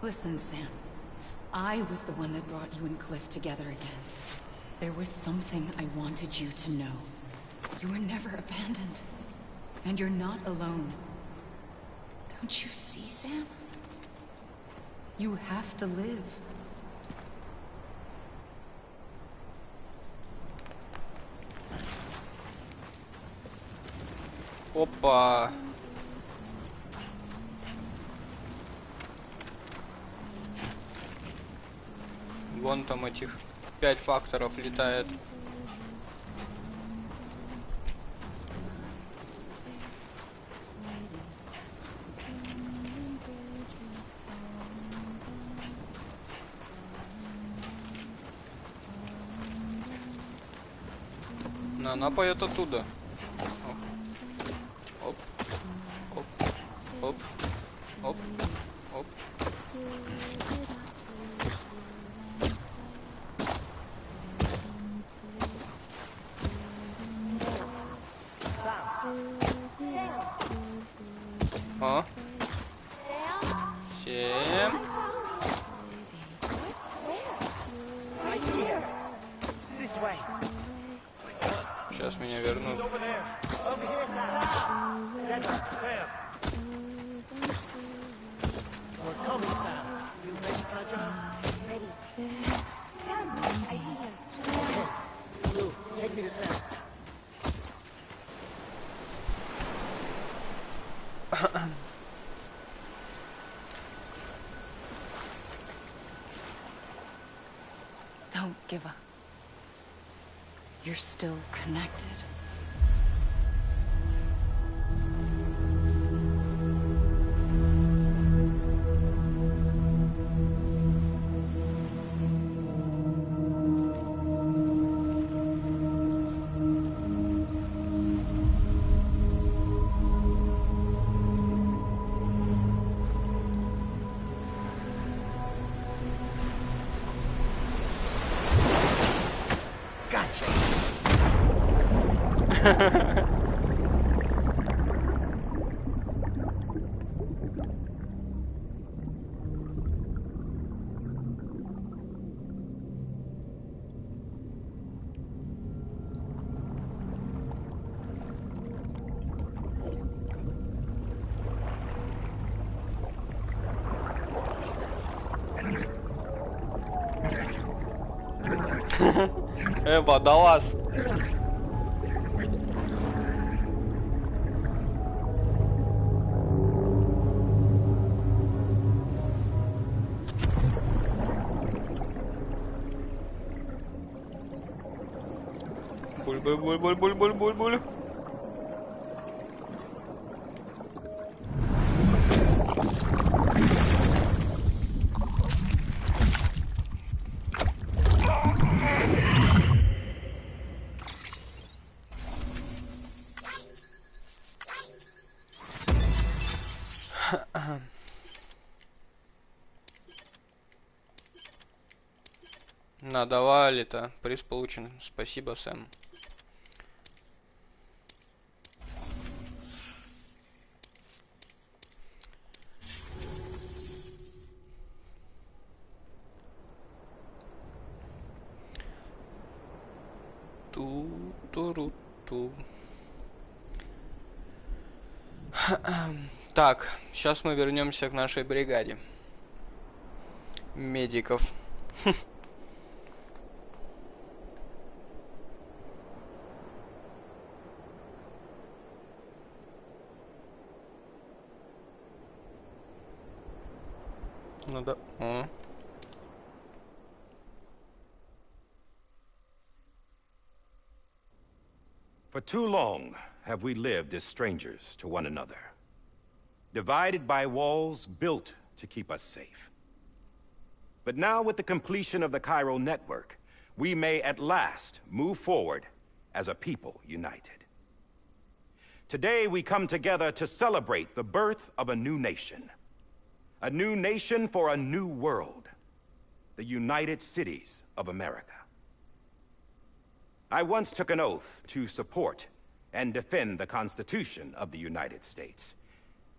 Listen, Sam. I was the one that brought you and Cliff together again. There was something I wanted you to know. You were never abandoned. And you're not alone. Don't you see, Sam? You have to live. Опа. Вон там этих 5 факторов летает. Но она поет оттуда. Оп. Оп. Оп. Оп. Оп. О. 7. Сейчас меня вернут. Don't give up. You're still connected. Водолаз. Буль-буль-буль-буль-буль-буль-буль. Надавали-то. Приз получен. Спасибо, Сэм. Ту-ту-ру-ту. Так, сейчас мы вернемся к нашей бригаде медиков. Ну да. О. For too long have we lived as strangers to one another, divided by walls built to keep us safe. But now, with the completion of the Cairo network, we may at last move forward as a people united. Today, we come together to celebrate the birth of a new nation. A new nation for a new world. The United Cities of America. I once took an oath to support and defend the Constitution of the United States.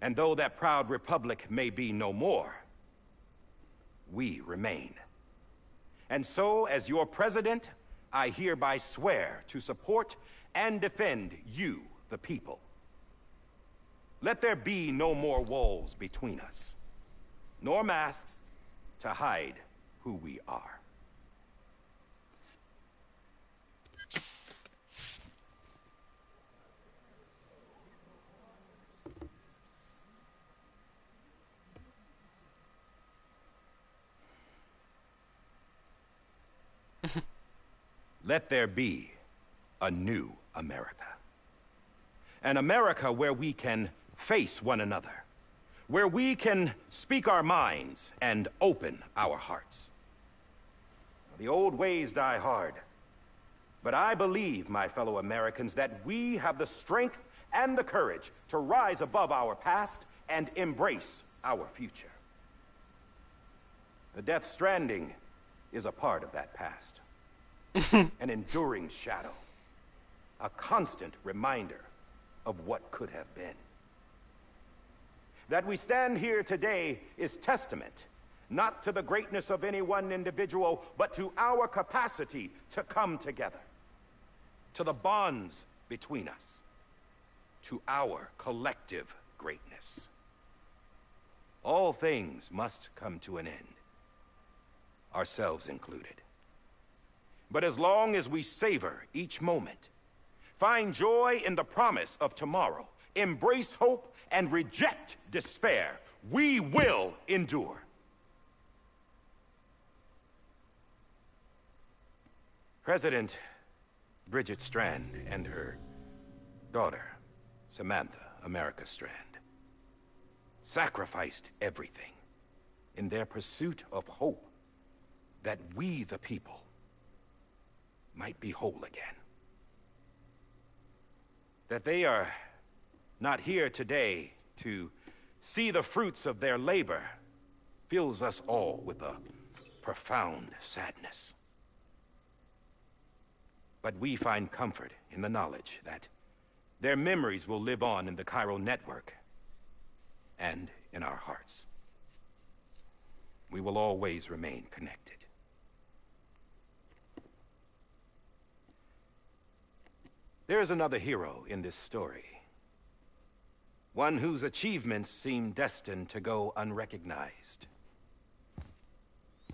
And though that proud republic may be no more, we remain. And so, as your president, I hereby swear to support and defend you, the people. Let there be no more walls between us, nor masks to hide who we are. Let there be a new America. An America where we can face one another, where we can speak our minds and open our hearts. The old ways die hard, but I believe, my fellow Americans, that we have the strength and the courage to rise above our past and embrace our future. The Death Stranding is a part of that past. An enduring shadow. A constant reminder of what could have been. That we stand here today is testament, not to the greatness of any one individual, but to our capacity to come together. To the bonds between us. To our collective greatness. All things must come to an end. Ourselves included. But as long as we savor each moment, find joy in the promise of tomorrow, embrace hope, and reject despair, we will endure. President Bridget Strand and her daughter, Samantha America Strand, sacrificed everything in their pursuit of hope that we, the people, might be whole again. That they are not here today to see the fruits of their labor fills us all with a profound sadness. But we find comfort in the knowledge that their memories will live on in the Cairo network and in our hearts. We will always remain connected. There is another hero in this story. One whose achievements seem destined to go unrecognized.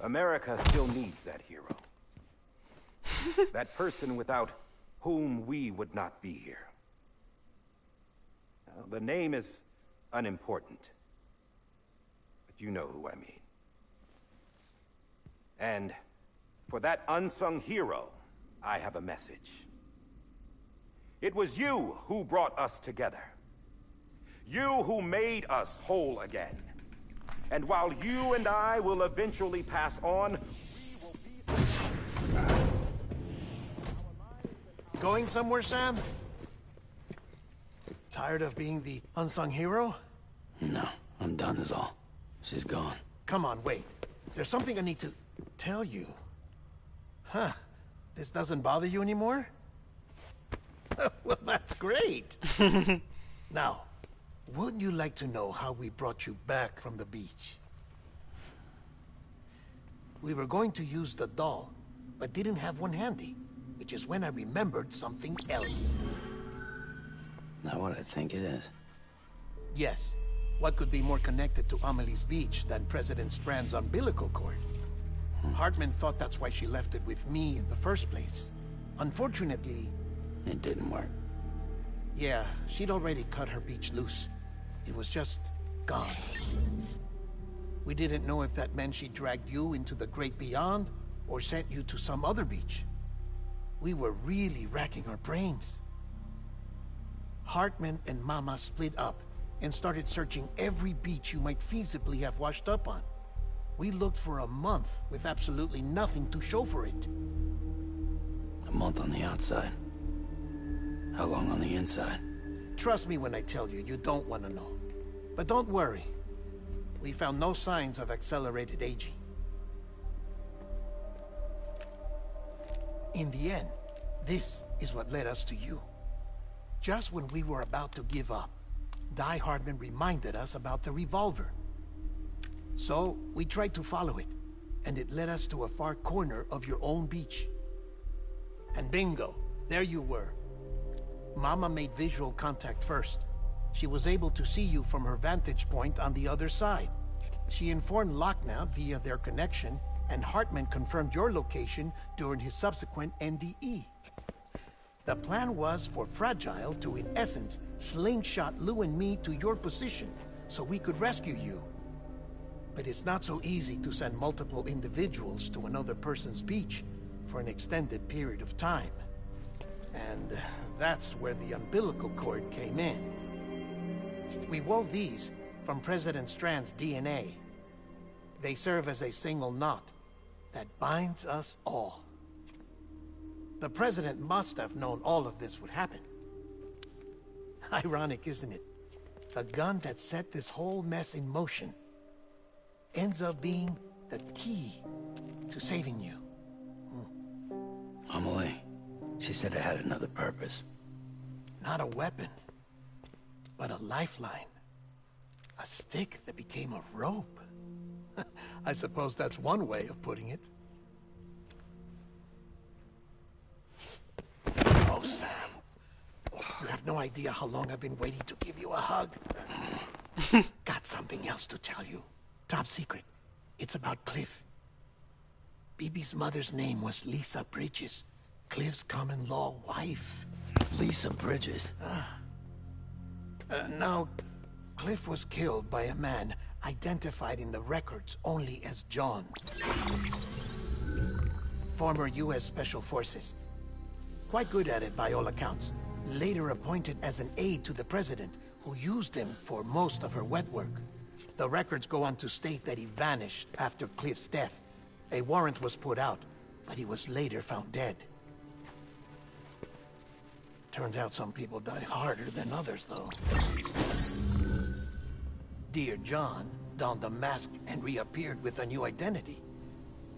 America still needs that hero. That person without whom we would not be here. Now, the name is unimportant, but you know who I mean. And for that unsung hero, I have a message. It was you who brought us together. You who made us whole again. And while you and I will eventually pass on, we will be... Going somewhere, Sam? Tired of being the unsung hero? No, I'm done is all. She's gone. Come on, wait. There's something I need to tell you. Huh. This doesn't bother you anymore? Well, that's great. Now, wouldn't you like to know how we brought you back from the beach? We were going to use the doll, but didn't have one handy, which is when I remembered something else. Not what I think it is. Yes. What could be more connected to Amelie's beach than President Strand's umbilical cord? Hartman thought that's why she left it with me in the first place. Unfortunately... It didn't work. Yeah, she'd already cut her beach loose. It was just gone. We didn't know if that meant she dragged you into the great beyond, or sent you to some other beach. We were really racking our brains. Hartman and Mama split up and started searching every beach you might feasibly have washed up on. We looked for a month with absolutely nothing to show for it. A month on the outside. How long on the inside? Trust me when I tell you, you don't want to know. But don't worry. We found no signs of accelerated aging. In the end, this is what led us to you. Just when we were about to give up, Die Hardman reminded us about the revolver. So, we tried to follow it, and it led us to a far corner of your own beach. And bingo, there you were. Mama made visual contact first. She was able to see you from her vantage point on the other side. She informed Lockna via their connection, and Hartman confirmed your location during his subsequent NDE. The plan was for Fragile to, in essence, slingshot Lou and me to your position, so we could rescue you. But it's not so easy to send multiple individuals to another person's beach for an extended period of time. And that's where the umbilical cord came in. We wove these from President Strand's DNA. They serve as a single knot that binds us all. The President must have known all of this would happen. Ironic, isn't it? The gun that set this whole mess in motion ends up being the key to saving you. Amelie, she said it had another purpose. Not a weapon, but a lifeline. A stick that became a rope. I suppose that's one way of putting it. Oh, Sam. You have no idea how long I've been waiting to give you a hug. Got something else to tell you. Top secret. It's about Cliff. BB's mother's name was Lisa Bridges, Cliff's common-law wife. Lisa Bridges? Now, Cliff was killed by a man identified in the records only as John. Former U.S. Special Forces. Quite good at it by all accounts. Later appointed as an aide to the president, who used him for most of her wet work. The records go on to state that he vanished after Cliff's death. A warrant was put out, but he was later found dead. Turns out some people die harder than others, though. Dear John donned a mask and reappeared with a new identity.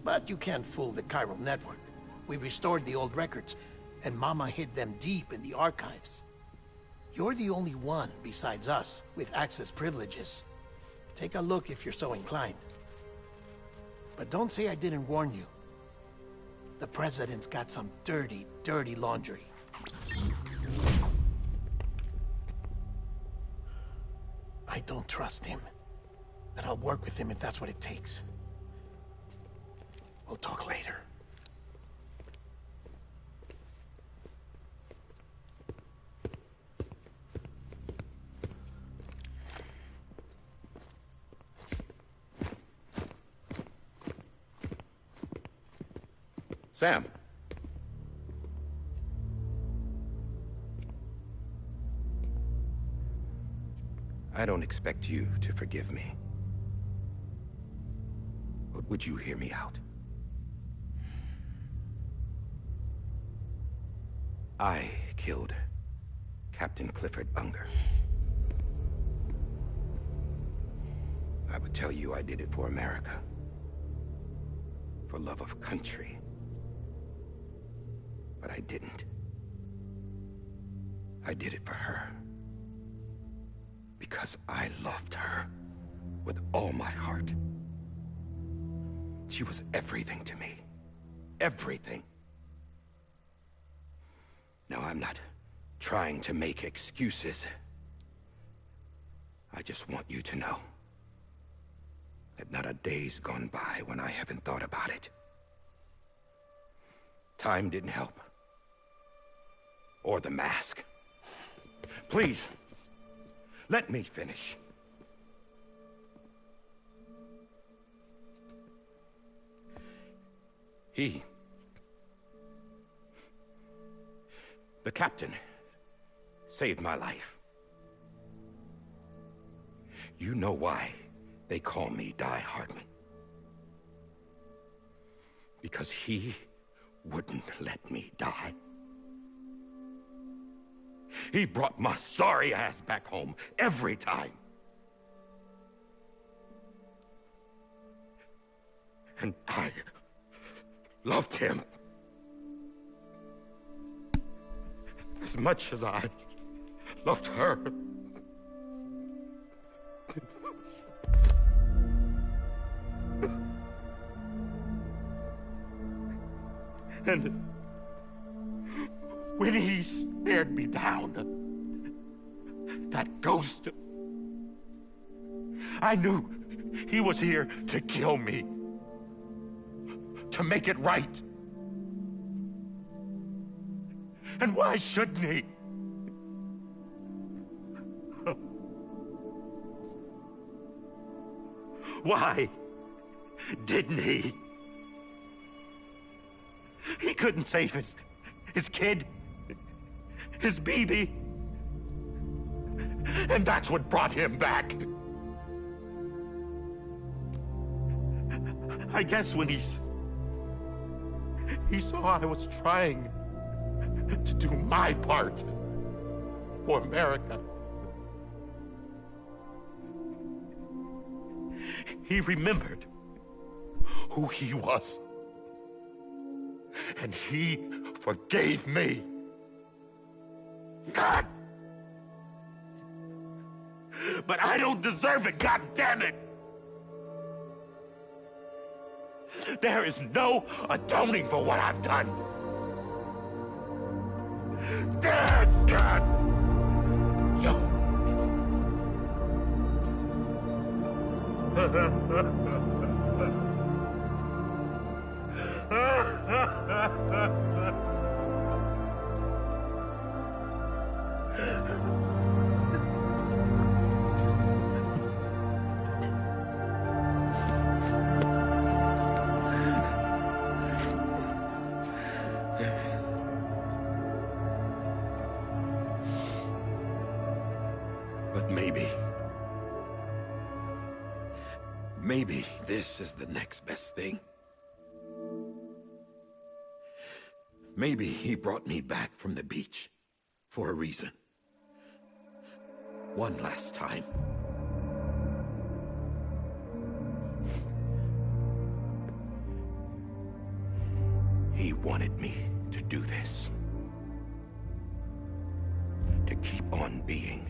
But you can't fool the chiral network. We restored the old records, and Mama hid them deep in the archives. You're the only one, besides us, with access privileges. Take a look if you're so inclined. But don't say I didn't warn you. The President's got some dirty, dirty laundry. I don't trust him, but I'll work with him if that's what it takes. We'll talk later. Sam. I don't expect you to forgive me. But would you hear me out? I killed Captain Clifford Unger. I would tell you I did it for America. For love of country. But I didn't. I did it for her. Because I loved her with all my heart. She was everything to me. Everything. Now, I'm not trying to make excuses. I just want you to know that not a day's gone by when I haven't thought about it. Time didn't help. Or the mask. Please, let me finish. The captain saved my life. You know why they call me Die Hardman? Because he wouldn't let me die. He brought my sorry ass back home every time. And I loved him as much as I loved her. And when he stared me down, that ghost, I knew he was here to kill me, to make it right. And why shouldn't he? Why didn't he? He couldn't save his kid, his baby. And that's what brought him back. I guess when he saw I was trying to do my part for America, he remembered who he was. And he forgave me. God! But I don't deserve it, God damn it! There is no atoning for what I've done. God! But maybe this is the next best thing. Maybe he brought me back from the beach for a reason. One last time. He wanted me to do this. To keep on being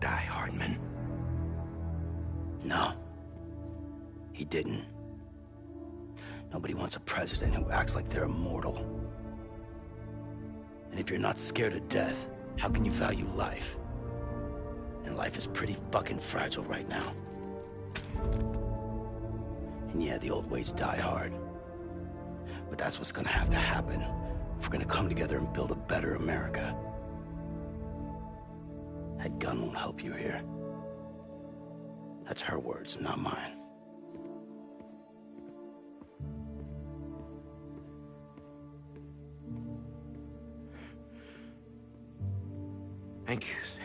Die Hardman. No. He didn't. Nobody wants a president who acts like they're immortal. And if you're not scared of death, how can you value life? And life is pretty fucking fragile right now. And yeah, the old ways die hard. But that's what's gonna have to happen if we're gonna come together and build a better America. That gun won't help you here. That's her words, not mine. Thank you, Sam.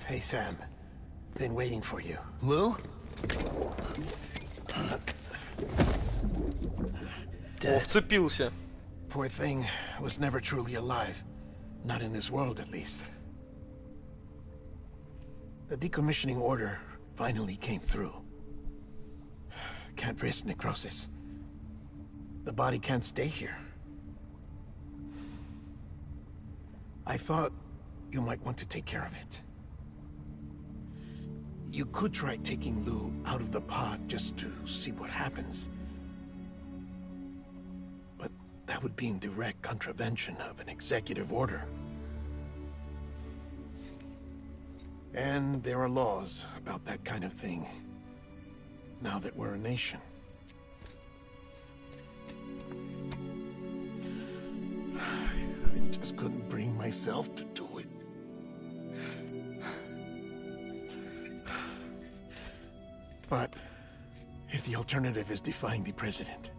Hey, Sam. Been waiting for you. Lou? О, вцепился. Poor thing was never truly alive. Not in this world, at least. The decommissioning order finally came through. Can't risk necrosis. The body can't stay here. I thought you might want to take care of it. You could try taking Lou out of the pod just to see what happens. But that would be in direct contravention of an executive order. And there are laws about that kind of thing, now that we're a nation. I just couldn't bring myself to do it. But if the alternative is defying the president,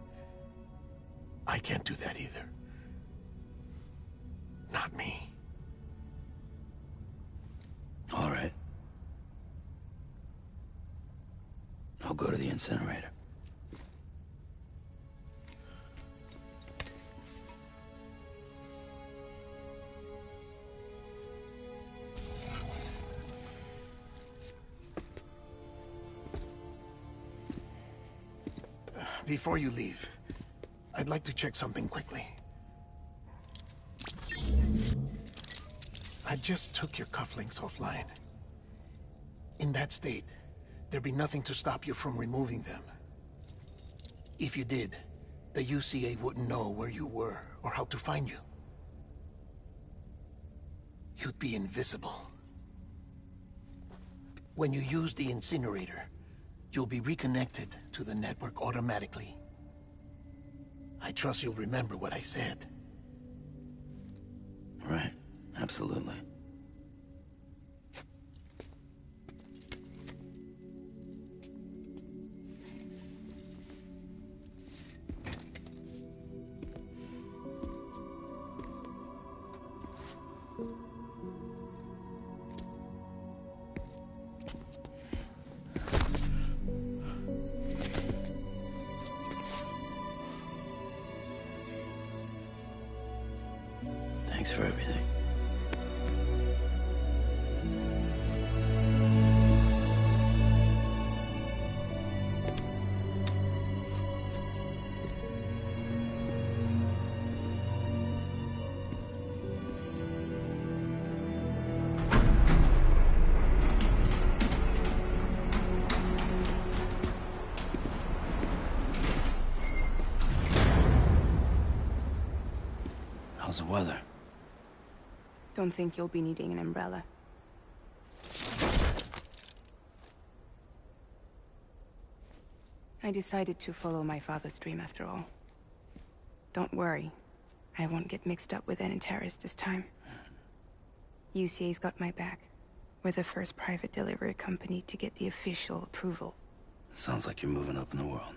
I can't do that either. Not me. All right. I'll go to the incinerator. Before you leave, I'd like to check something quickly. I just took your cufflinks offline. In that state, there'd be nothing to stop you from removing them. If you did, the UCA wouldn't know where you were or how to find you. You'd be invisible. When you use the incinerator, you'll be reconnected to the network automatically. I trust you'll remember what I said. Right. Absolutely. Thanks for everything. How's the weather? Don't think you'll be needing an umbrella. I decided to follow my father's dream after all. Don't worry. I won't get mixed up with any terrorists this time. UCA's got my back. We're the first private delivery company to get the official approval. Sounds like you're moving up in the world.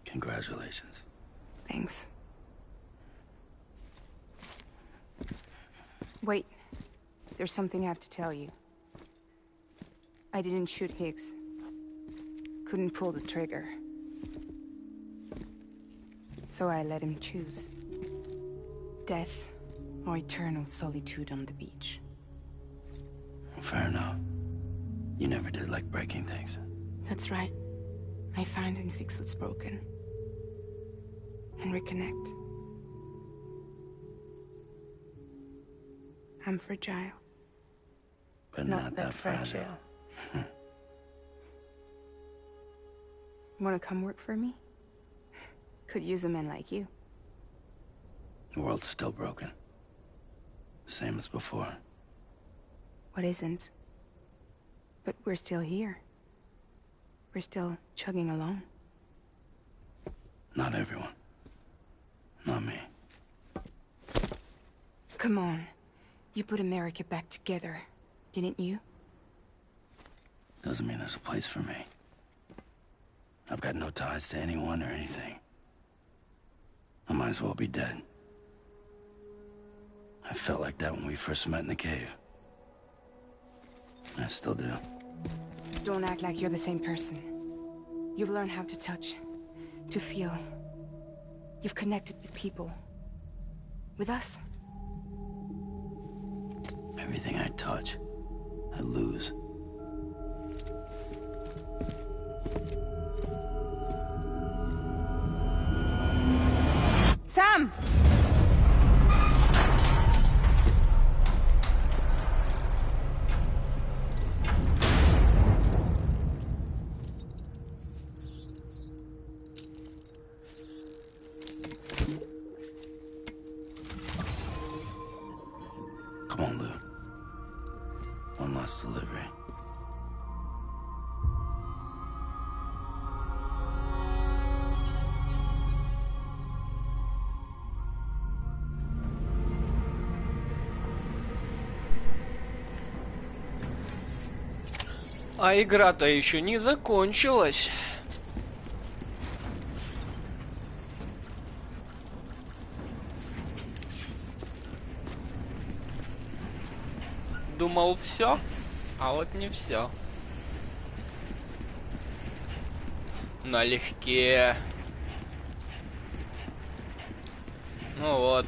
Congratulations. Thanks. Wait. There's something I have to tell you. I didn't shoot Higgs. Couldn't pull the trigger. So I let him choose. Death or eternal solitude on the beach. Fair enough. You never did like breaking things. That's right. I find and fix what's broken. And reconnect. I'm fragile. But not that fragile. Wanna come work for me? Could use a man like you. The world's still broken. Same as before. What isn't? But we're still here. We're still chugging along. Not everyone. Not me. Come on. You put America back together, didn't you? Doesn't mean there's a place for me. I've got no ties to anyone or anything. I might as well be dead. I felt like that when we first met in the cave. I still do. Don't act like you're the same person. You've learned how to touch, to feel. You've connected with people. With us. Everything I touch, I lose. Sam! Come on, Lou. А игра-то еще не закончилась. Думал все, а вот не все. Налегке. Ну вот.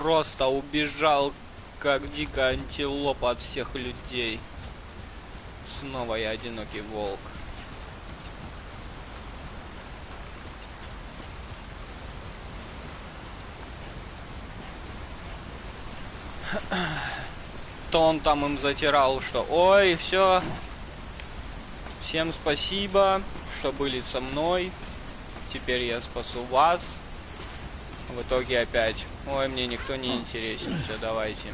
просто убежал, как дикая антилопа от всех людей. Снова я одинокий волк. То он там им затирал, что ой, все, всем спасибо, что были со мной, теперь я спасу вас. В итоге опять, ой, мне никто не интересен, все, давайте.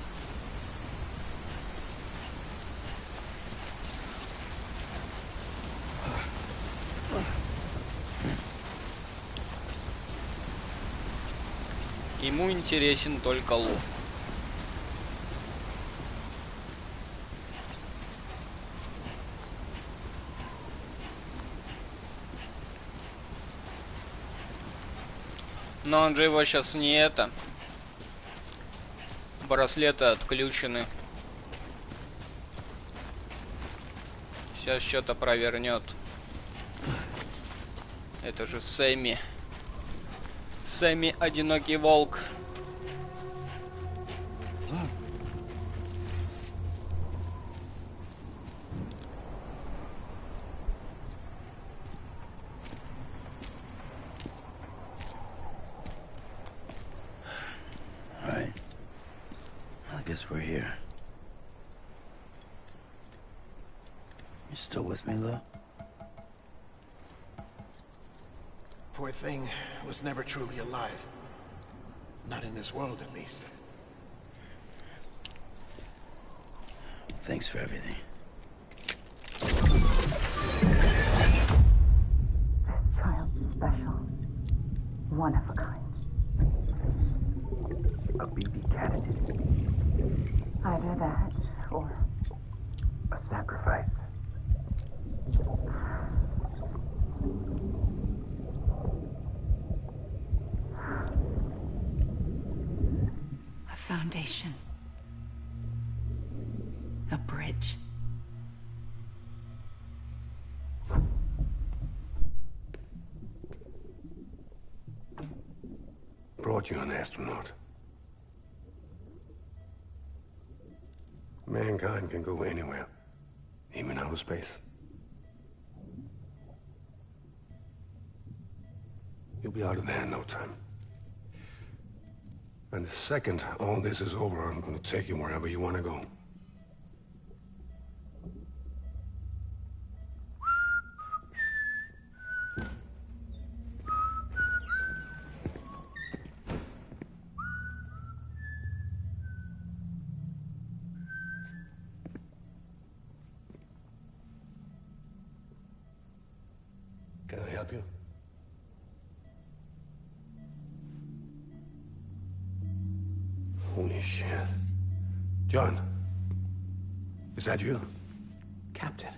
Ему интересен только лут. Но он же его сейчас не это. Браслеты отключены. Сейчас что-то провернет. Это же Сэмми. Сэмми одинокий волк. Right. I guess we're here. You still with me, Lou? Poor thing was never truly alive. Not in this world, at least. Thanks for everything. Child's special. One of a kind. A BB candidate. Either that, or A sacrifice. A foundation. A bridge. Brought you an astronaut. Mankind can go anywhere, even outer space. You'll be out of there in no time. And the second all this is over, I'm gonna take you wherever you want to go. Can I help you? Holy shit. John, is that you? Captain,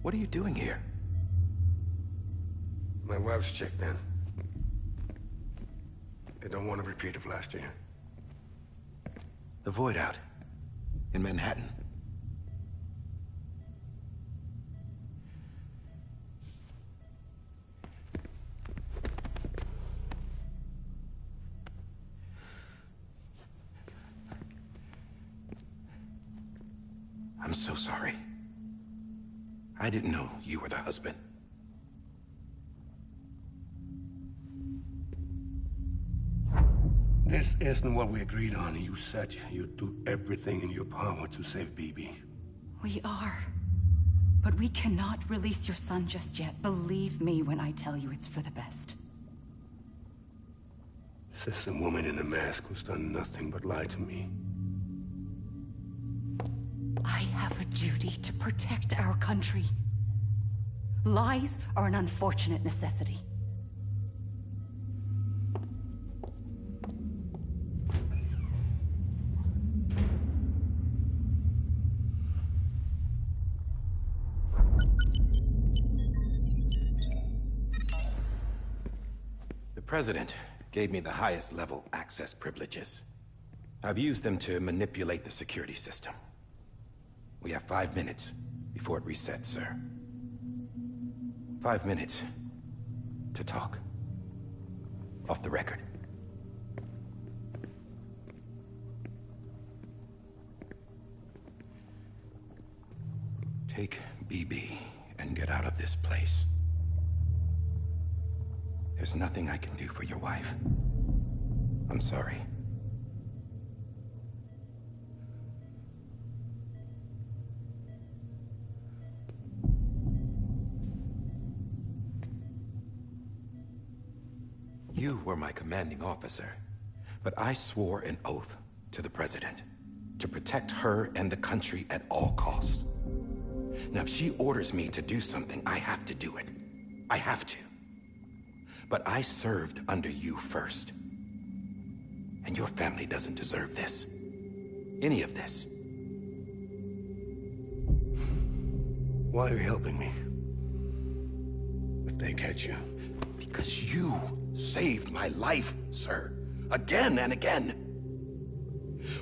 what are you doing here? My wife's checked in. They don't want a repeat of last year. The Void Out in Manhattan. I'm so sorry. I didn't know you were the husband. This isn't what we agreed on. You said you'd do everything in your power to save BB. We are. But we cannot release your son just yet. Believe me when I tell you it's for the best. This is a woman in a mask who's done nothing but lie to me. I have a duty to protect our country. Lies are an unfortunate necessity. The President gave me the highest level access privileges. I've used them to manipulate the security system. We have 5 minutes before it resets, sir. 5 minutes to talk. Off the record. Take BB and get out of this place. There's nothing I can do for your wife. I'm sorry. You were my commanding officer, but I swore an oath to the President to protect her and the country at all costs. Now, if she orders me to do something, I have to do it. I have to. But I served under you first. And your family doesn't deserve this. Any of this. Why are you helping me? If they catch you. Because you saved my life, sir. Again and again.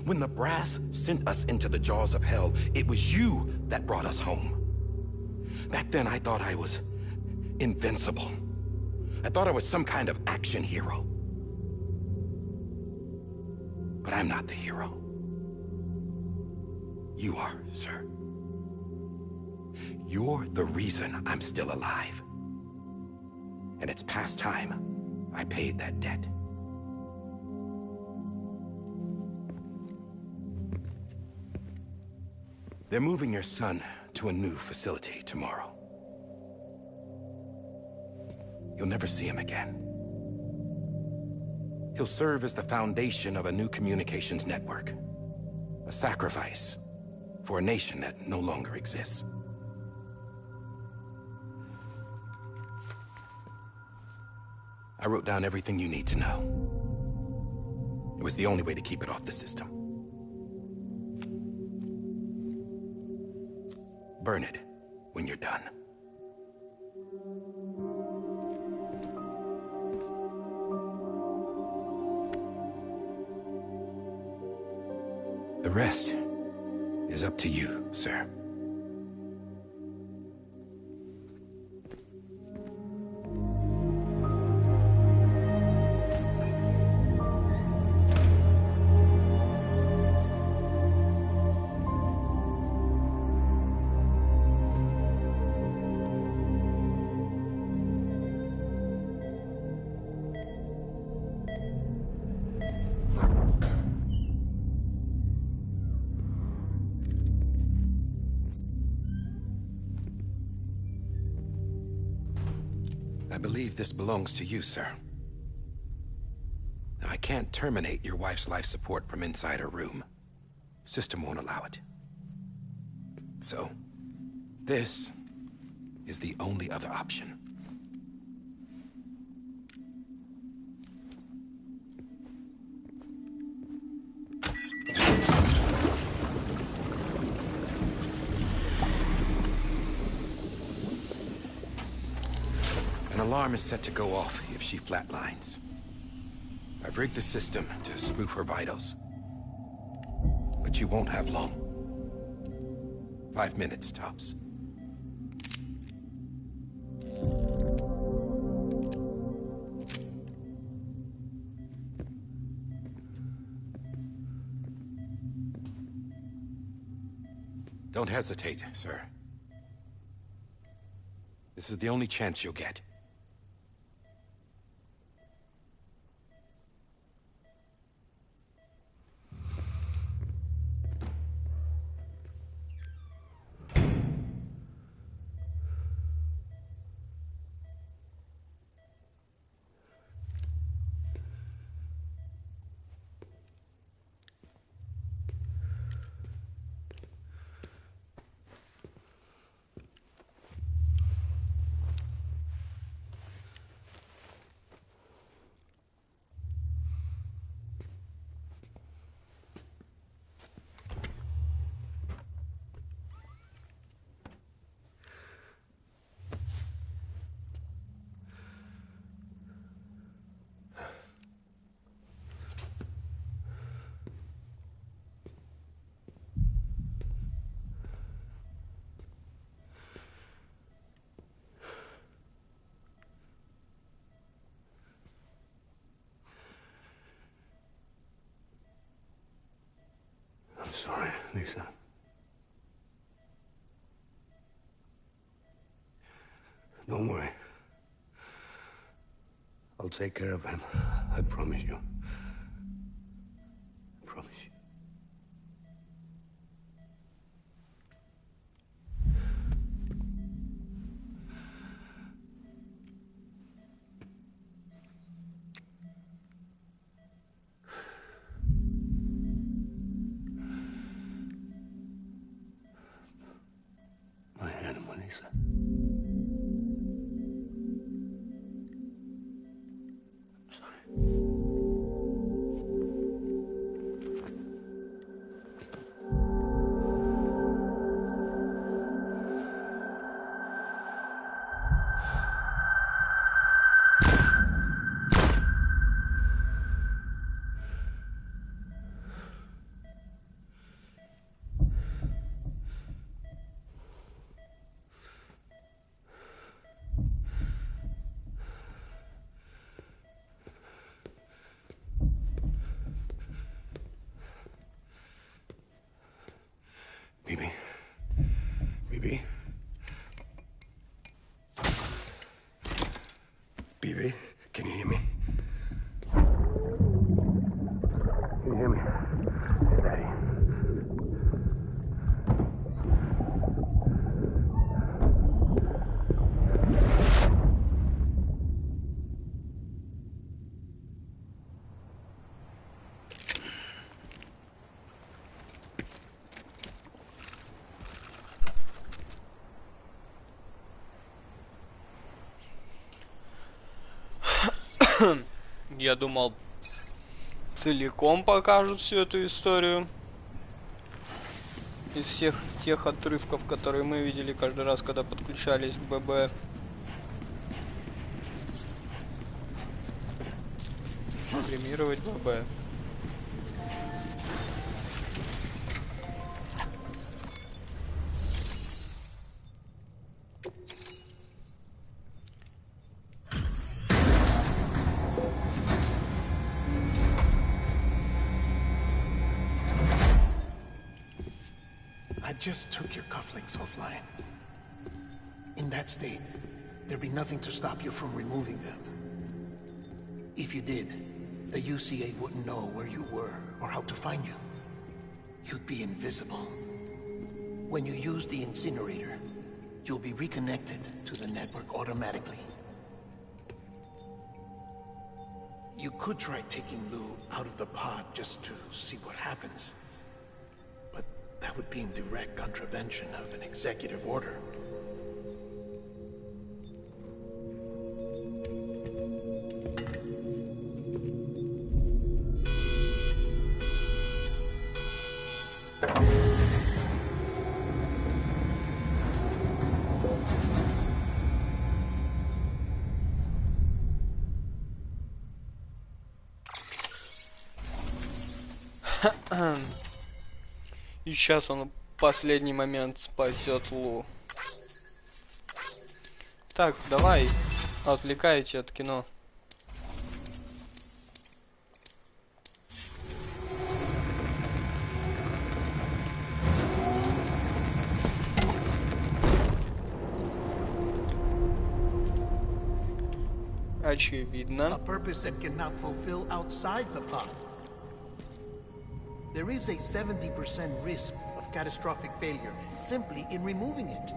When the brass sent us into the jaws of hell, it was you that brought us home. Back then, I thought I was invincible. I thought I was some kind of action hero. But I'm not the hero. You are, sir. You're the reason I'm still alive. And it's past time I paid that debt. They're moving your son to a new facility tomorrow. You'll never see him again. He'll serve as the foundation of a new communications network. A sacrifice for a nation that no longer exists. I wrote down everything you need to know. It was the only way to keep it off the system. Burn it when you're done. The rest is up to you, sir. I believe this belongs to you, sir. Now, I can't terminate your wife's life support from inside her room. System won't allow it. So, this is the only other option. An alarm is set to go off if she flatlines. I've rigged the system to spoof her vitals. But you won't have long. 5 minutes, tops. Don't hesitate, sir. This is the only chance you'll get. I'm sorry, Lisa. Don't worry. I'll take care of him. I promise you. I promise you. My animal, Lisa. Bibi. Bibi. Bibi, can you hear me? Can you hear me? Steady. Я думал, целиком покажут всю эту историю. Из всех тех отрывков, которые мы видели каждый раз, когда подключались к ББ. Премировать ББ. I just took your cufflinks offline. In that state, there'd be nothing to stop you from removing them. If you did, the UCA wouldn't know where you were or how to find you. You'd be invisible. When you use the incinerator, you'll be reconnected to the network automatically. You could try taking Lou out of the pod just to see what happens. But that would be in direct contravention of an executive order. И сейчас он в последний момент спасет Лу. Так, давай, отвлекайте от кино. Очевидно. A purpose that cannot fulfill outside the pod. There is a 70% risk of catastrophic failure simply in removing it.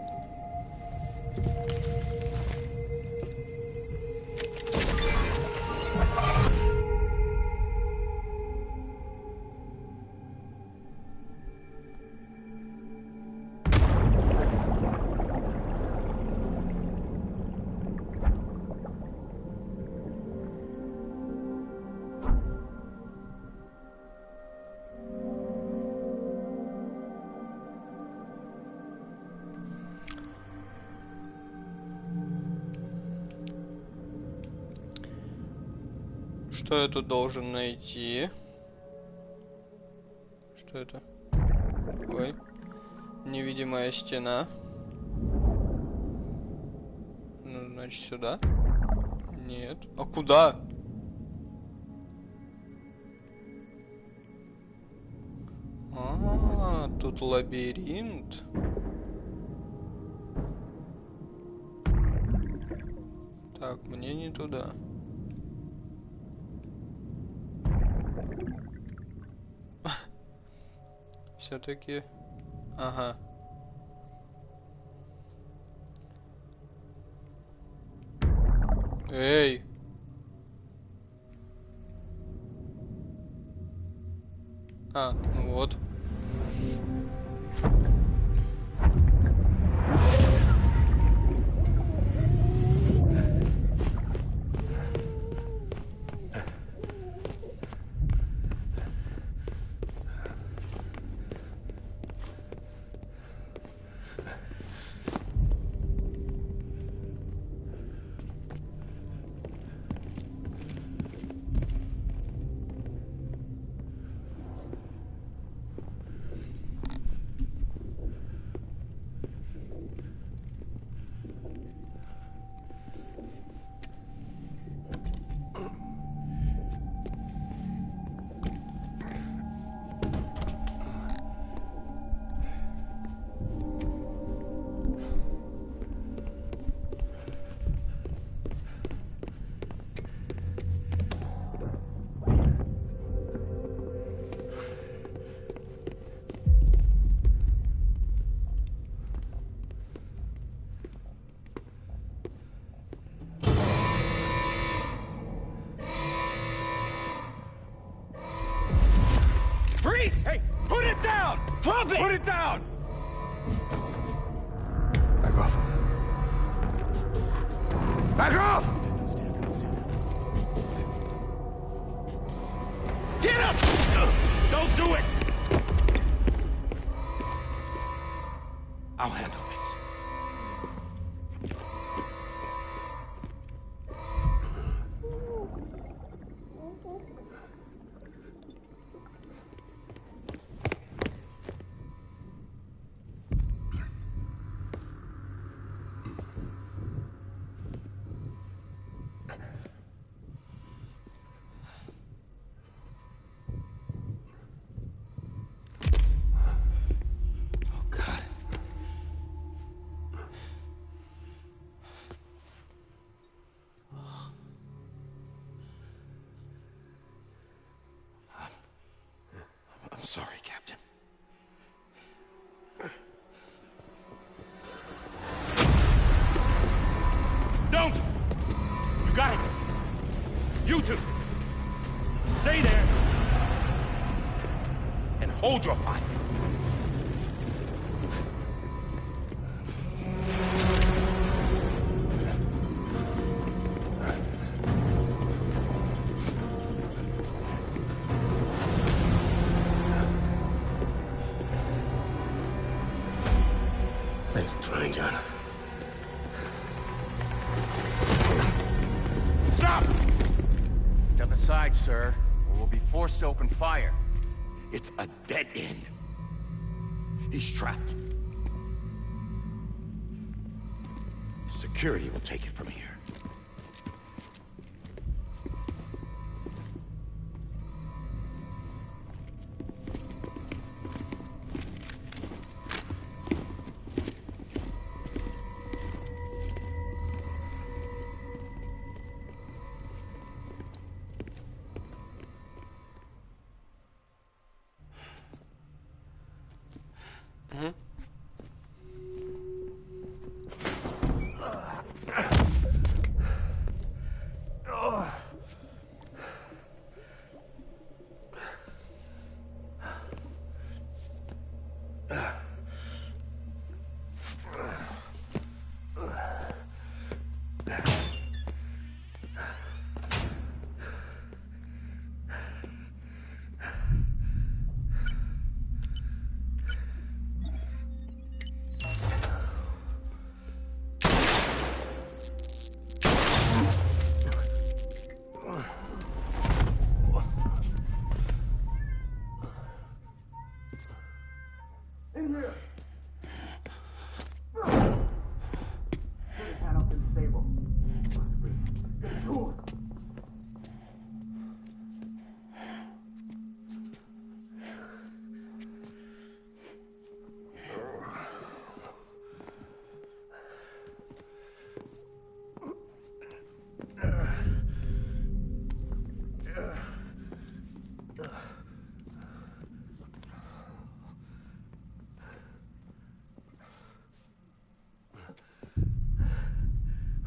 Что я тут должен найти? Что это? Ой. Невидимая стена. Ну, значит, сюда? Нет. А куда? А, тут лабиринт. Так, мне не туда. Все-таки. Ага. Эй! А, ну вот. Freeze! Hey, put it down! Drop it! Put it down! Back off. Back off! Get up! Don't do it! I'll handle this. I'm sorry, Captain. Don't! You got it! You two! Stay there! And hold your fire! Thanks for trying, John. Stop! Step aside, sir, or we'll be forced to open fire. It's a dead end. He's trapped. Security will take it from here.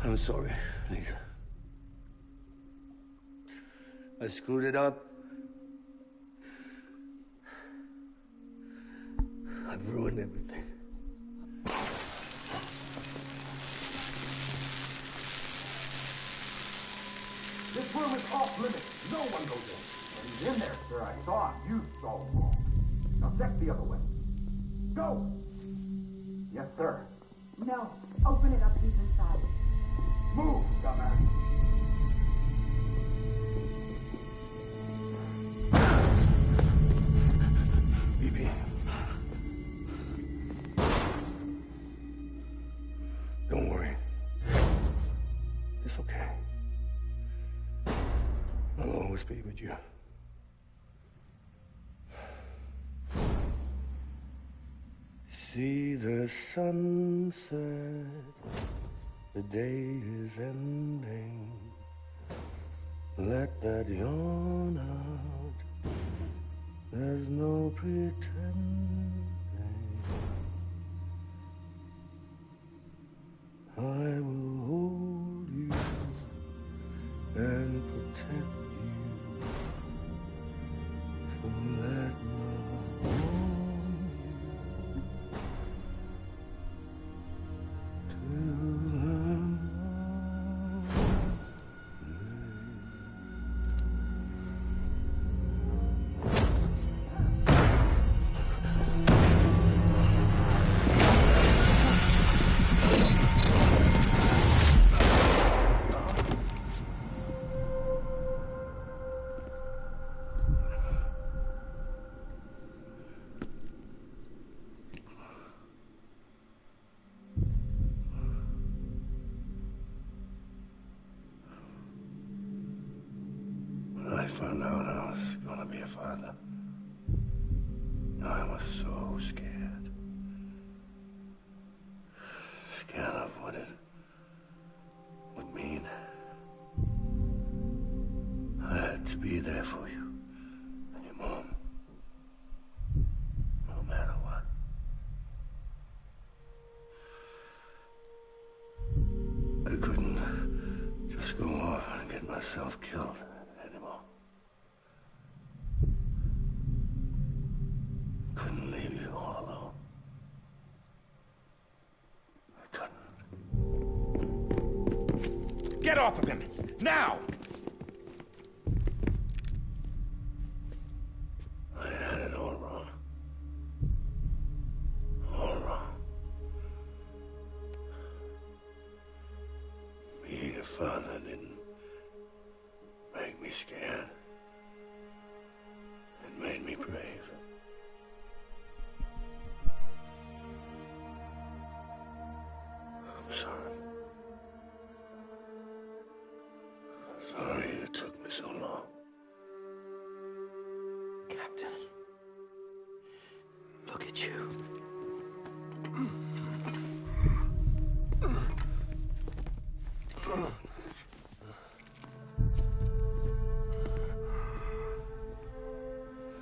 I'm sorry, Lisa. I screwed it up. I've ruined everything. This room is off limits. No one goes in. When he's in there, sir, I saw him. You saw him wrong. Now check the other way. Go! Yes, sir. No. Open it up. He's inside. Move, dumbass. Bibi. Don't worry. It's okay. I'll always be with you. See the sunset, the day is ending. Let that yawn out, there's no pretending. I will hold you and protect you. So let my warm you till I'm When I found out I was gonna be a father, I was so scared. Scared of what it would mean. I had to be there for you and your mom, no matter what. I couldn't just go off and get myself killed anymore. Couldn't leave you all alone. I couldn't. Get off of him! Now! I had it all wrong. All wrong. Being a father didn't make me scared. It made me brave. I'm sorry. Sorry it took me so long. Captain, look at you.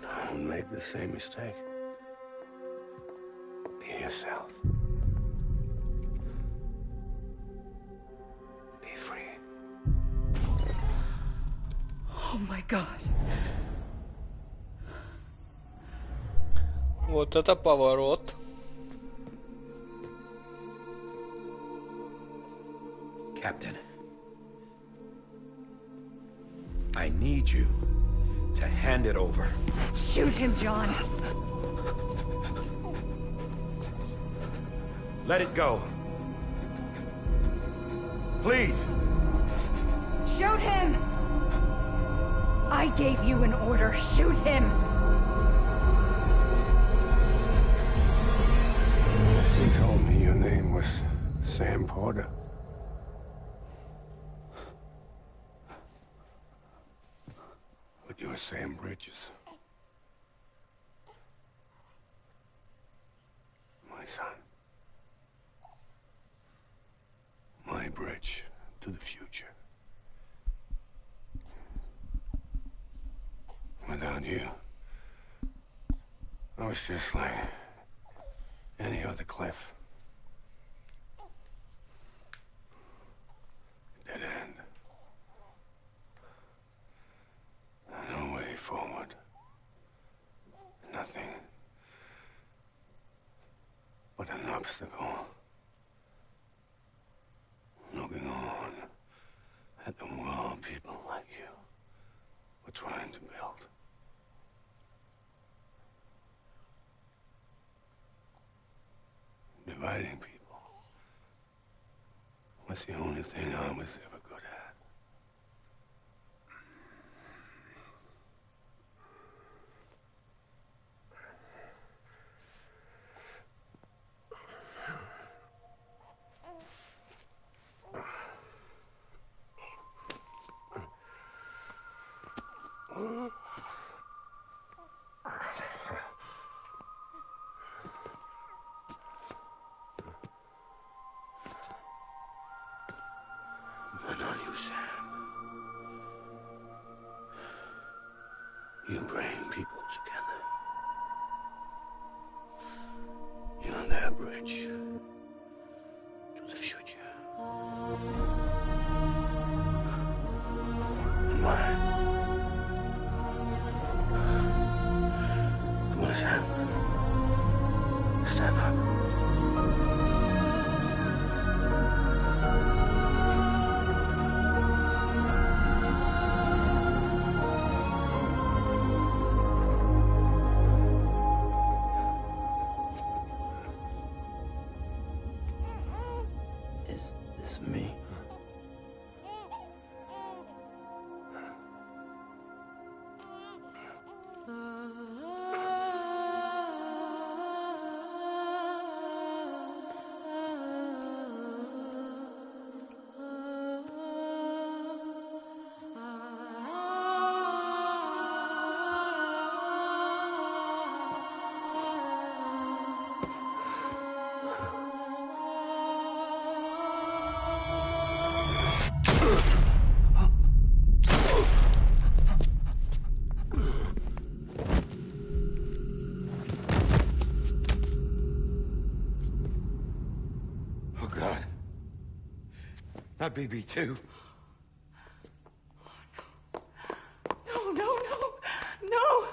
Don't make the same mistake. Be yourself. Be free. Oh my God. Вот это поворот. Captain, I need you to hand it over. Shoot him, John. Let it go. Please. Shoot him! I gave you an order. Shoot him! You told me your name was Sam Porter. But you're Sam Bridges. My son. My bridge to the future. Without you, I was just like any other Cliff. at the world people like you were trying to build. Dividing people was the only thing I was ever good at. But not you, Sam. You bring people together. You're their bridge to the future. And mine. Come on, Sam. Stand up. Is this me? Oh, God. Not BB too. No, no, no, no!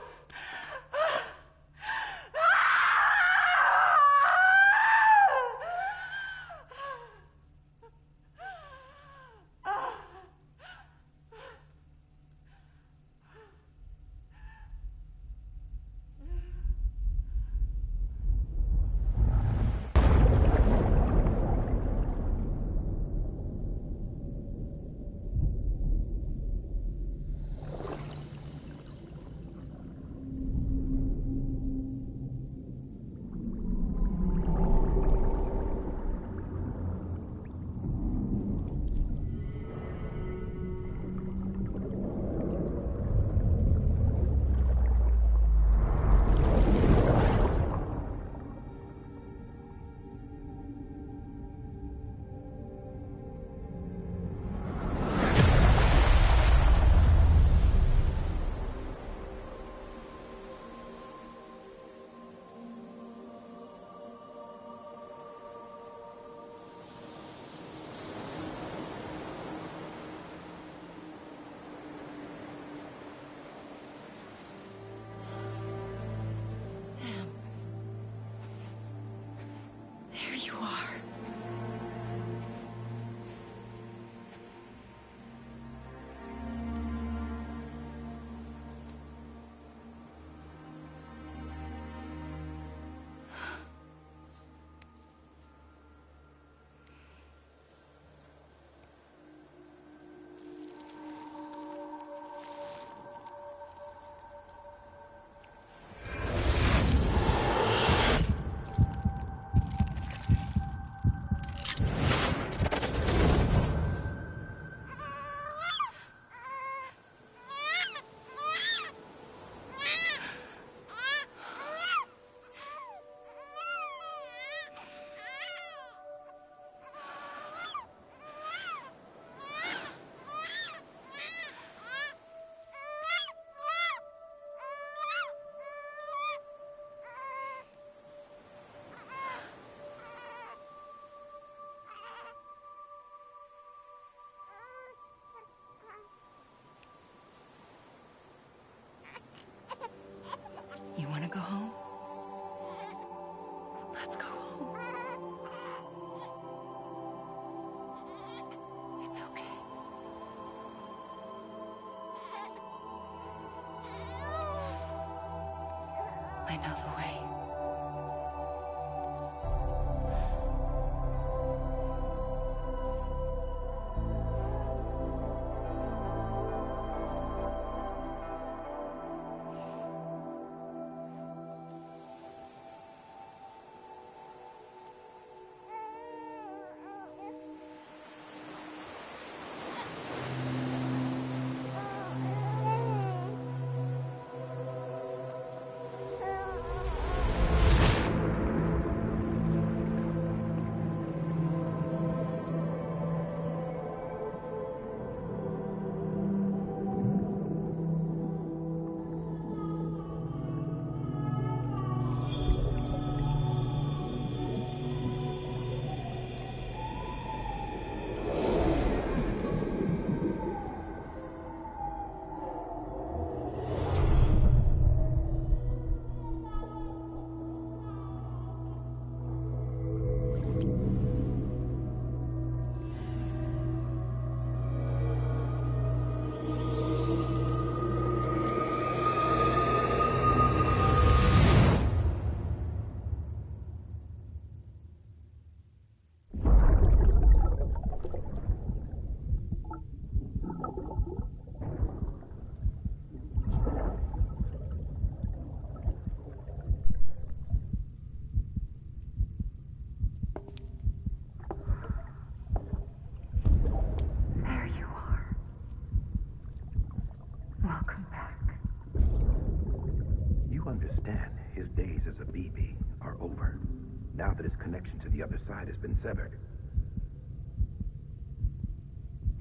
the other side has been severed.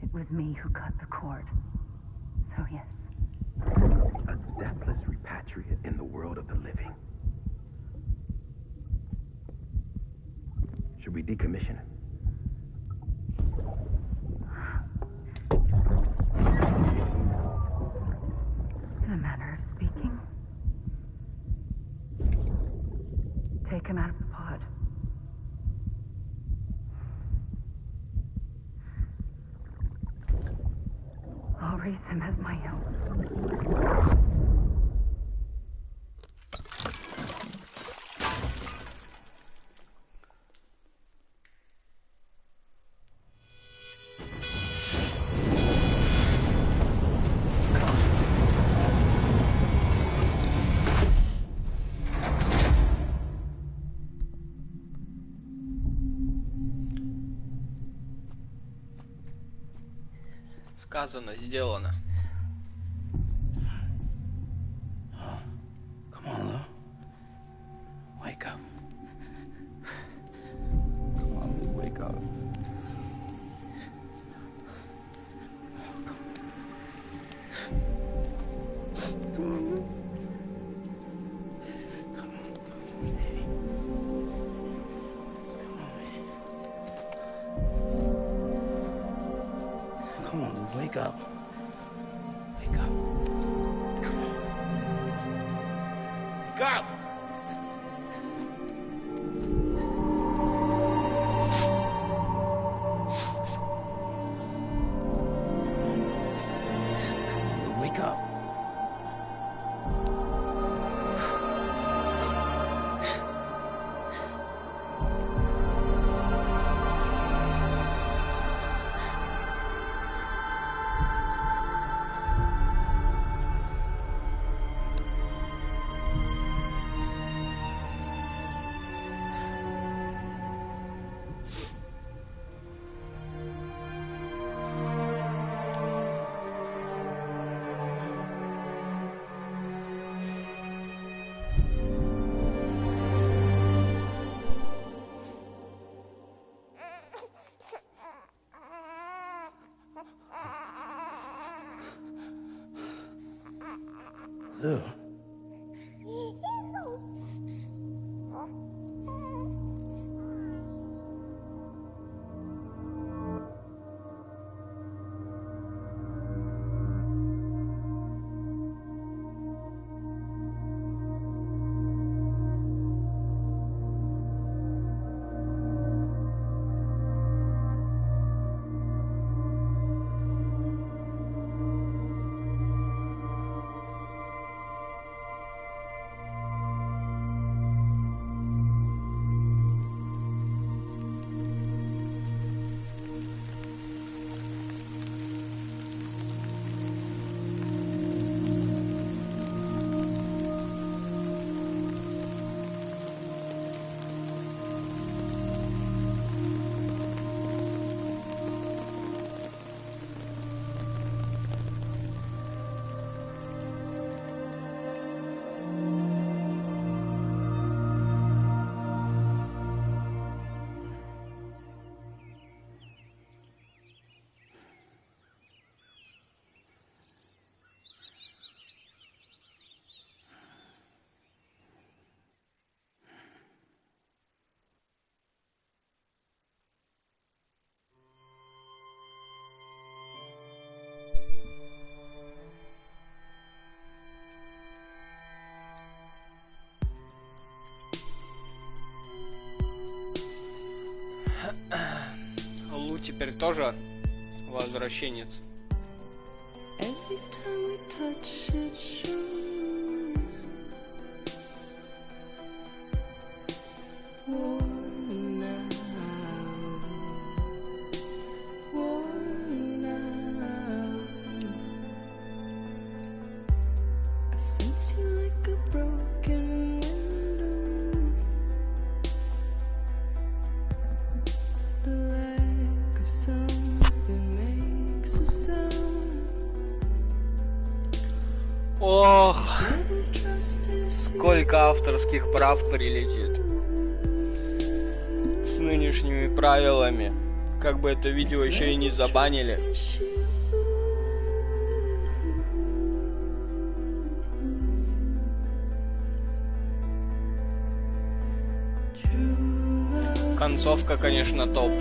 It was me who cut the cord. So yes. A deathless repatriate in the world of the living. Should we decommission it? In a manner of speaking. Take him out of the pod. I'll raise him as my own. Сказано, сделано. Come on, Lou. Wake up. Come on, Lou, wake up. Come on, Lou. Come on, Lou, wake up. Wake up. Come on. Wake up! Wake up. Lou. Лу теперь тоже возвращенец. Every time we touch it shows worn out, worn out. I sense you like a broken window. The lack of something makes a sound. Ох, сколько авторских прав прилетит. нынешними правилами, как бы это видео еще и не забанили. Концовка, конечно, топ.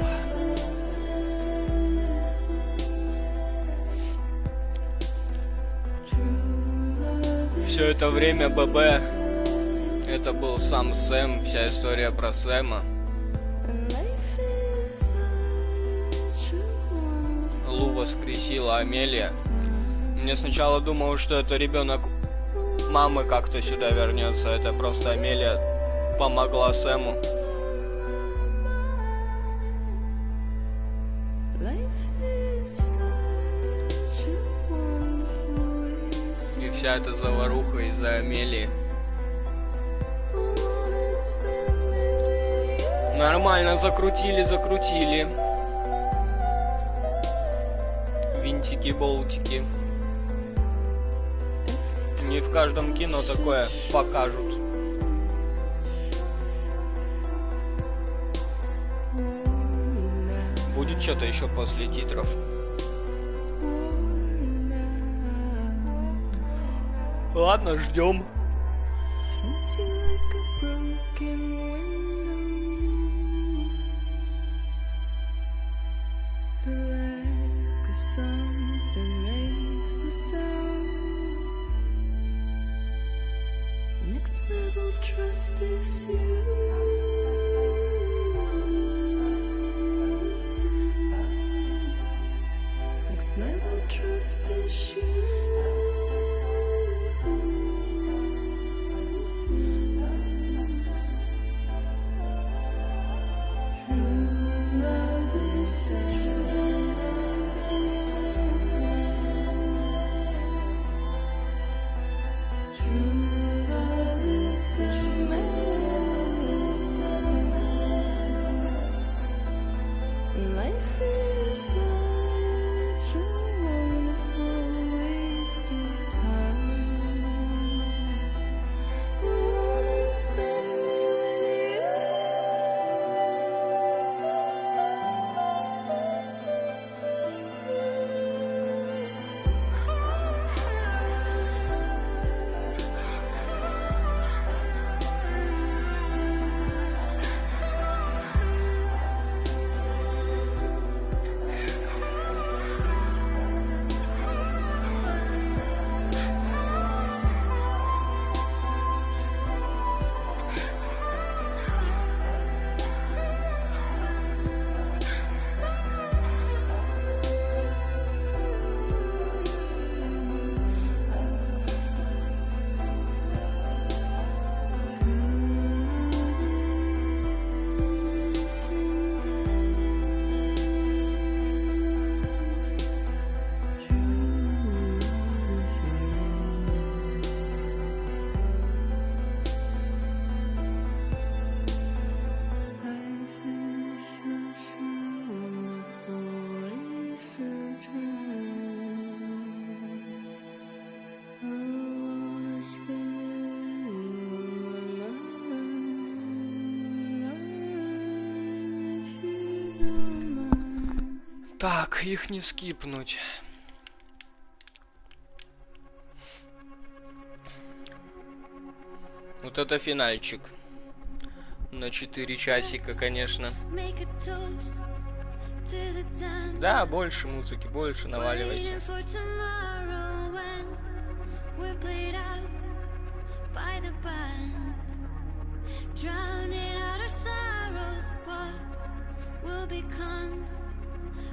Все это время ББ, это был сам Сэм, вся история про Сэма. Лу воскресила Амелия. Мне сначала думал, что это ребенок мамы как-то сюда вернется. Это просто Амелия помогла Сэму. И вся эта заваруха из-за Амелии. Нормально закрутили. Винтики-болтики. Не в каждом кино такое покажут. Будет что-то еще после титров? Ладно, ждем. Next level trust is you. Next level trust is you. True love is life is such a wonderful waste of time. I wanna spend it with Так, их не скипнуть. Вот это финальчик. На 4 часика, конечно. Да, больше музыки, больше наваливайте.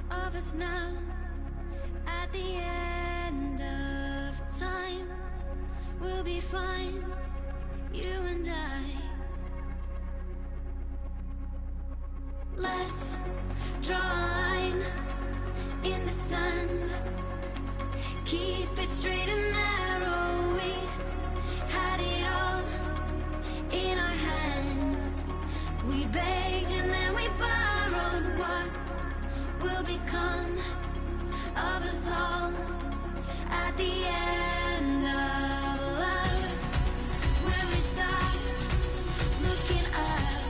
Of us now, at the end of time, we'll be fine, you and I. Let's draw a line in the sand, keep it straight and narrow. We had it all in our hands. We begged and then we borrowed. What will become of us all at the end of love? When we stopped looking up,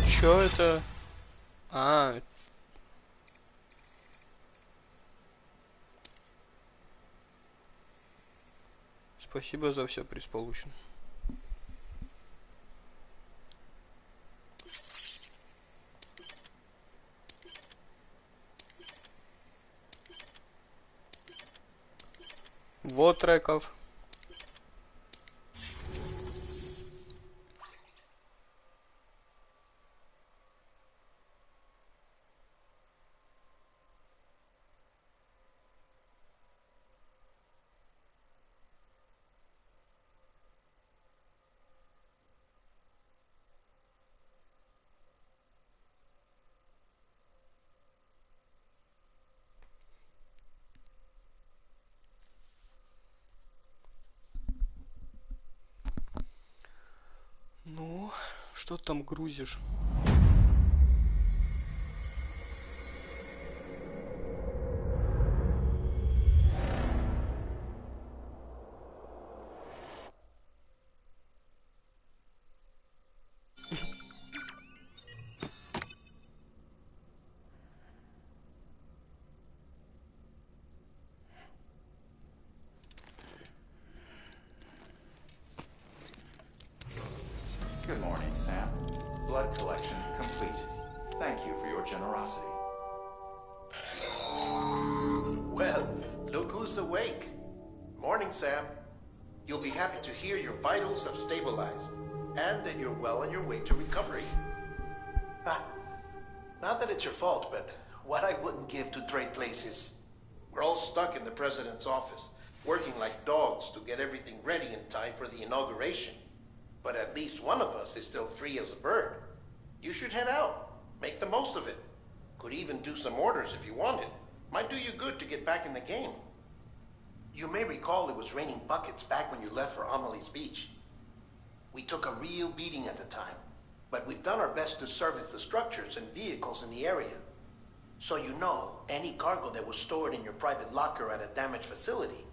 Чё это? А. Спасибо за все, Присполучен. Вот треков. Ну, что там грузишь? Good morning, Sam. Blood collection complete. Thank you for your generosity. Well, look who's awake. Morning, Sam. You'll be happy to hear your vitals have stabilized, and that you're well on your way to recovery. Not that it's your fault, but what I wouldn't give to trade places. We're all stuck in the president's office, working like dogs to get everything ready in time for the inauguration. But at least one of us is still free as a bird. You should head out. Make the most of it. Could even do some orders if you wanted. Might do you good to get back in the game. You may recall it was raining buckets back when you left for Amelie's Beach. We took a real beating at the time, but we've done our best to service the structures and vehicles in the area. So you know, any cargo that was stored in your private locker at a damaged facility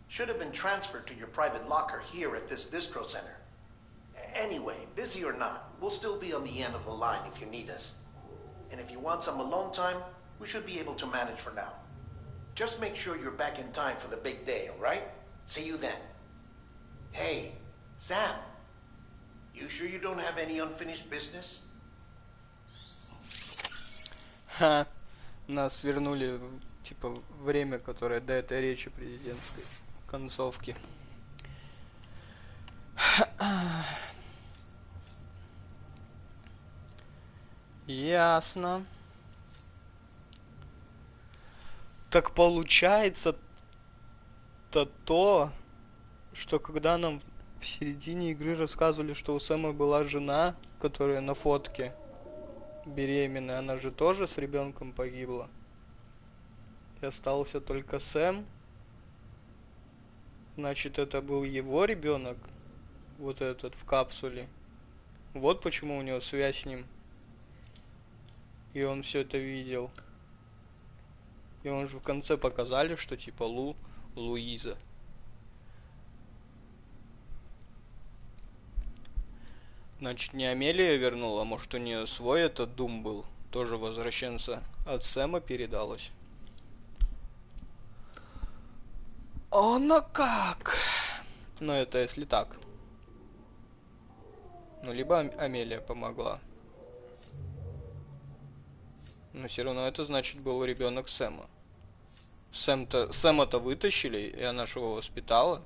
should have been transferred to your private locker here at this distro center. Anyway, busy or not, we'll still be on the end of the line if you need us. And if you want some alone time, we should be able to manage for now. Just make sure you're back in time for the big day, all right? See you then. Hey, Sam, you sure you don't have any unfinished business? Ха, нас вернули в, типа, время, которое до этой речи президентской концовки. Ясно. Так получается то, что когда нам в середине игры рассказывали, что у Сэма была жена, которая на фотке беременная, она же тоже с ребенком погибла. И остался только Сэм. Значит, это был его ребенок, вот этот в капсуле. Вот почему у него связь с ним. И он все это видел. И он же в конце показали, что типа Луиза. Значит, не Амелия вернула, а может у нее свой этот Дум был. Тоже возвращенца от Сэма передалось. Оно как? Ну это если так. Ну либо Амелия помогла. Но все равно это значит был ребенок Сэма. Сэма-то вытащили, и она же его воспитала.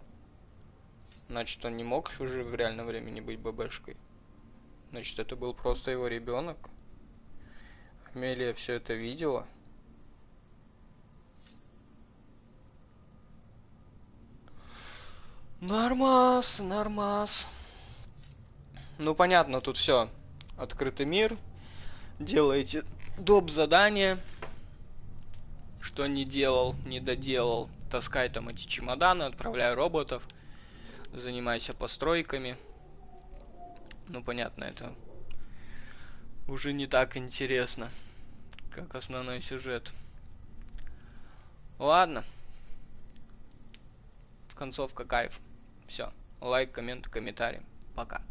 Значит, он не мог уже в реальном времени быть ББшкой. Значит, это был просто его ребенок. Амелия все это видела. Нормас. Ну понятно, тут все. Открытый мир. Делаете доп. Задания. Что не делал, не доделал. Таскай там эти чемоданы, отправляй роботов. Занимайся постройками. Ну понятно, это уже не так интересно, как основной сюжет. Ладно. Концовка кайф. Все. Лайк, коммент, комментарий. Пока.